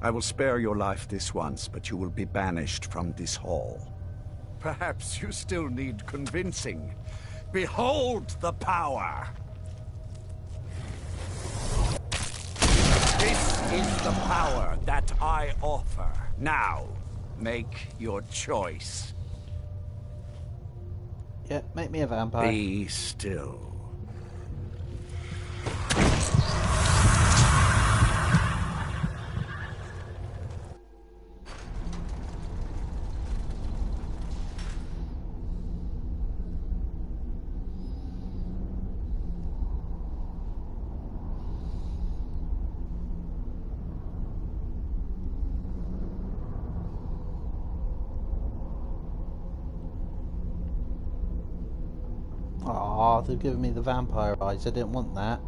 I will spare your life this once, but you will be banished from this hall. Perhaps you still need convincing. Behold the power! This is the power that I offer. Now, make your choice. Yeah, make me a vampire. Be still. Aw, they've given me the vampire eyes. I didn't want that.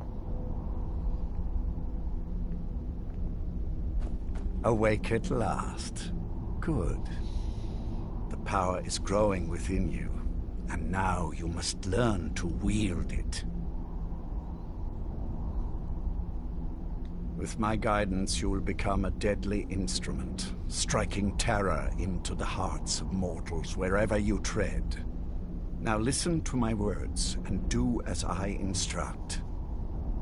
Awake at last. Good. The power is growing within you, and now you must learn to wield it. With my guidance, you will become a deadly instrument, striking terror into the hearts of mortals wherever you tread. Now listen to my words, and do as I instruct.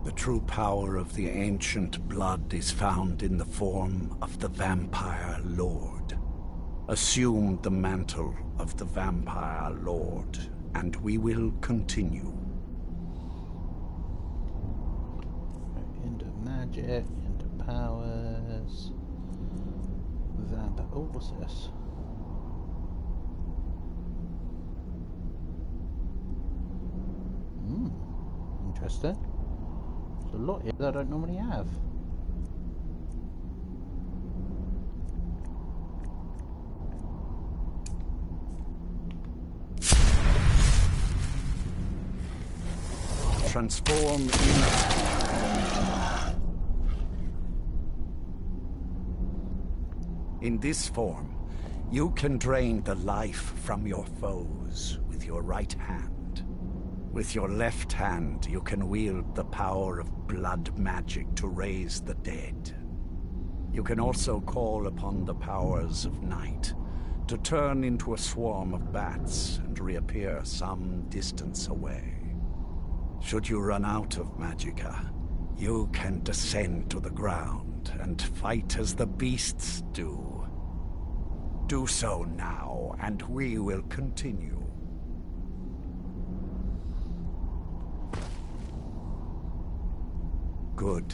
The true power of the ancient blood is found in the form of the Vampire Lord. Assume the mantle of the Vampire Lord, and we will continue. Into magic, into powers. Vampire. Oh, what's this? Interesting. There's a lot here that I don't normally have. Transform in this form, you can drain the life from your foes with your right hand. With your left hand, you can wield the power of blood magic to raise the dead. You can also call upon the powers of night to turn into a swarm of bats and reappear some distance away. Should you run out of magicka, you can descend to the ground and fight as the beasts do. Do so now, and we will continue. Good.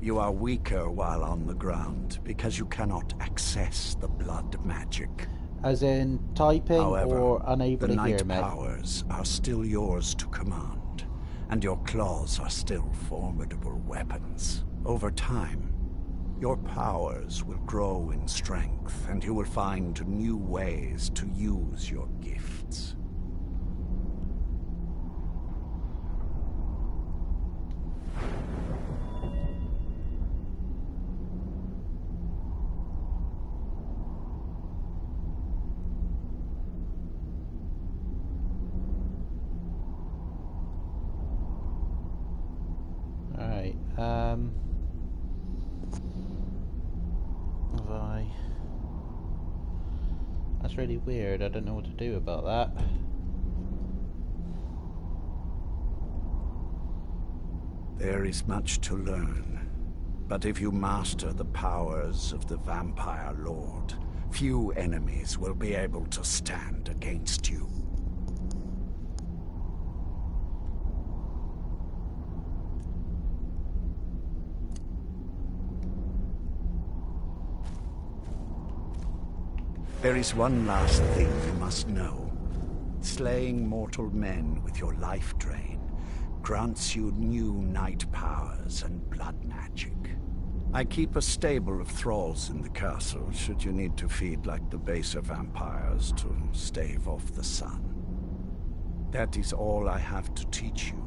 You are weaker while on the ground, because you cannot access the blood magic. As in typing. However, or unable the to hear night me? powers are still yours to command, and your claws are still formidable weapons. Over time, your powers will grow in strength, and you will find new ways to use your gifts. Alright, have I... That's really weird, I don't know what to do about that. There is much to learn, but if you master the powers of the Vampire Lord, few enemies will be able to stand against you. There is one last thing you must know. Slaying mortal men with your life drain grants you new night powers and blood magic. I keep a stable of thralls in the castle should you need to feed like the baser vampires to stave off the sun. That is all I have to teach you.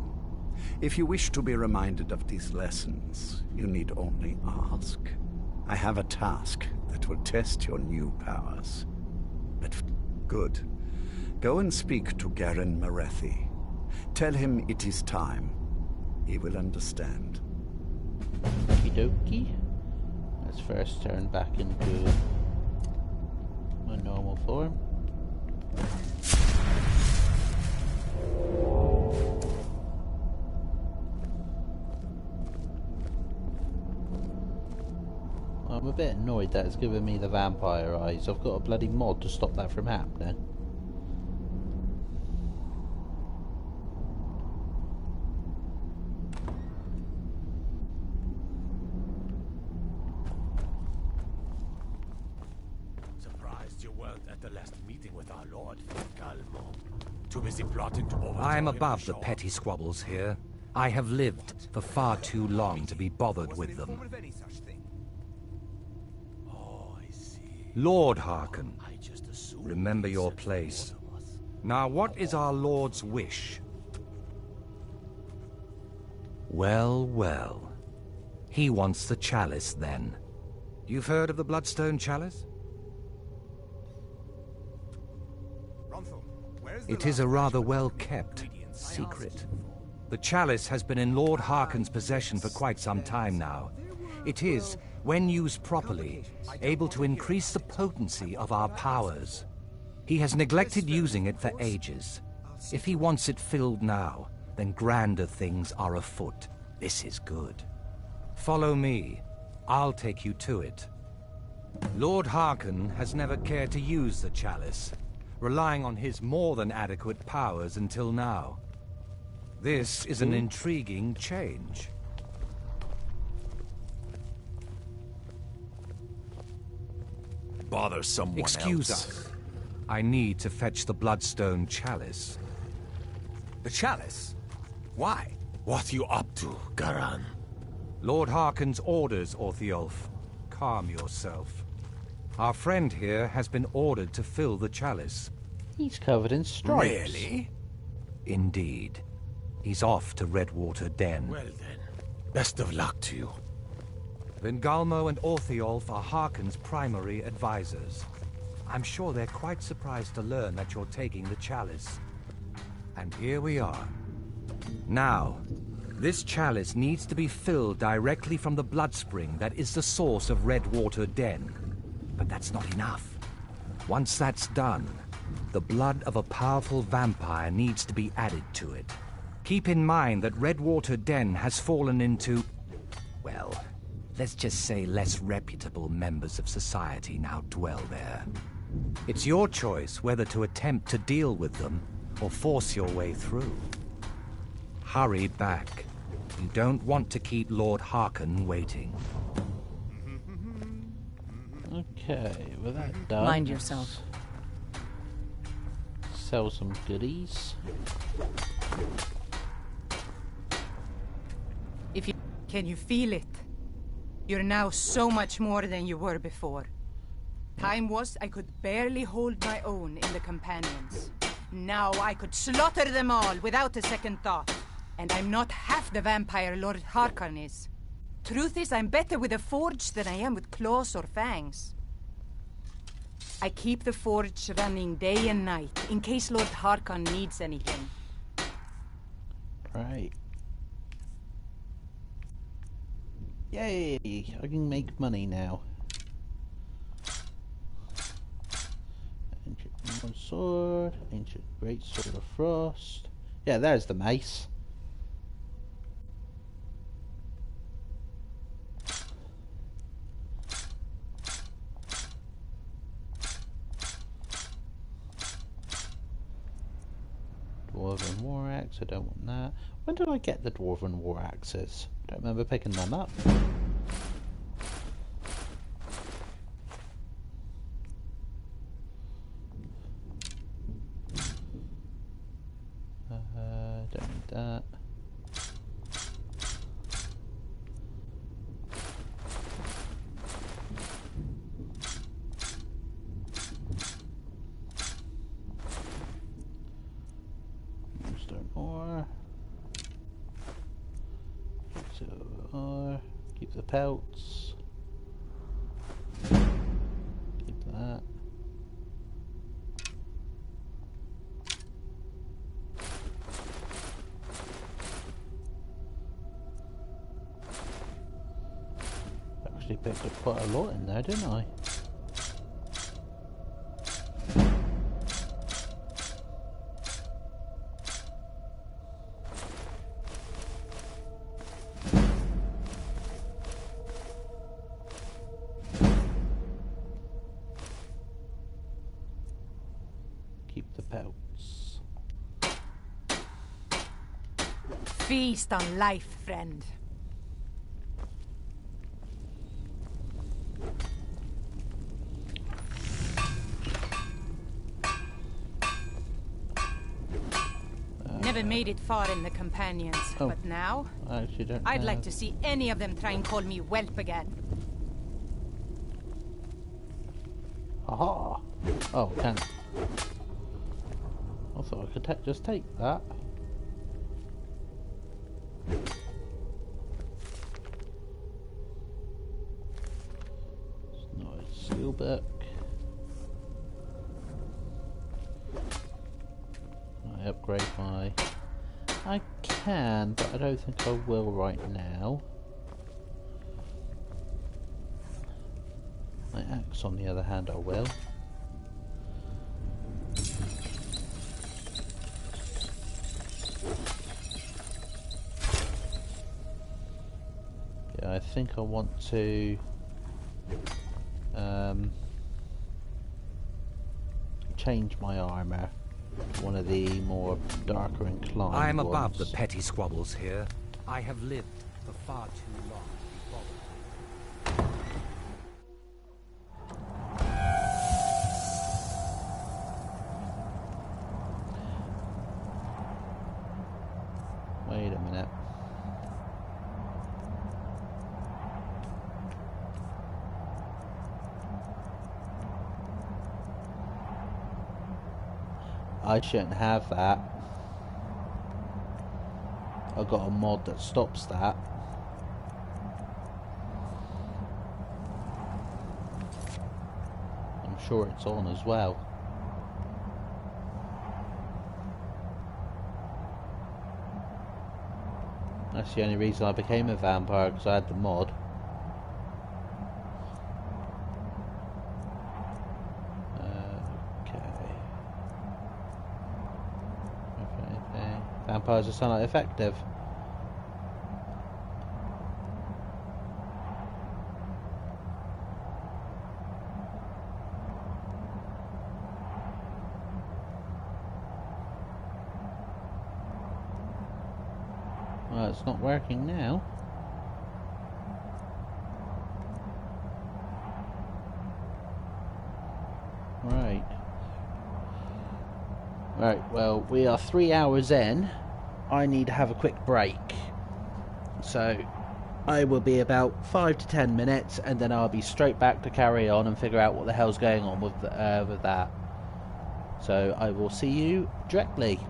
If you wish to be reminded of these lessons, you need only ask. I have a task that will test your new powers. But good. Go and speak to Garen Marethi. Tell him it is time. He will understand. Okie dokie. Let's first turn back into my normal form. I'm a bit annoyed that it's giving me the vampire eyes. I've got a bloody mod to stop that from happening. Surprised you weren't at the last meeting with our lord. Calmo. Too busy plotting to overthrow I am him above to the show petty squabbles here. I have lived for far too long to be bothered with them. Lord Harken, remember your place. Now, what is our Lord's wish? Well, well. He wants the chalice, then. You've heard of the Bloodstone Chalice? It is a rather well-kept secret. The chalice has been in Lord Harken's possession for quite some time now. It is, when used properly, able to increase the potency of our powers. He has neglected using it for ages. If he wants it filled now, then grander things are afoot. This is good. Follow me. I'll take you to it. Lord Harkon has never cared to use the chalice, relying on his more than adequate powers until now. This is an intriguing change. Bother someone else. Excuse us. I need to fetch the Bloodstone chalice. The chalice? Why? What you up to, Garan? Lord Harkon's orders, Orthiolf. Calm yourself. Our friend here has been ordered to fill the chalice. He's covered in stripes. Really? Indeed. He's off to Redwater Den. Well then, best of luck to you. Vingalmo and Orthiolf are Harkon's primary advisors. I'm sure they're quite surprised to learn that you're taking the chalice. And here we are. Now, this chalice needs to be filled directly from the blood spring that is the source of Redwater Den. But that's not enough. Once that's done, the blood of a powerful vampire needs to be added to it. Keep in mind that Redwater Den has fallen into, well, let's just say less reputable members of society now dwell there. It's your choice whether to attempt to deal with them or force your way through. Hurry back. You don't want to keep Lord Harkon waiting. Okay, with that done... Mind yourself. Sell some goodies. Can you feel it? You're now so much more than you were before. Time was I could barely hold my own in the companions. Now I could slaughter them all without a second thought. And I'm not half the vampire Lord Harkon is. Truth is, I'm better with a forge than I am with claws or fangs. I keep the forge running day and night, in case Lord Harkon needs anything. Right. Yay! I can make money now. Ancient sword, ancient great sword of frost. Yeah, there's the mace. Dwarven war axe, I don't want that. When did I get the dwarven war axes? I don't remember picking them up. Don't need that. Stone ore. Keep the pelts. Keep that. Actually picked up quite a lot in there, didn't I? Keep the pelts. Feast on life, friend. Never made it far in the companions, but now I actually don't I'd like to see any of them try and call me whelp again. Aha! Oh, can. I thought I could just take that. It's not a steel book. I upgrade my... I can, but I don't think I will right now. My axe, on the other hand, I will. think I want to change my armor. One of the more darker inclined I am ones. above the petty squabbles here. I have lived for far too long to be bothered. Wait a minute. I shouldn't have that. I've got a mod that stops that. I'm sure it's on as well. That's the only reason I became a vampire, because I had the mod. Vampires are somewhat effective. Well, it's not working now. Right. Right, well, we are 3 hours in. I need to have a quick break. So, I will be about 5 to 10 minutes, and then I'll be straight back to carry on and figure out what the hell's going on with that. So, I will see you directly.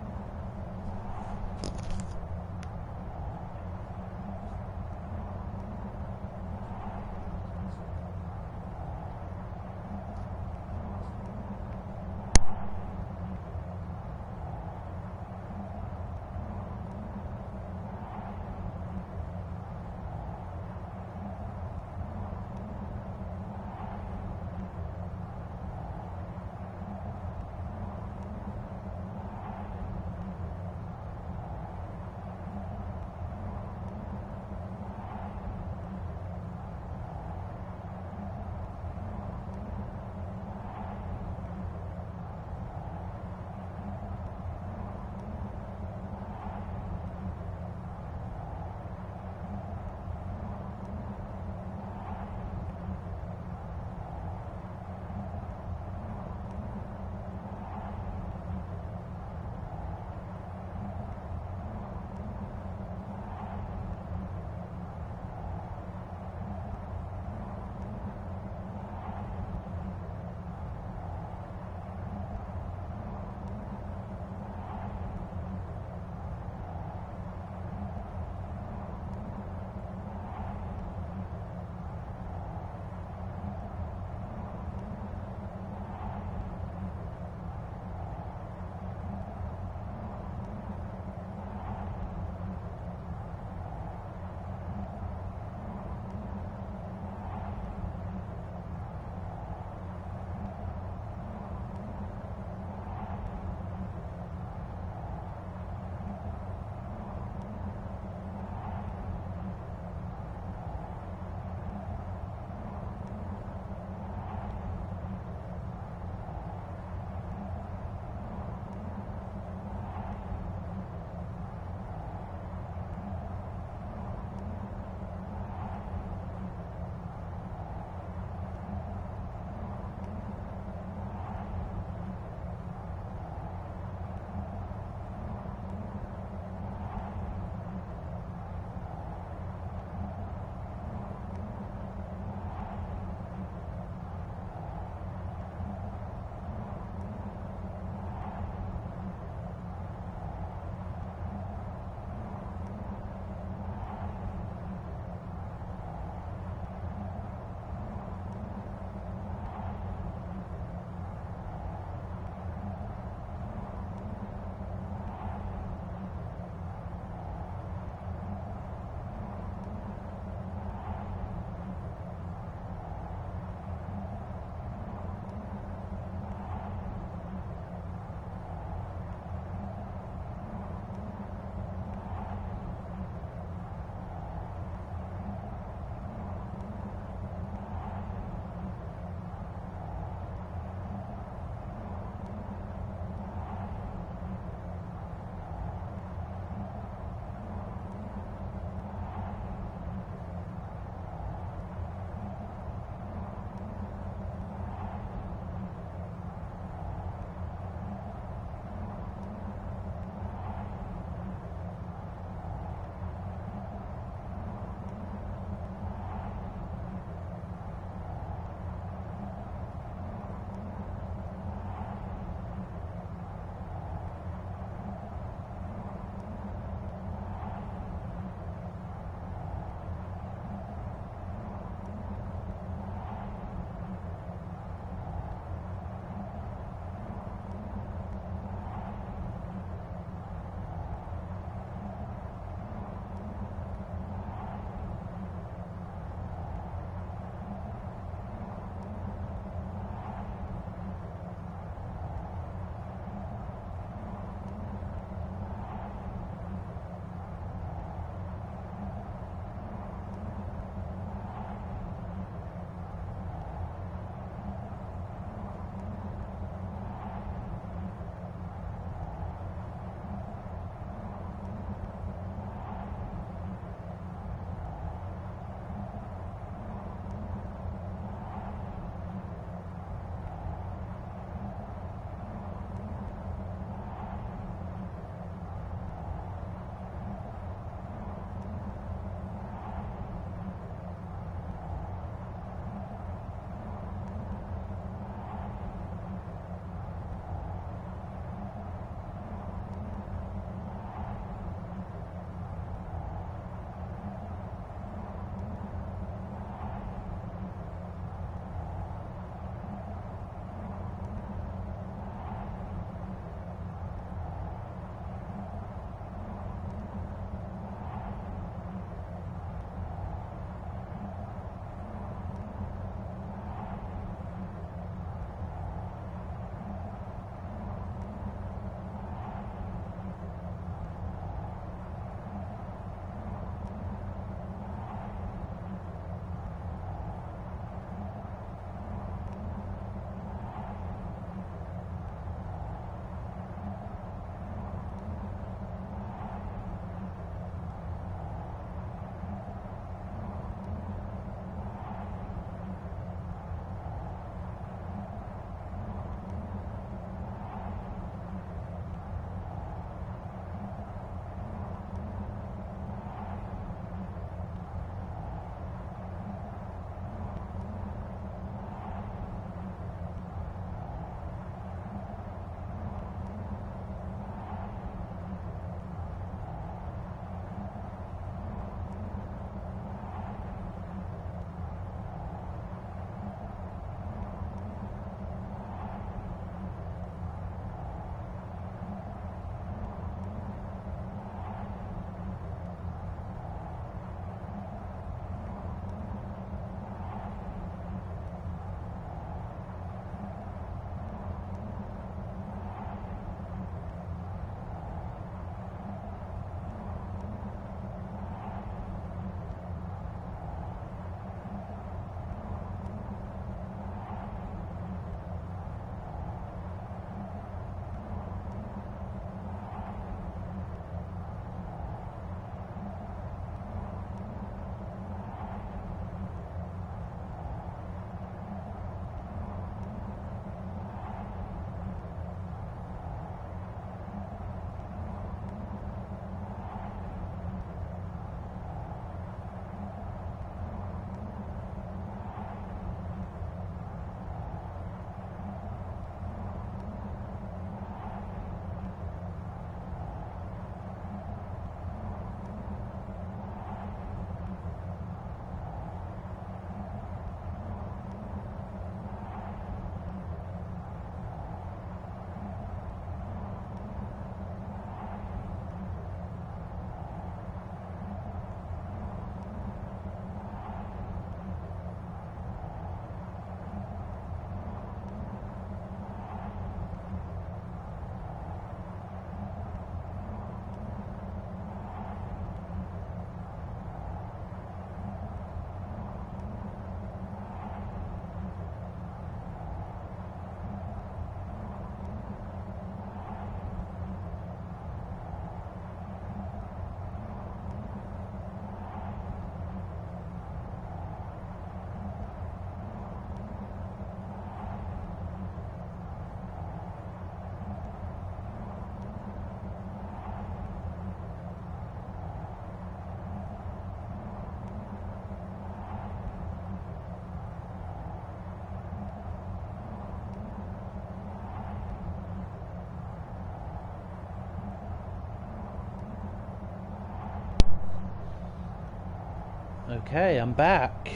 Okay, I'm back.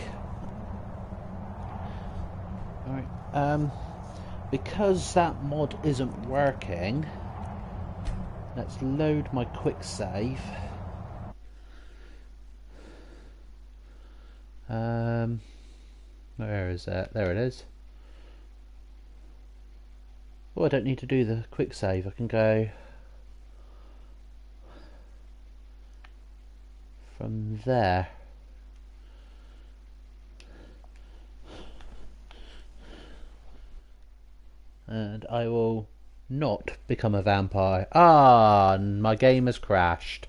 Alright, because that mod isn't working, let's load my quick save. Where is that? There it is. Oh, I don't need to do the quick save. I can go from there. And I will not become a vampire. Ah, my game has crashed.